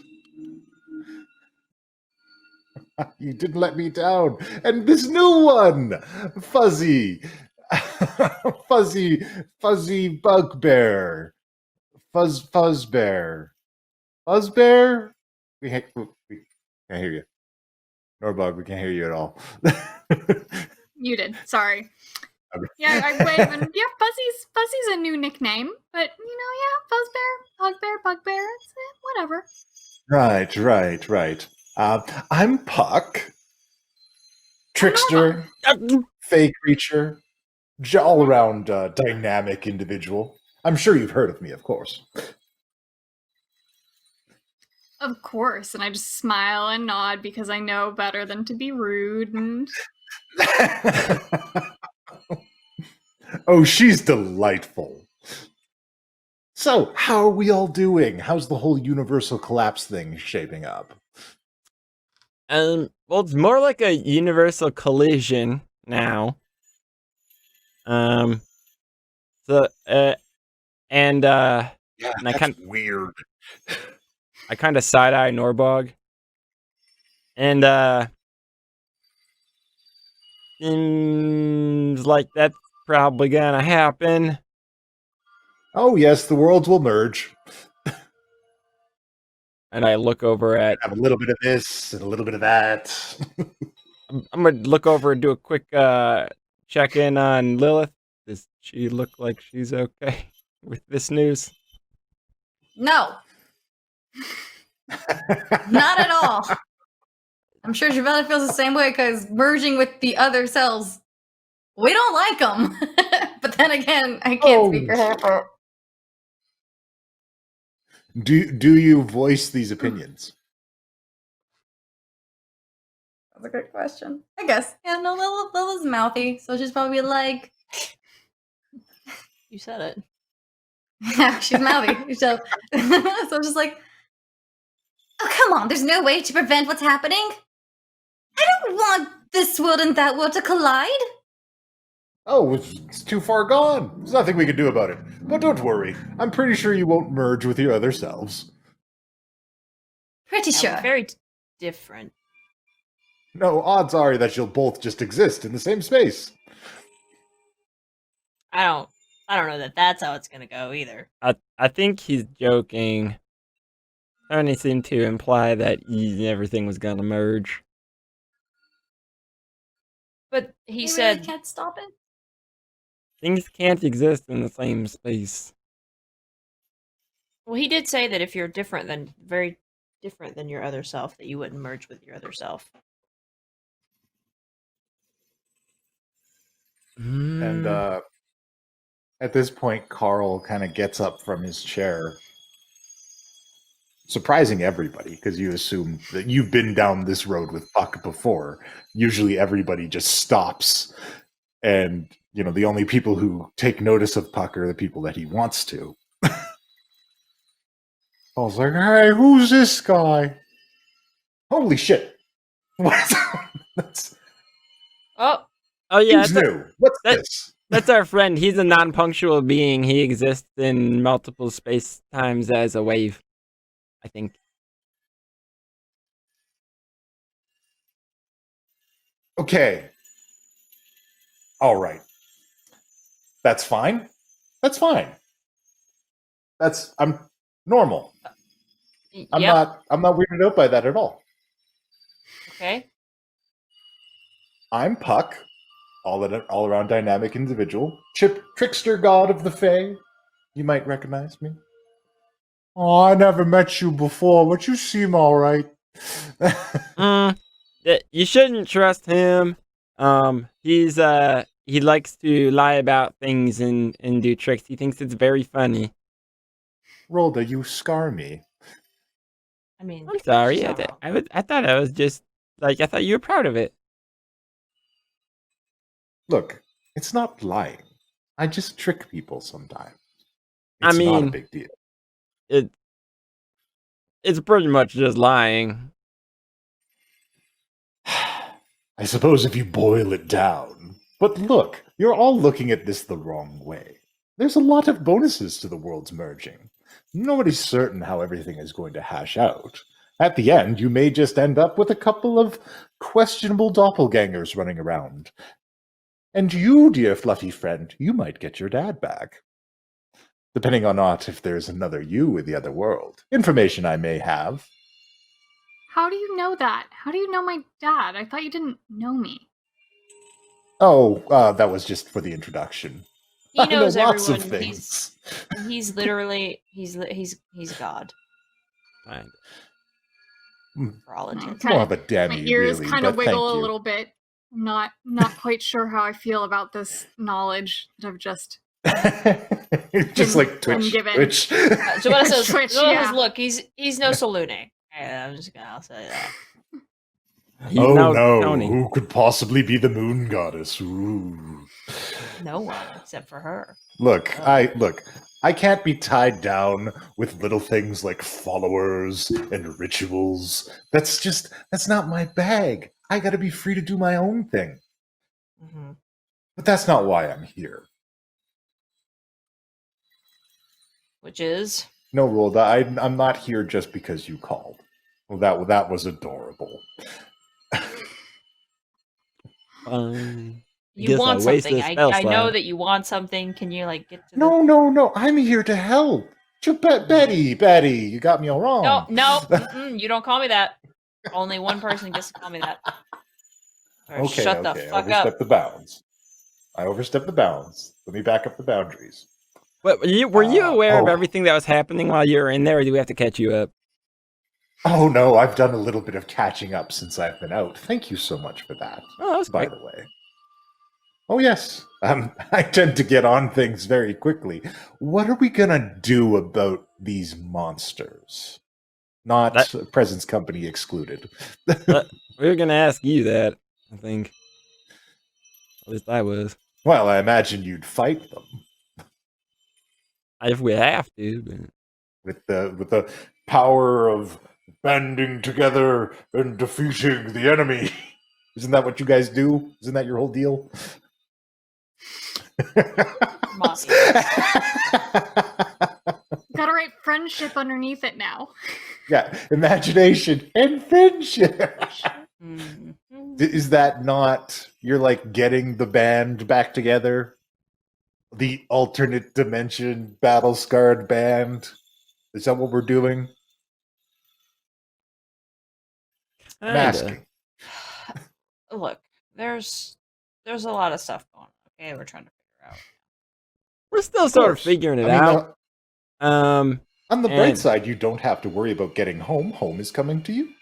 You didn't let me down. And this new one, Fuzzy. Fuzzy Bugbear. Fuzzbear. Fuzzbear? We can't hear you. Norbug, we can't hear you at all. You did. Sorry. Okay. Yeah, I wave and yeah, Fuzzy's a new nickname, but you know, yeah, Fuzzbear, Bugbear, it's whatever. Right. I'm Puck. Trickster. Fey creature. All-around dynamic individual. I'm sure you've heard of me, of course. Of course, and I just smile and nod because I know better than to be rude and Oh, she's delightful. So, how are we all doing? How's the whole universal collapse thing shaping up? Well, it's more like a universal collision now. Yeah, and I that's weird. I kind of side-eye Norbog. And, seems like that's probably gonna happen. Oh, yes, the worlds will merge. And I look over at... Have a little bit of this and a little bit of that. I'm gonna look over and do a quick, check-in on Lilith. Does she look like she's okay with this news? No. Not at all. I'm sure Javella feels the same way because merging with the other cells, we don't like them. But then again, I can't speak for her. Do you voice these opinions? That's a good question. I guess. Yeah, no, Lila's mouthy, so she's probably like, You said it. yeah, she's mouthy. So, so just like, oh, come on, there's no way to prevent what's happening. I don't want this world and that world to collide. Oh, it's too far gone. There's nothing we can do about it. But don't worry. I'm pretty sure you won't merge with your other selves. Pretty Yeah, sure. we're very different. No, odds are that you'll both just exist in the same space. I don't know that that's how it's gonna go either. I think he's joking. Tony seemed to imply that everything was gonna merge. But he You said, really can't stop it. Things can't exist in the same space. well, he did say that if you're very different than your other self, that you wouldn't merge with your other self. And at this point, Carl kind of gets up from his chair, surprising everybody, because you assume that you've been down this road with Puck before. Usually everybody just stops, and, you know, the only people who take notice of Puck are the people that he wants to. I was like, hey, who's this guy? Holy shit. What? That's Oh, yeah, who's new? What's that- this? that's our friend. He's a non-punctual being. He exists in multiple space times as a wave, I think. Okay. All right. That's fine. That's fine. I'm normal. I'm yep. not weirded out by that at all. Okay. I'm Puck, all around dynamic individual, trickster god of the Fae. You might recognize me. Oh, I never met you before, but you seem all right. You shouldn't trust him. He likes to lie about things and do tricks. He thinks it's very funny. Rhoda, you scar me. I mean, I'm sorry. she's I not wrong. thought I was just like, I thought you were proud of it. Look, it's not lying. I just trick people sometimes. I It's not mean- a big deal. It's pretty much just lying. I suppose if you boil it down. But look, you're all looking at this the wrong way. There's a lot of bonuses to the world's merging. Nobody's certain how everything is going to hash out. At the end, you may just end up with a couple of questionable doppelgangers running around. And you, dear fluffy friend, you might get your dad back. Depending on not if there's another you in the other world. Information I may have. How do you know that? How do you know my dad? I thought you didn't know me. Oh, that was just for the introduction. He knows I know lots everyone. of things. He's literally he's God Fine. for all intents. More of a My Demi, ears really, kind of but thank wiggle a you. little bit. I'm not quite sure how I feel about this knowledge that I've just Just like been Twitch. given. Twitch. Joanna says, Twitch, Joanna yeah. says, look, he's no Salune. I'll say that. He's Oh now no, Tony. who could possibly be the moon goddess? Ooh. No one except for her. Look, I can't be tied down with little things like followers and rituals. That's not my bag. I gotta be free to do my own thing. Mm-hmm. But that's not why I'm here. Which is No, Rhoda, I'm not here just because you called. Well, that was adorable. you Guess want I wasted something. a spell I know slot. that you want something. Can you like get to No, I'm here to help. Betty, you got me all wrong. No, you don't call me that. Only one person gets to call me that. Or Okay, shut the I fuck overstepped up. the bounds. I overstepped the bounds. Let me back up the boundaries. But were you aware of oh. everything that was happening while you were in there, or do we have to catch you up? Oh no, I've done a little bit of catching up since I've been out. Thank you so much for that. Oh, that was By quick. the way. Oh yes, I tend to get on things very quickly. What are we gonna do about these monsters? Not presence company excluded. We were gonna ask you that, I think. At least I was. Well, I imagine you'd fight them If we have to, but... with the power of banding together and defeating the enemy. Isn't that what you guys do? Isn't that your whole deal? Mossy. Gotta write friendship underneath it now. Yeah, imagination and friendship. Mhm. Is that not you're like getting the band back together? The alternate dimension battle scarred band? Is that what we're doing? I'm Kinda. asking. Look, there's a lot of stuff going on. Okay, we're trying to figure out. We're still sort of course. figuring it I mean, out. On the bright and- side, you don't have to worry about getting home. Home is coming to you.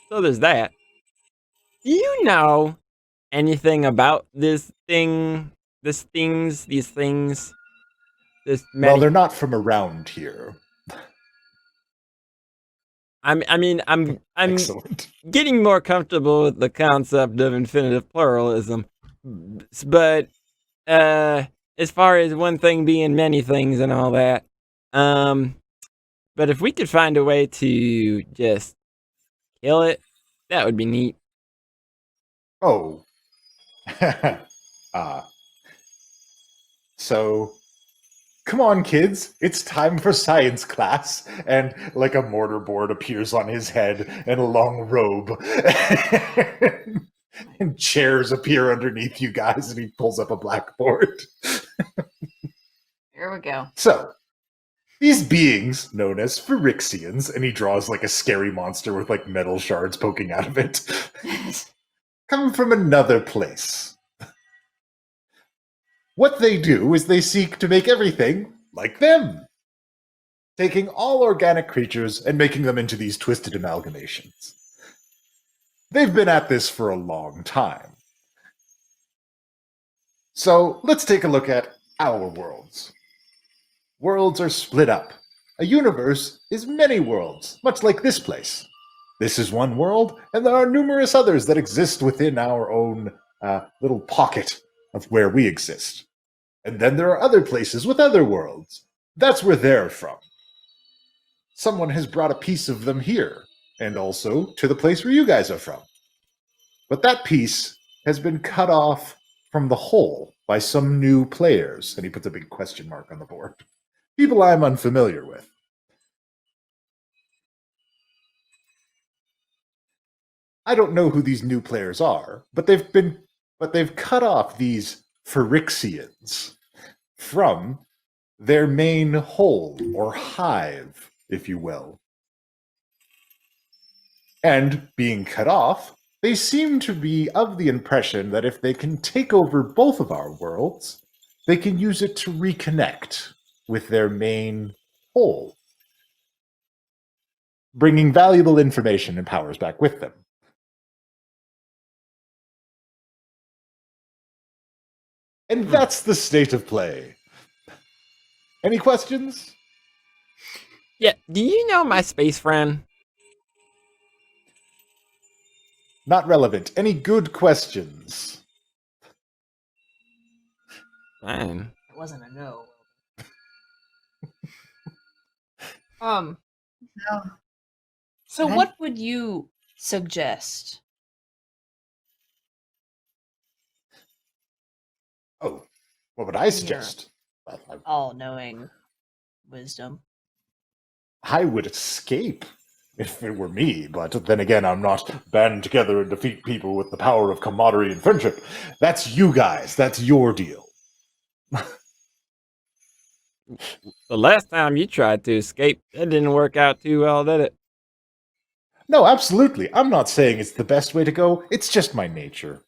So there's that. Do you know anything about this thing? These things? This Well, they're not from around here. I'm Excellent. getting more comfortable with the concept of infinitive pluralism, but as far as one thing being many things and all that, but if we could find a way to just kill it, that would be neat. Oh. So, come on, kids. It's time for science class. And like a mortarboard appears on his head and a long robe. And chairs appear underneath you guys, and he pulls up a blackboard. Here we go. So, these beings, known as Phyrexians, and he draws like a scary monster with like metal shards poking out of it, come from another place. What they do is they seek to make everything like them, taking all organic creatures and making them into these twisted amalgamations. They've been at this for a long time. So let's take a look at our worlds. Worlds are split up. A universe is many worlds, much like this place. This is one world, and there are numerous others that exist within our own little pocket of where we exist. And then there are other places with other worlds. That's where they're from. Someone has brought a piece of them here, and also to the place where you guys are from. But that piece has been cut off from the whole by some new players, and he puts a big question mark on the board. People I'm unfamiliar with. I don't know who these new players are, but they've cut off these Phyrexians from their main whole, or hive, if you will. And being cut off, they seem to be of the impression that if they can take over both of our worlds, they can use it to reconnect with their main whole, bringing valuable information and powers back with them. And that's the state of play. Any questions? Yeah, do you know my space friend? Not relevant. Any good questions? Fine. It wasn't a no. No. So Okay. what would you suggest? Oh, what would I suggest? Well, All-knowing wisdom. I would escape if it were me, but then again, I'm not band together and defeat people with the power of camaraderie and friendship. That's you guys. That's your deal. The last time you tried to escape, that didn't work out too well, did it? No, absolutely. I'm not saying it's the best way to go. It's just my nature.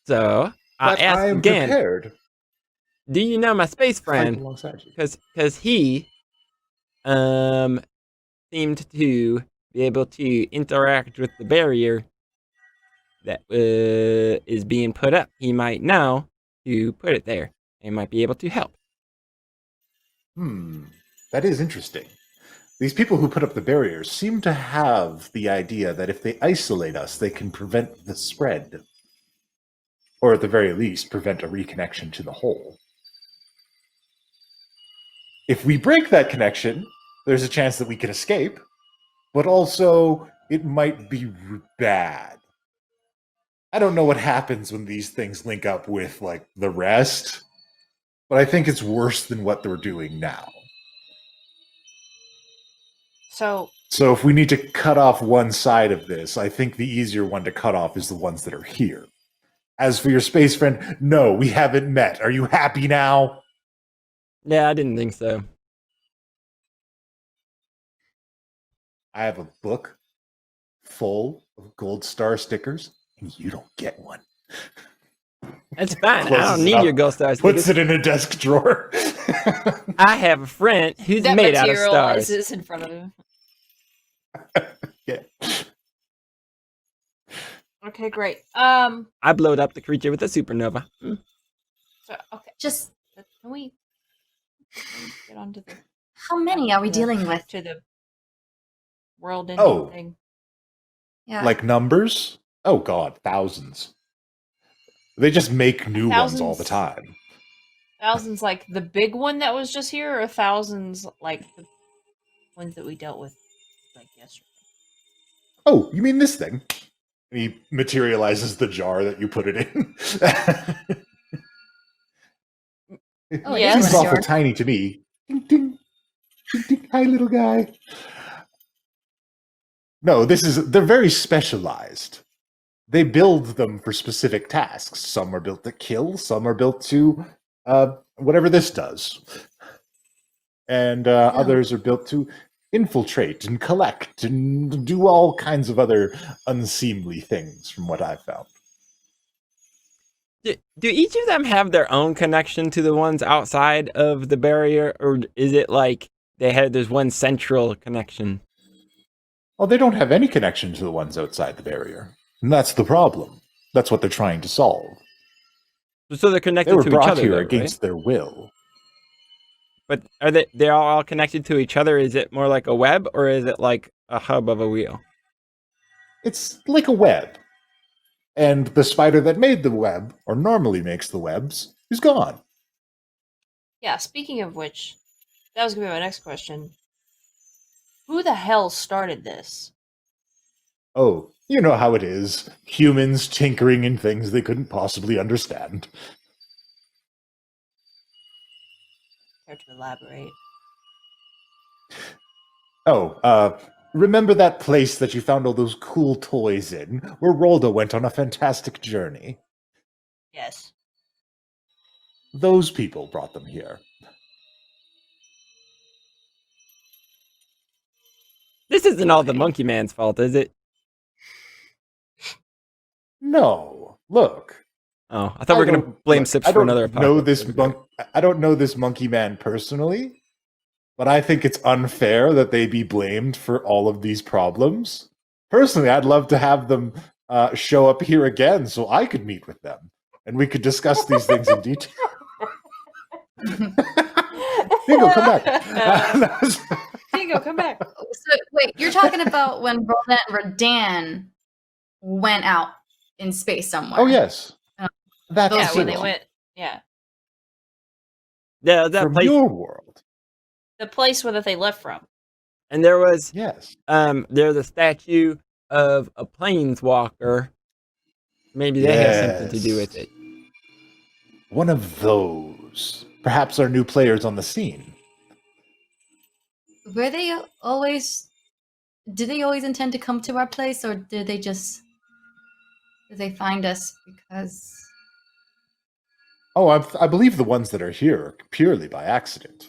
So, I'll But ask I am again, prepared. do you know my space to fight friend? alongside you. Because he seemed to be able to interact with the barrier that is being put up. He might know to put it there and might be able to help. That is interesting. these people who put up the barriers seem to have the idea that if they isolate us, they can prevent the spread. Or at the very least, prevent a reconnection to the whole. If we break that connection, there's a chance that we can escape, but also it might be bad. I don't know what happens when these things link up with, like, the rest, but I think it's worse than what they're doing now. So if we need to cut off one side of this, I think the easier one to cut off is the ones that are here. As for your space friend, no, we haven't met. Are you happy now? Yeah, I didn't think so. I have a book full of gold star stickers, and you don't get one. It's fine. I Closes don't it need up, your gold stars. Puts it in a desk drawer. I have a friend who's that made out of stars. materializes in front of him. Yeah. Okay, great. I blowed up the creature with a supernova. So okay, Just can we get on to the how many are we dealing with? to the world ending Oh. thing? Yeah. Like numbers? Oh god, thousands. They just make new ones all the Thousands? time. Thousands like the big one that was just here, or thousands like the ones that we dealt with like yesterday? Oh, you mean this thing? And he materializes the jar that you put it in. Oh, Yes. It seems awful jar. tiny to me. Ding, ding. Ding, ding. Hi, little guy. No, they're very specialized. They build them for specific tasks. Some are built to kill, some are built to whatever this does. And others are built to infiltrate and collect and do all kinds of other unseemly things, from what I've found. Do each of them have their own connection to the ones outside of the barrier, or is it like there's one central connection? Well, they don't have any connection to the ones outside the barrier. And that's the problem. That's what they're trying to solve. So they're connected They were to each brought other, here though, against right? their will. But are they're all connected to each other? Is it more like a web, or is it like a hub of a wheel? It's like a web. And the spider that made the web, or normally makes the webs, is gone. Yeah, speaking of which, that was gonna be my next question. Who the hell started this? Oh, you know how it is. Humans tinkering in things they couldn't possibly understand. Care to elaborate? Oh, remember that place that you found all those cool toys in, where Rolda went on a fantastic journey? Yes. Those people brought them here. This isn't all the Monkey Man's fault, is it? No, look. Oh, I thought we were going to blame Sips for another I don't know this monkey man personally, but I think it's unfair that they be blamed for all of these problems. Personally, I'd love to have them show up here again so I could meet with them and we could discuss these things in detail. Dingo, come back. Dingo, come back. So wait, you're talking about when Roland and Radan went out in space somewhere? Oh yes, that's Yeah, when it. they went. Yeah, Yeah, that From place. your world. the place where that they left from. And there was Yes. there's a statue of a planeswalker. Maybe they have something to do with it. One of those. Perhaps our new players on the scene. Were they always? Did they always intend to come to our place, or did they find us because? Oh, I believe the ones that are here are purely by accident.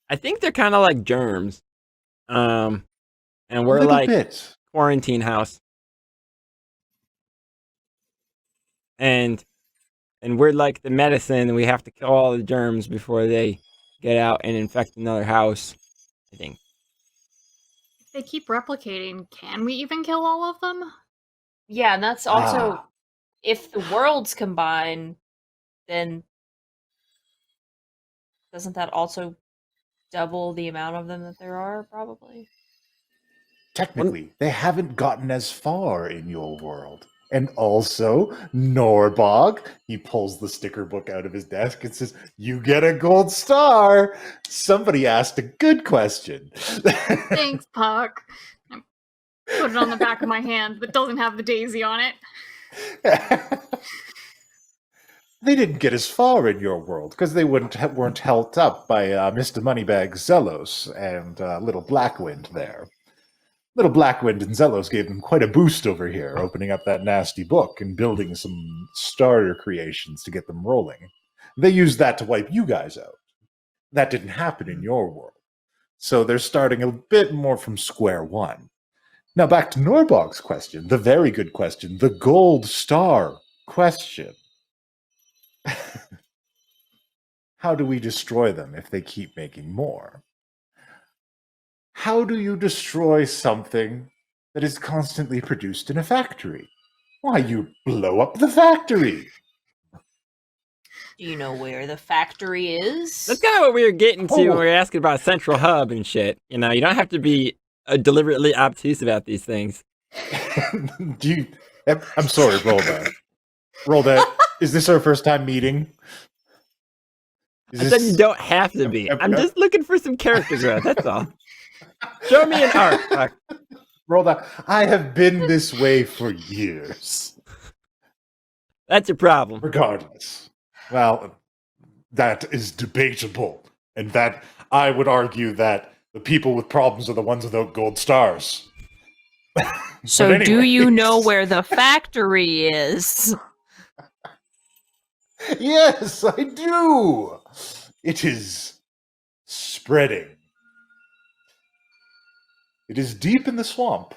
I think they're kind of like germs. And A we're little like bit. quarantine house. And we're like the medicine, and we have to kill all the germs before they get out and infect another house, I think. If they keep replicating, can we even kill all of them? Yeah, and that's also if the worlds combine, then doesn't that also double the amount of them that there are? Probably. Technically, they haven't gotten as far in your world. And also, Norbog, he pulls the sticker book out of his desk and says, "You get a gold star." Somebody asked a good question. Thanks, Puck. I put it on the back of my hand that doesn't have the daisy on it. They didn't get as far in your world because they weren't held up by Mr. Moneybags Zelos and Little Blackwind there. Little Blackwind and Zelos gave them quite a boost over here, opening up that nasty book and building some starter creations to get them rolling. They used that to wipe you guys out. That didn't happen in your world. So they're starting a bit more from square one. Now back to Norbog's question, the very good question, the gold star question. How do we destroy them if they keep making more? How do you destroy something that is constantly produced in a factory? Why, you blow up the factory. Do you know where the factory is? That's kind of what we were getting to when we were asking about Central Hub and shit. You know, you don't have to be deliberately obtuse about these things. I'm sorry, Rolda. Rolda, is this our first time meeting? I said you don't have to be. I'm just looking for some character growth, that's all. Show me an arc. Rolda, I have been this way for years. That's your problem. Regardless. Well, that is debatable. And that I would argue that the people with problems are the ones without gold stars. So anyways. do you know where the factory is? Yes, I do. It is spreading. It is deep in the swamp.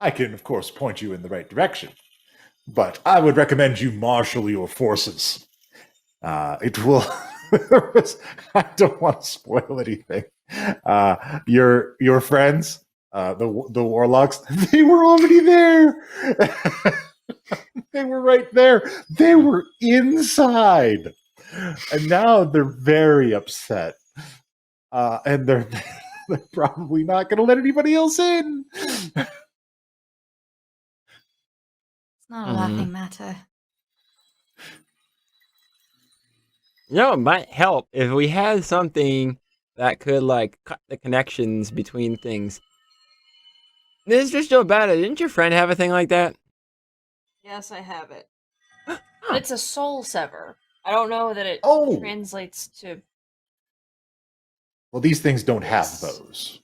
I can, of course, point you in the right direction, but I would recommend you marshal your forces. It will... I don't want to spoil anything. Your friends, the warlocks, they were already there. They were right there. They were inside. And now they're very upset. And they're probably not going to let anybody else in. It's not a laughing matter. You know, it might help if we had something that could, like, cut the connections between things. This is just so bad. Didn't your friend have a thing like that? Yes, I have it. But it's a soul sever. I don't know that it translates to... Well, these things don't have those.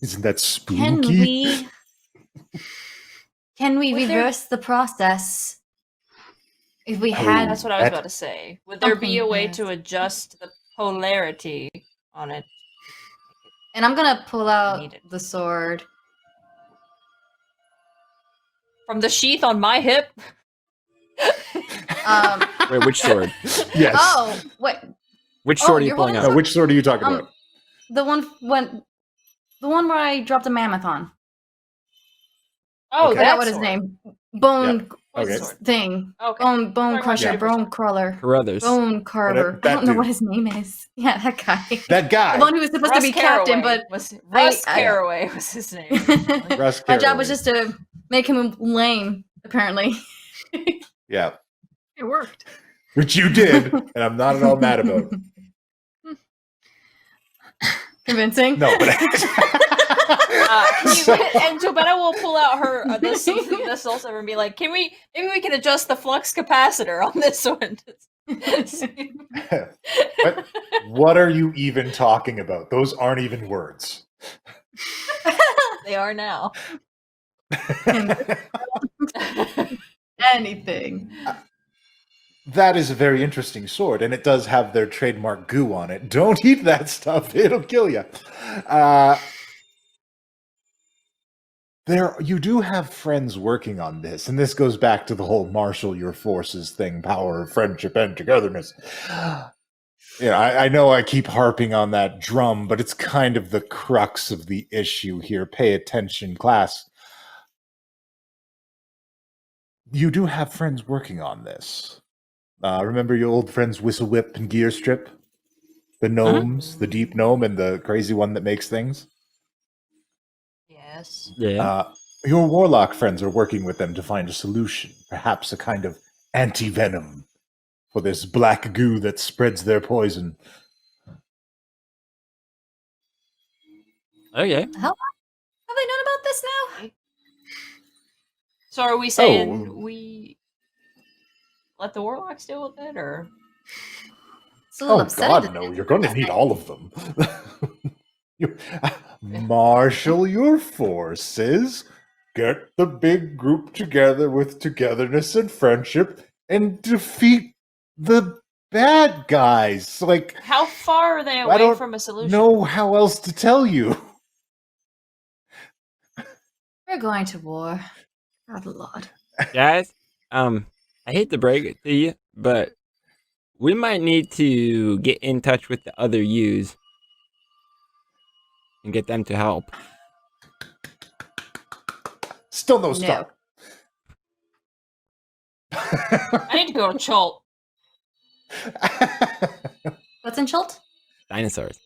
Isn't that spooky? Can we reverse the process? If we had... That's what I was about to say. Would there be a way to adjust the polarity on it? And I'm gonna pull out the sword. From the sheath on my hip? Wait, which sword? Yes. Oh, wait. Which sword are you pulling out? No, which sword are you talking about? The one where I dropped a mammoth on. Oh, I forgot what his name. Bone thing. Okay. Bone crusher, bone crawler. Carruthers. Bone carver. I don't know what his name is. Yeah, that guy. That guy. The one who was supposed to be captain, but Russ Caraway was his name. Russ My job Caraway. was just to make him lame, apparently. Yeah. It worked. Which you did, and I'm not at all mad about it. Convincing? No, but... And Jobetta will pull out her the soul saver and be like, maybe we can adjust the flux capacitor on this one. What are you even talking about? Those aren't even words. They are now. Anything. That is a very interesting sword, and it does have their trademark goo on it. Don't eat that stuff; it'll kill you. You do have friends working on this, and this goes back to the whole marshal your forces thing, power of friendship and togetherness. Yeah, I know I keep harping on that drum, but it's kind of the crux of the issue here. Pay attention, class. you do have friends working on this. Remember your old friends Whistle Whip and Gear Strip? The gnomes, the deep gnome, and the crazy one that makes things? Yes. Yeah. Your warlock friends are working with them to find a solution, perhaps a kind of anti-venom for this black goo that spreads their poison. Okay. How have they known about this now? So are we saying Oh. we let the warlocks deal with it, or? It's a little Oh, upsetting. God, no. You're going to need all of them. Marshal your forces. Get the big group together with togetherness and friendship and defeat the bad guys. Like, How far are they I away don't from a solution? know how else to tell you. We're going to war. God, Lord. Guys, I hate to break it to you, but we might need to get in touch with the other U's and get them to help. Still no No. stop. I need to go to Chult. What's in Chult? Dinosaurs.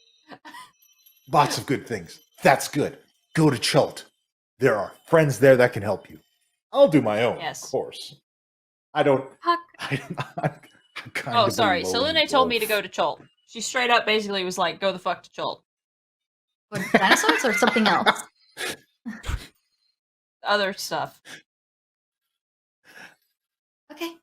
Lots of good things. That's good. Go to Chult. There are friends there that can help you. I'll do my own, Yes. of course. I don't. Puck. I'm kind Oh, of a sorry. lone Selene told me to wolf. go to Chult. She straight up basically was like, "Go the fuck to Chult." For dinosaurs or something else? Other stuff. Okay.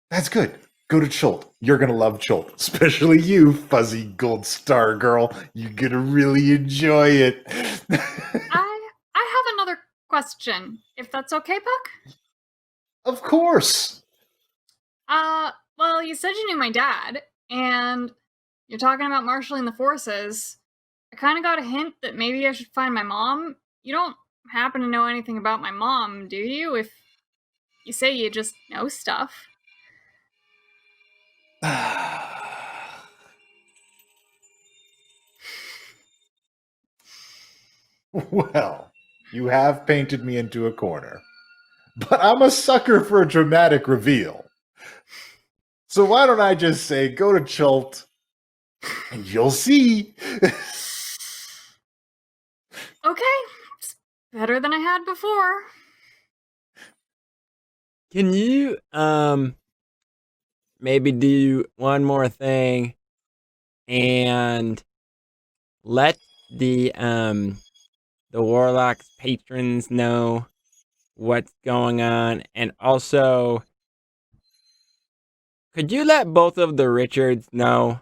That's good. Go to Chult. You're gonna love Chult, especially you, fuzzy gold star girl. You're gonna really enjoy it. I have another question, if that's okay, Puck. Of course. Well, you said you knew my dad, and you're talking about marshaling the forces. I kind of got a hint that maybe I should find my mom. You don't happen to know anything about my mom, do you? If you say you just know stuff. Well, you have painted me into a corner, but I'm a sucker for a dramatic reveal. So why don't I just say, go to Chult, and you'll see. Okay, it's better than I had before. Can you maybe do one more thing and let the warlock's patrons know what's going on, and also could you let both of the Richards know,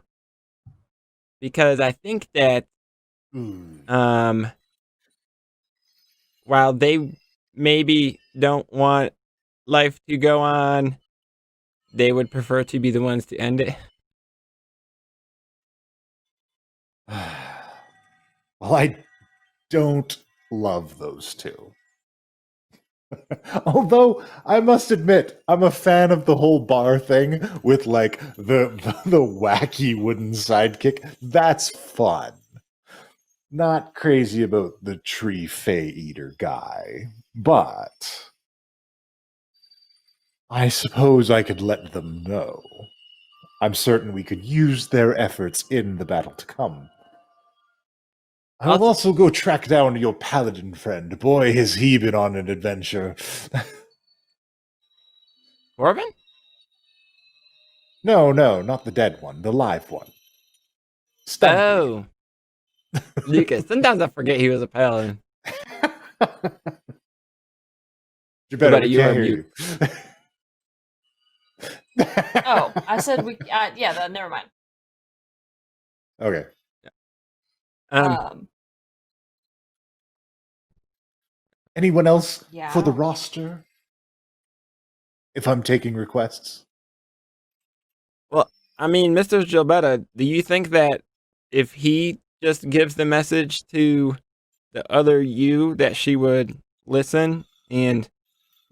because I think that while they maybe don't want life to go on, they would prefer to be the ones to end it. Well, I don't love those two. Although I must admit, I'm a fan of the whole bar thing with like the wacky wooden sidekick. That's fun. Not crazy about the tree fey eater guy, but I suppose I could let them know. I'm certain we could use their efforts in the battle to come. I'll also go track down your paladin friend. Boy, has he been on an adventure. Corbin? No, not the dead one, the live one. Stumpy. Oh. Lucas, sometimes I forget he was a paladin. You better, Buddy, we you can't are hear mute. you. Oh, I said we. Yeah, never mind. Okay. Anyone else Yeah, for the roster? If I'm taking requests. Well, I mean, Mr. Gilberta, do you think that if he just gives the message to the other you that she would listen and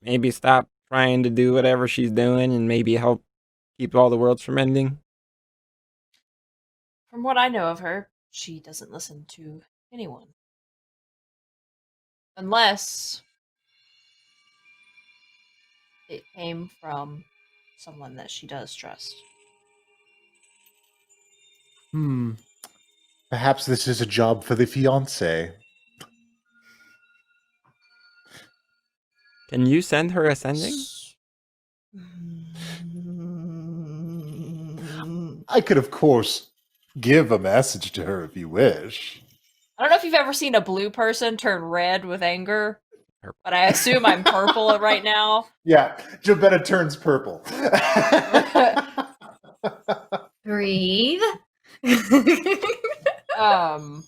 maybe stop trying to do whatever she's doing and maybe help keep all the worlds from ending? from what I know of her, she doesn't listen to anyone. Unless it came from someone that she does trust. Perhaps this is a job for the fiancé. Can you send her ascending? I could, of course, give a message to her if you wish. I don't know if you've ever seen a blue person turn red with anger, but I assume I'm purple right now. Yeah, Jobetta turns purple. Breathe. Um.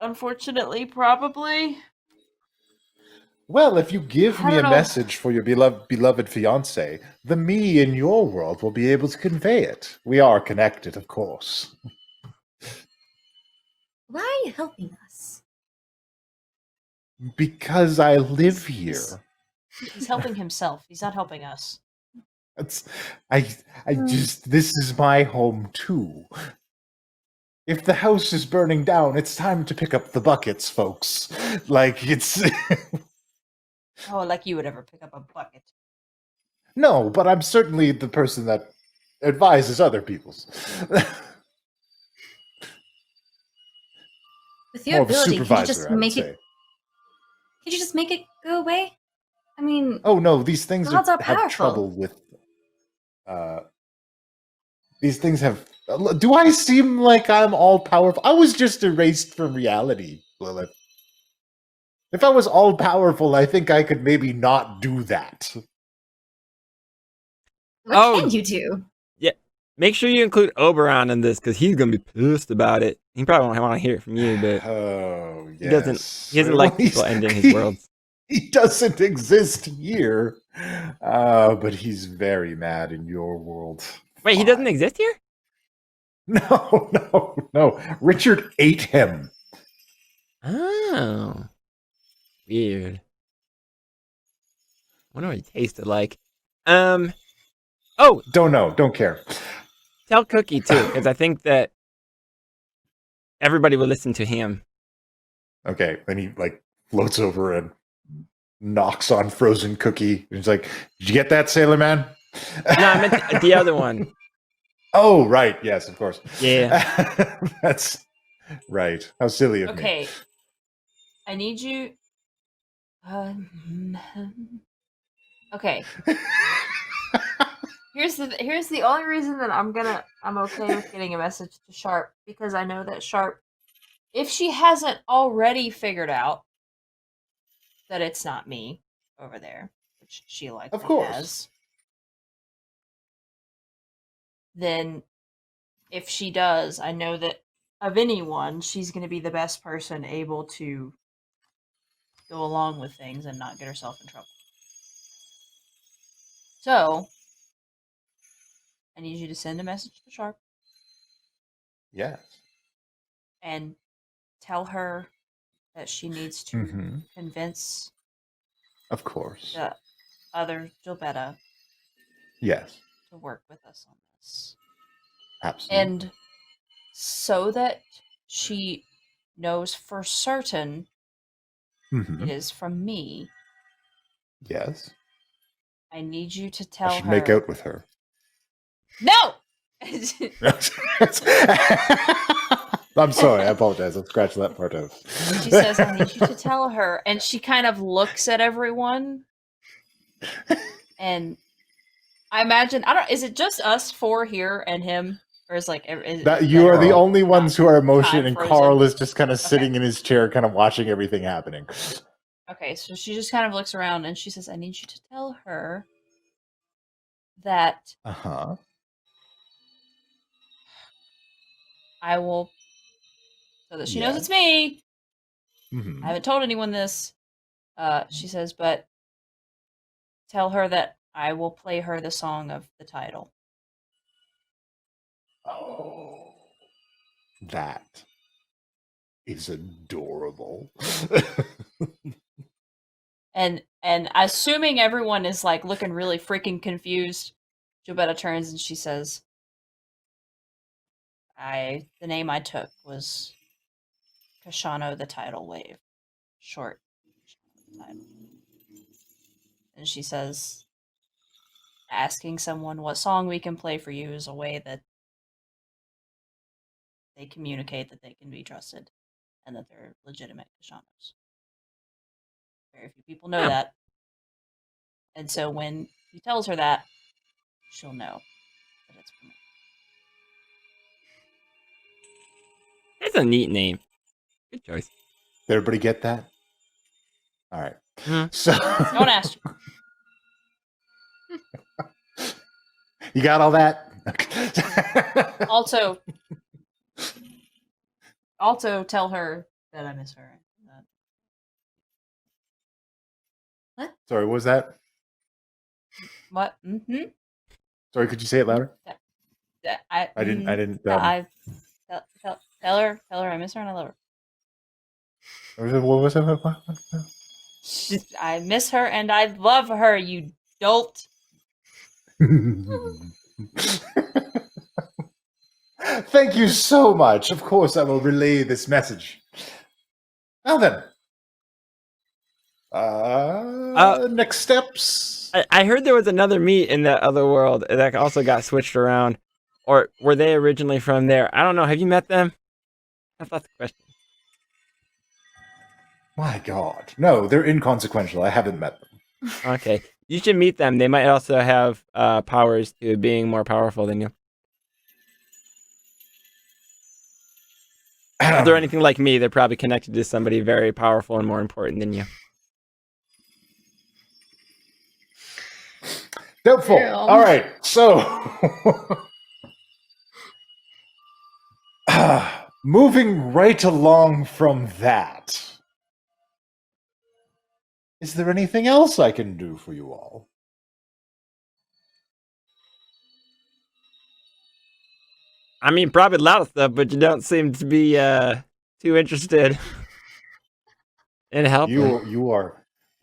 Unfortunately, probably. Well, if you give I me don't a know. message for your beloved fiancé, the me in your world will be able to convey it. We are connected, of course. Why are you helping us? Because I live here. He's helping himself. He's not helping us. This is my home too. If the house is burning down, it's time to pick up the buckets, folks. Like, it's... Oh, like you would ever pick up a bucket. No, but I'm certainly the person that advises other people's. With your More of a ability, could you supervisor, just I would make say. it? Could you just make it go away? I mean, Oh no, these things gods are have powerful. trouble with. These things have. Do I seem like I'm all powerful? I was just erased from reality, Lilith. If I was all powerful, I think I could maybe not do that. What can you do? Yeah. Make sure you include Oberon in this because he's gonna be pissed about it. He probably won't want to hear it from you, but Oh, yes. he doesn't like people ending his worlds. He doesn't exist here, but he's very mad in your world. Wait, he doesn't exist here? No. Richard ate him. Oh, weird. Wonder what he tasted like. Oh, Don't know. Don't care. tell Cookie too, because I think that everybody will listen to him. Okay, then he floats over and knocks on frozen Cookie. He's like, "Did you get that, Sailor Man?" No, I meant the other one. Oh, right. Yes, of course. Yeah. That's right. How silly of me. Okay. I need you. Okay. Here's the only reason that I'm okay with getting a message to Sharp, because I know that Sharp, if she hasn't already figured out that it's not me over there, which she likely Of course. has, then if she does, I know that of anyone, she's going to be the best person able to go along with things and not get herself in trouble. So, I need you to send a message to Sharp Yes. and tell her that she needs to convince Of course. the other Gilbetta Yes. to work with us on this. Absolutely. And so that she knows for certain it is from me, Yes. I need you to I tell should her. make out with her. No! I'm sorry. I apologize. I'll scratch that part out. She says, I need you to tell her. And she kind of looks at everyone. And I imagine, is it just us four here and him? Or is You are the only ones who are emotion, time and frozen? Carl is just kind of sitting in his chair, kind of watching everything happening. Okay, so she just kind of looks around and she says, I need you to tell her that I will, so that she knows it's me. I haven't told anyone this. She says, but tell her that I will play her the song of the title. Oh, that is adorable. And assuming everyone is looking really freaking confused, Jobetta turns and she says, the name I took was Kashano the Tidal Wave. Short title. And she says, asking someone what song we can play for you is a way that they communicate that they can be trusted and that they're legitimate Kashanos. Very few people know that. And so when he tells her that, she'll know that it's from me. It's a neat name. Good choice. Did everybody get that? All right. Mhm. So Don't ask. you got all that? Also tell her that I miss her. Sorry, what was that? What? Mm-hmm. Sorry, could you say it louder? I didn't. Tell her I miss her and I love her. What was it? I miss her and I love her, you dolt. Thank you so much. Of course, I will relay this message. Now then, next steps. I heard there was another meat in that other world that also got switched around. Or were they originally from there? I don't know. Have you met them? That's the question. My God, no, they're inconsequential. I haven't met them. Okay. You should meet them. They might also have powers to being more powerful than you. If they're anything like me, they're probably connected to somebody very powerful and more important than you. Doubtful. Damn. All right, so moving right along from that, is there anything else I can do for you all? I mean, probably a lot of stuff, but you don't seem to be too interested in helping.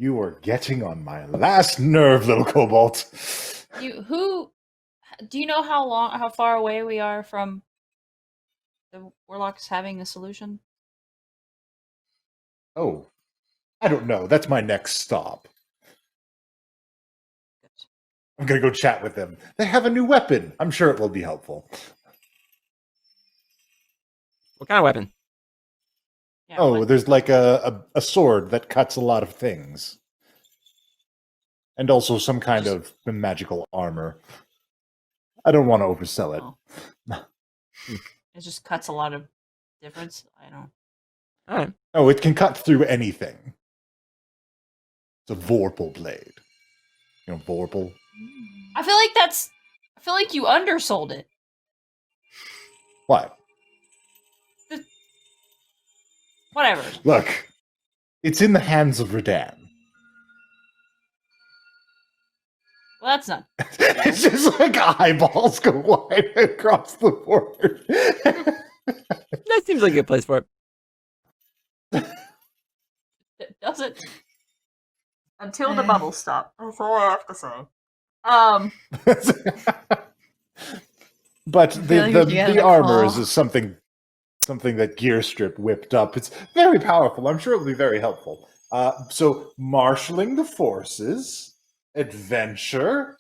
You are getting on my last nerve, little Cobalt. Do you know how far away we are from the Warlocks having a solution? Oh, I don't know. That's my next stop. I'm gonna go chat with them. They have a new weapon. I'm sure it will be helpful. What kind of weapon? Yeah, Oh, there's like a sword that cuts a lot of things. And also some kind of magical armor. I don't want to oversell it. Oh. It just cuts a lot of difference. I don't. All right. Oh, it can cut through anything. It's a Vorpal blade. You know, Vorpal? I feel like you undersold it. What? Whatever. Look, it's in the hands of Redan. Well, that's not. It's just like eyeballs go wide across the board. That seems like a good place for it. It doesn't. Until the bubbles stop. That's all I have to say. But like you had the a armor call. is something that Gearstrip whipped up. It's very powerful. I'm sure it will be very helpful. So marshaling the forces, adventure,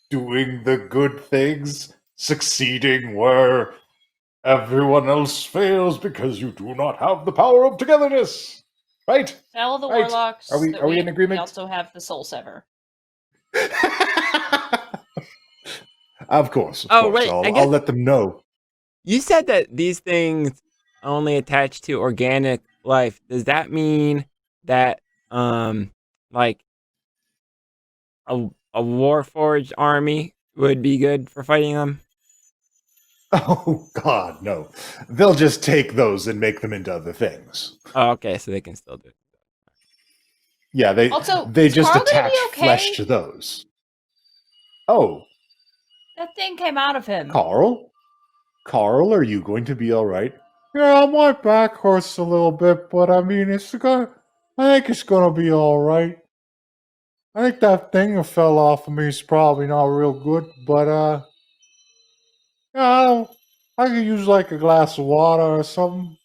doing the good things, succeeding where everyone else fails because you do not have the power of togetherness. Right? Tell the Right. Warlocks. Are we that in agreement? We also have the Soul Sever. Of course. Oh, right, I guess- I'll let them know. You said that these things only attach to organic life. Does that mean that, like, a Warforged army would be good for fighting them? Oh, God, no. They'll just take those and make them into other things. Oh, okay, so they can still do it. Yeah, they Also, they is just Carl gonna attach be okay? flesh to those. Oh, That thing came out of him. Carl? Carl, are you going to be all right? Yeah, my back hurts a little bit, but I mean, I think it's gonna be all right. I think that thing that fell off of me is probably not real good, but yeah, I could use like a glass of water or something.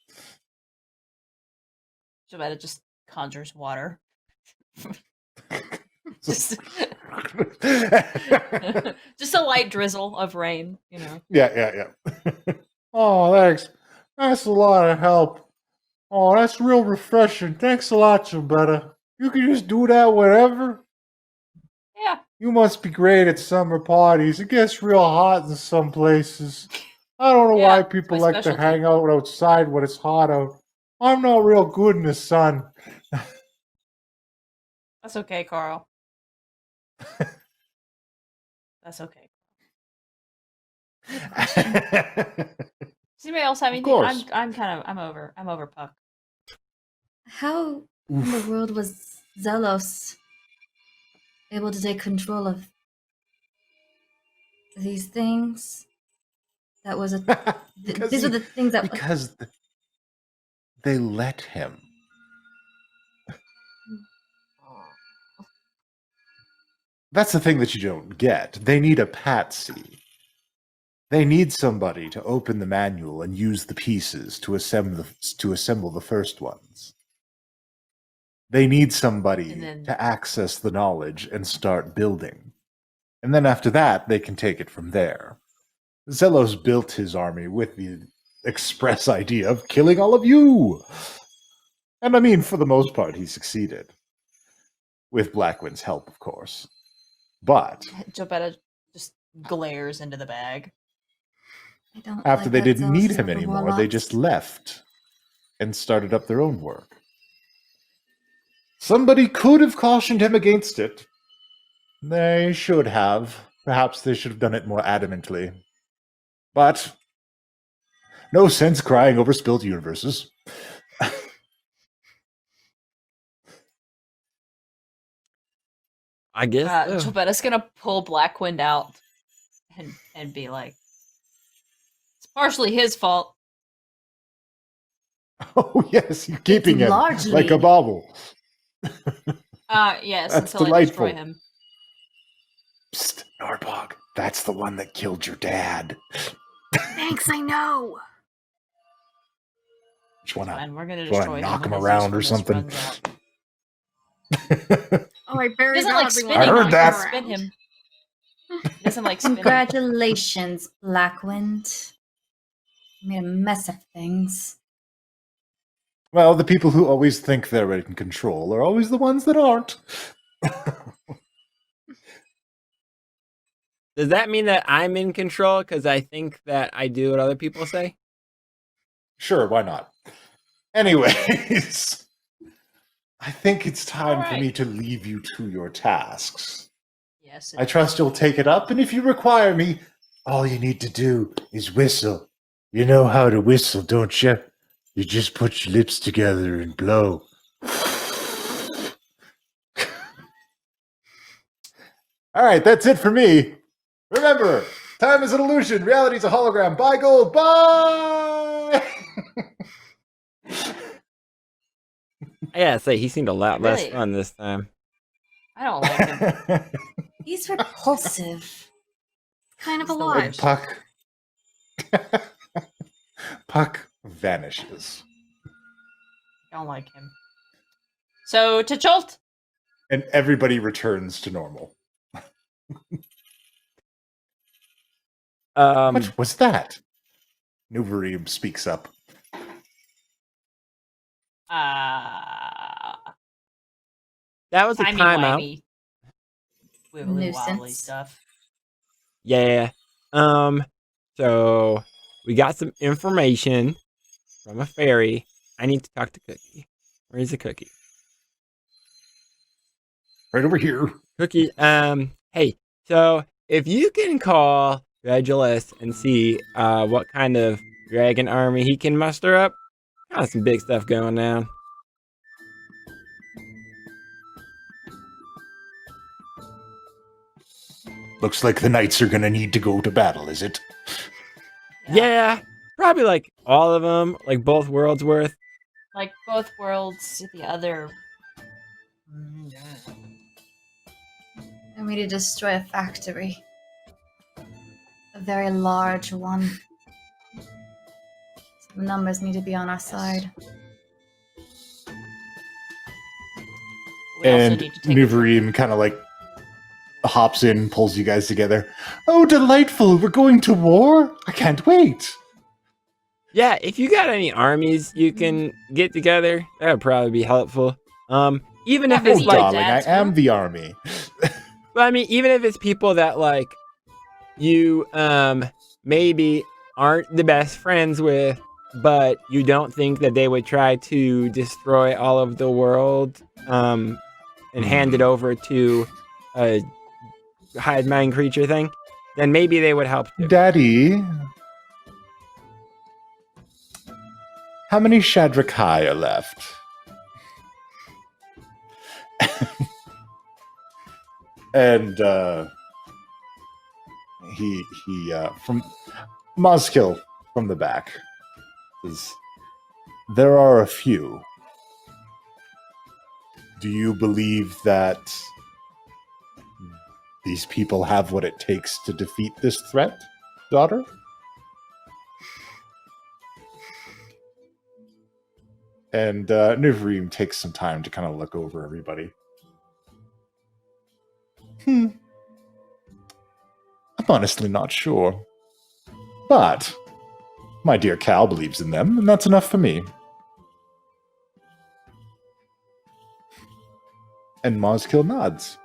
Jabetta just conjures water. just, just a light drizzle of rain, you know. Yeah. Oh, thanks. That's a lot of help. Oh, that's real refreshing. Thanks a lot, Jabetta. You can just do that whenever. Yeah. You must be great at summer parties. It gets real hot in some places. I don't know Yeah, why it's people my like to specialty. hang out outside when it's hot out. I'm not real good in the sun. That's okay, Carl. That's okay. Does anybody else have Of anything? course. I'm over Puck. How in the world was Zelos able to take control of these things? That was a. These are the things that. because they let him. That's the thing that you don't get. They need a patsy. They need somebody to open the manual and use the pieces to assemble the first ones. They need somebody And then- to access the knowledge and start building. And then after that, they can take it from there. Zelos built his army with the express idea of killing all of you. And I mean, for the most part, he succeeded. With Blackwind's help, of course. But Jabetta just glares into the bag. I don't after like they that didn't Zelos need is him over anymore, they warlocks. just left and started up their own work. Somebody could have cautioned him against it. They should have. Perhaps they should have done it more adamantly. But no sense crying over spilled universes. I guess so. Jabetta's gonna pull Blackwind out and be like, it's partially his fault. Oh, yes, you're keeping him largely- like a bauble. Yes, That's until delightful. I destroy him. Psst, Narbog, that's the one that killed your dad. Thanks, I know. Just wanna, Fine, we're gonna just wanna destroy him. knock when him his around or usefulness something. runs out. Oh, I He very doesn't like badly spinning. want to I heard knock that. him Spin around. him. He doesn't like spinning. Congratulations, Blackwind. You made a mess of things. Well, the people who always think they're in control are always the ones that aren't. Does that mean that I'm in control because I think that I do what other people say? Sure, why not? Anyways, I think it's time for me to leave you to your tasks. Yes. I trust you'll take it up, and if you require me, all you need to do is whistle. You know how to whistle, don't you? You just put your lips together and blow. All right, that's it for me. Remember, time is an illusion, reality is a hologram. Buy gold, bye! I gotta say, he seemed a lot less Really? fun this time. I don't like him. He's repulsive. Kind of a He's the lot. And Puck. Puck vanishes. Don't like him. So, T'Chult. And everybody returns to normal. What was that? Nuvarim speaks up. That was a timeout. Timey-wimey. Wibbly wobbly Nuisance. stuff. Yeah. So we got some information from a fairy. I need to talk to Cookie. Where is the Cookie? Right over here. Cookie, hey, so if you can call Regulus and see what kind of dragon army he can muster up, got some big stuff going down. Looks like the knights are gonna need to go to battle, is it? Yeah, probably like all of them, like both worlds worth. Like both worlds, the other. And we need to destroy a factory. A very large one. The numbers need to be on our side. We also And need to take a Nuvarim kind of like hops in, pulls you guys together. Oh, delightful! We're going to war? I can't wait! Yeah, if you got any armies you can get together, that would probably be helpful. Even if Yeah, it's Oh, maybe like, darling, I Dad's am group? the army. well, I mean, even if it's people that like you maybe aren't the best friends with, but you don't think that they would try to destroy all of the world and hand it over to a hive mind creature thing, then maybe they would help too. Daddy, how many Shadrakai are left? And he from Moskill from the back says, there are a few. Do you believe that these people have what it takes to defeat this threat, daughter? And Nuvarim takes some time to kind of look over everybody. I'm honestly not sure. But my dear Cal believes in them, and that's enough for me. And Moskill nods.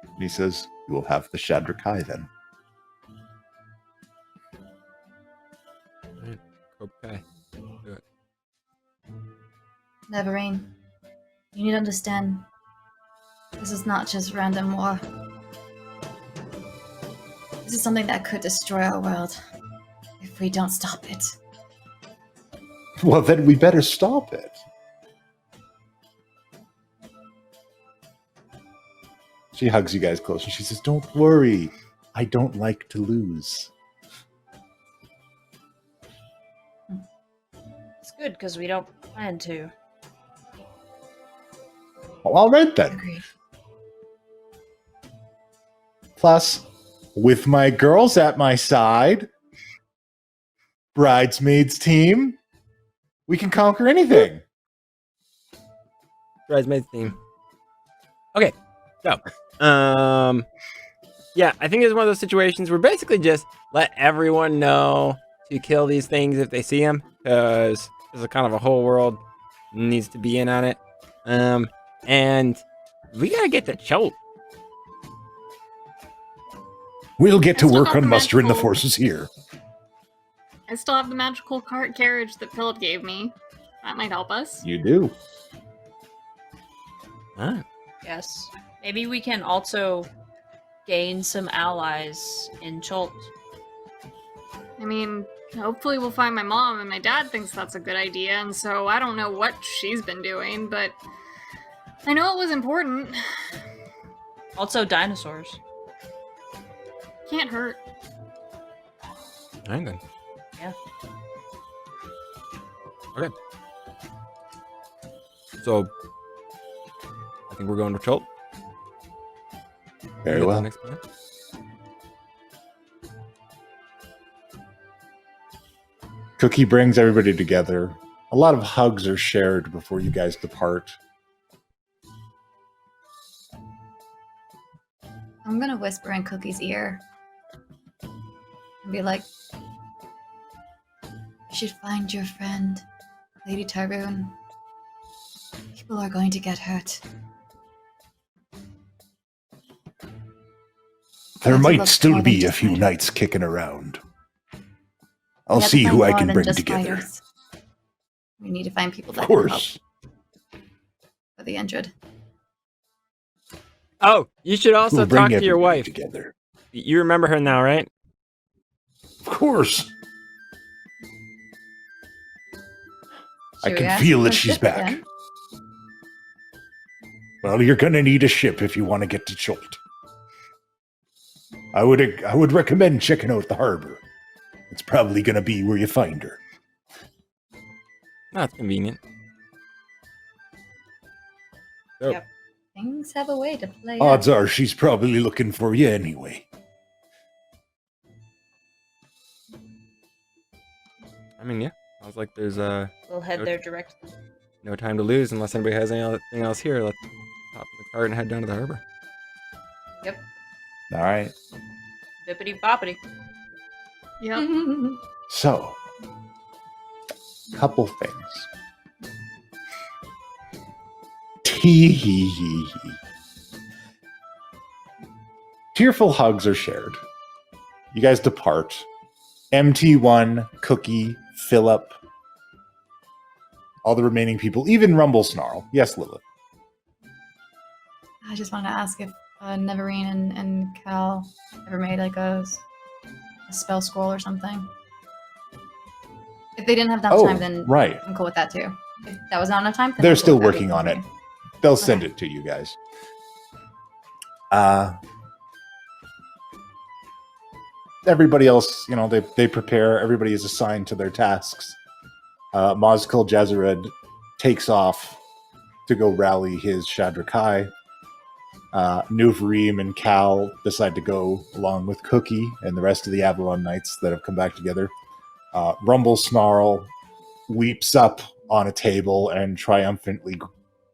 And he says, you will have the Shadrakai then. Okay. Do it. Neverine, you need to understand, this is not just random war. This is something that could destroy our world if we don't stop it. Well, then we better stop it. She hugs you guys close and she says, don't worry. I don't like to lose. It's good because we don't plan to. Well, all right then. Agreed. Plus, with my girls at my side, bridesmaids team, we can conquer anything. Bridesmaids theme. Okay, so yeah, I think it's one of those situations where basically just let everyone know to kill these things if they see them, because there's a kind of a whole world needs to be in on it. And we gotta get to Cholt. We'll get to I still work got on the mustering the magical- forces here. I still have the magical cart carriage that Philip gave me. That might help us. You do. Ah, Yes. Maybe we can also gain some allies in Cholt. I mean, hopefully we'll find my mom, and my dad thinks that's a good idea, and so I don't know what she's been doing, but I know it was important. Also, dinosaurs. Can't hurt. hang on. Yeah. Okay. So, I think we're going to Cholt. Very Get the well. next plan. Cookie brings everybody together. A lot of hugs are shared before you guys depart. I'm gonna whisper in Cookie's ear and be like, you should find your friend, Lady Tyroon. People are going to get hurt. There Let's might look still more than be a just few fighters. knights kicking around. I'll We have to see find who I more can than bring just together. fighters. We need to find people that Of can help course. for the injured. Oh, you should also We'll bring talk to your everybody wife. together. You remember her now, right? Of course. I Should we can ask feel for that a she's ship back. again? Well, you're gonna need a ship if you want to get to Cholt. I would recommend checking out the harbor. It's probably gonna be where you find her. That's convenient. So, Yep. Things have a way to play Odds out. are she's probably looking for you anyway. I mean, yeah, Sounds like there's We'll head there directly. no time to lose unless anybody has anything else here. Let's hop in the cart and head down to the harbor. Yep. All right. Bippity boppity. Yep. So, couple things. Tee. Tearful hugs are shared. You guys depart. MT1, Cookie, Philip, all the remaining people, even Rumble Snarl. Yes, Lilith. I just wanted to ask if Neverine and Cal ever made like a spell scroll or something. If they didn't have enough time, then right. I'm cool with that too. If that was not enough time, then They're I'm cool still with that working too. on it. They'll send it to you guys. Everybody else, they prepare. Everybody is assigned to their tasks. Mazkul Jazared takes off to go rally his Shadrakai. Nuvreem and Cal decide to go along with Cookie and the rest of the Avalon Knights that have come back together. Rumble Snarl leaps up on a table and triumphantly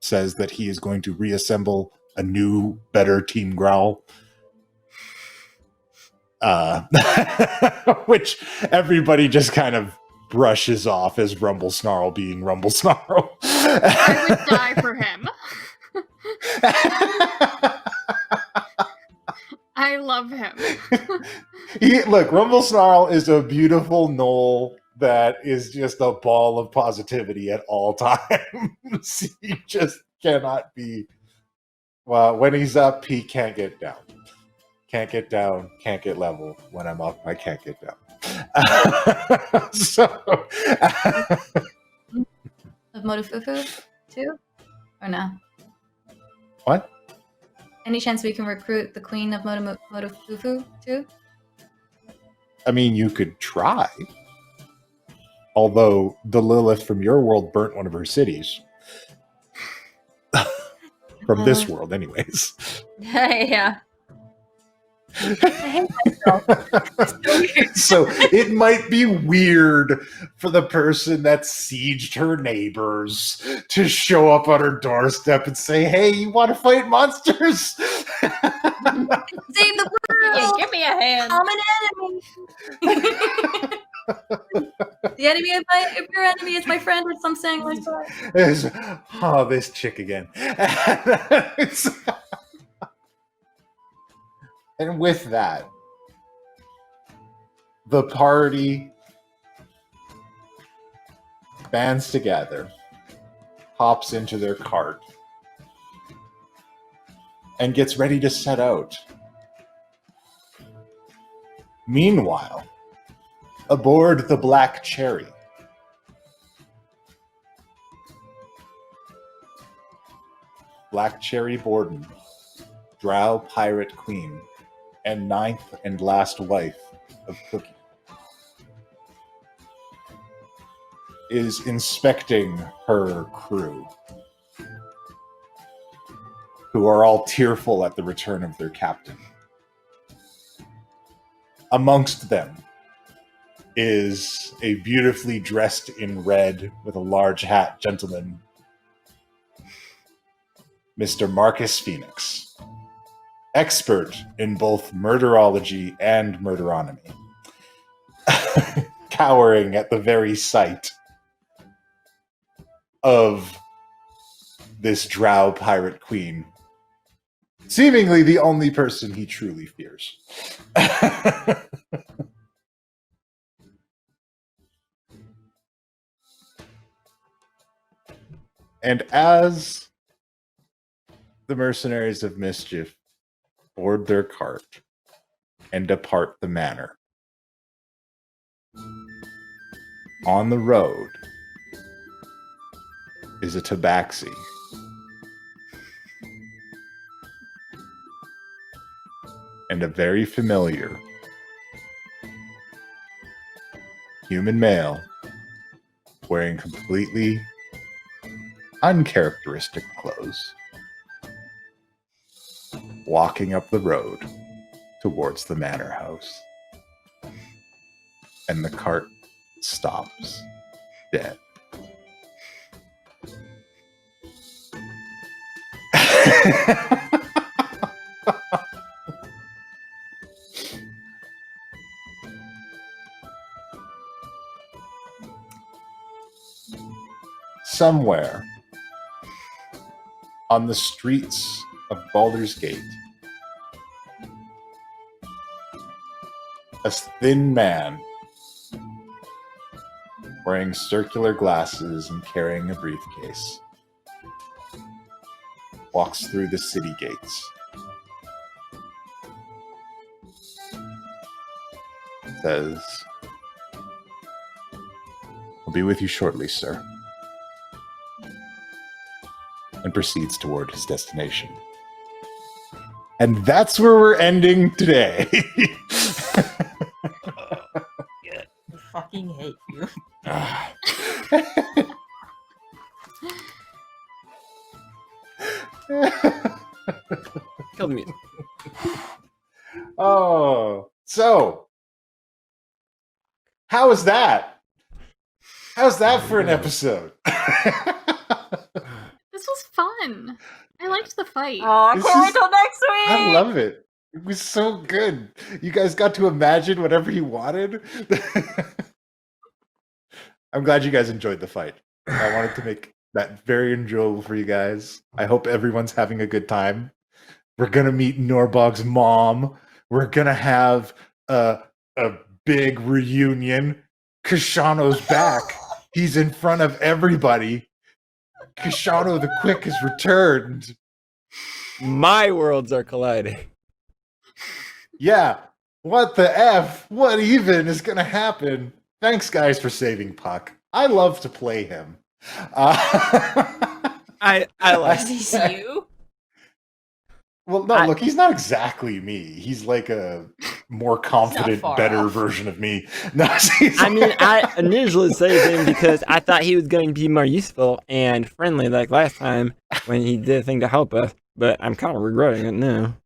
says that he is going to reassemble a new, better Team Growl. Which everybody just kind of brushes off as Rumble Snarl being Rumble Snarl. I would die for him. I love him. Look, Rumble Snarl is a beautiful gnoll that is just a ball of positivity at all times. He just cannot be... Well, when he's up, he can't get down. Can't get down, can't get level. When I'm up, I can't get down. Of Motofufu too? Or no? What? Any chance we can recruit the queen of Motofufu too? I mean, you could try. Although the Lilith from your world burnt one of her cities. From this world, anyways. Yeah. I hate myself. So it might be weird for the person that sieged her neighbors to show up on her doorstep and say, "Hey, you want to fight monsters?" Save the world! Yeah, give me a hand. I'm an enemy. The enemy of if your enemy is my friend, or something like that. This chick again. And with that, the party bands together, hops into their cart, and gets ready to set out. Meanwhile, aboard the Black Cherry, Black Cherry Borden, Drow Pirate Queen, and ninth and last wife of Cookie, is inspecting her crew, who are all tearful at the return of their captain. Amongst them is a beautifully dressed in red with a large hat gentleman, Mr. Marcus Phoenix, expert in both murderology and murderonomy, cowering at the very sight of this drow pirate queen, seemingly the only person he truly fears. And as the mercenaries of mischief board their cart and depart the manor, on the road is a tabaxi. And a very familiar human male wearing completely uncharacteristic clothes, walking up the road towards the manor house. And the cart stops dead. Somewhere on the streets of Baldur's Gate, a thin man wearing circular glasses and carrying a briefcase walks through the city gates. Says, "I'll be with you shortly, sir," and proceeds toward his destination. And that's where we're ending today. I fucking hate you. Kill the music. Oh, so how was that? How's that for an episode? This was fun. I liked the fight. Oh, I This can't wait is- till next week. I love it. It was so good. You guys got to imagine whatever you wanted. I'm glad you guys enjoyed the fight. I wanted to make that very enjoyable for you guys. I hope everyone's having a good time. We're gonna meet Norbog's mom. We're gonna have a big reunion. Kashano's back. He's in front of everybody. Kashano the Quick has returned. My worlds are colliding. Yeah. What the F? What even is gonna happen? Thanks, guys, for saving Puck. I love to play him. I like Is he you? Well, no, look, he's not exactly me. He's like a more confident, far better off. version of me. No, he's I mean, I initially saved him because I thought he was going to be more useful and friendly like last time when he did a thing to help us, but I'm kind of regretting it now.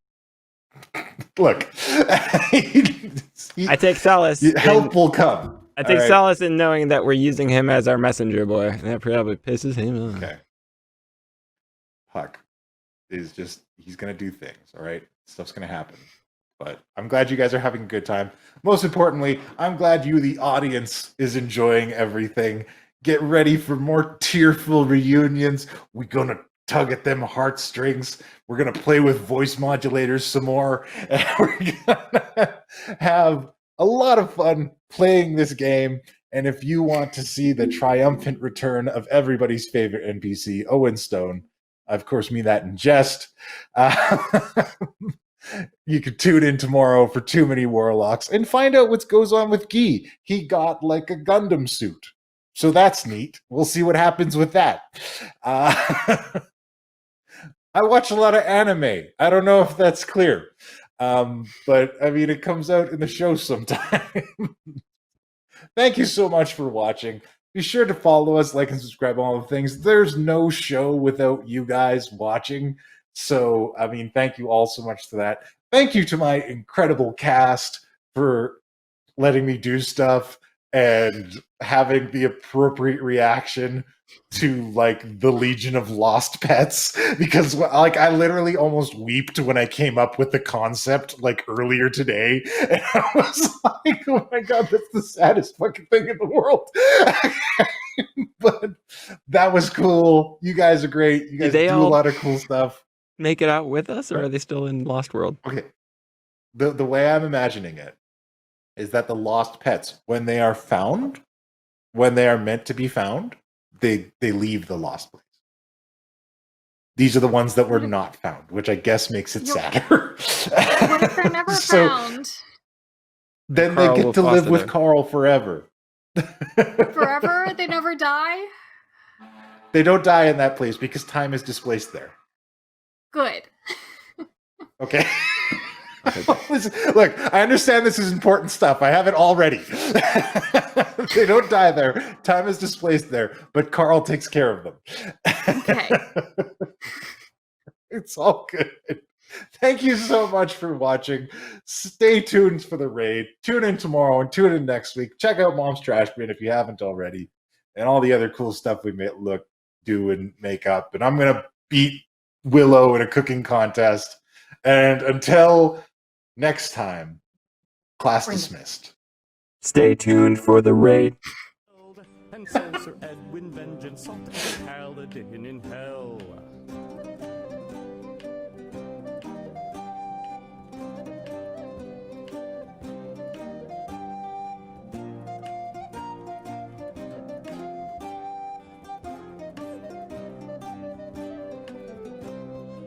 look. I take solace. Help will come. I take all right? solace in knowing that we're using him as our messenger boy. That probably pisses him off. Okay. Puck is just, he's going to do things, all right? Stuff's going to happen. But I'm glad you guys are having a good time. Most importantly, I'm glad you, the audience, is enjoying everything. Get ready for more tearful reunions. We're going to tug at them heartstrings. We're going to play with voice modulators some more. And we're going to have a lot of fun playing this game. And if you want to see the triumphant return of everybody's favorite NPC, Owen Stone, I of course mean that in jest, you can tune in tomorrow for Too Many Warlocks and find out what goes on with Guy. He got like a Gundam suit. So that's neat. We'll see what happens with that. I watch a lot of anime. I don't know if that's clear. But I mean, it comes out in the show sometime. Thank you so much for watching. Be sure to follow us, like and subscribe, all the things. There's no show without you guys watching. So, I mean, thank you all so much for that. Thank you to my incredible cast for letting me do stuff and having the appropriate reaction to like the Legion of Lost Pets, because like I literally almost weeped when I came up with the concept like earlier today, and I was like, oh my god, that's the saddest fucking thing in the world. But that was cool. You guys are great. You guys they do a all- lot of cool stuff. Make it out with us, or are they still in Lost World? Okay, the way I'm imagining it is that the lost pets, when they are found, when they are meant to be found, they leave the lost place. These are the ones that were not found, which I guess makes it sadder. What if they're never So found? then Carl they will get to live foster with them. Carl forever. Forever? They never die? They don't die in that place because time is displaced there. Good. Okay. Listen, look, I understand this is important stuff. I have it all ready. They don't die there. Time is displaced there, but Carl takes care of them. Okay. It's all good. Thank you so much for watching. Stay tuned for the raid. Tune in tomorrow and tune in next week. Check out Mom's Trash Bin if you haven't already. and all the other cool stuff we do and make up. And I'm going to beat Willow in a cooking contest. And until next time, class dismissed. Stay tuned for the raid. And so Sir Edwin Vengeance sought a paladin in hell.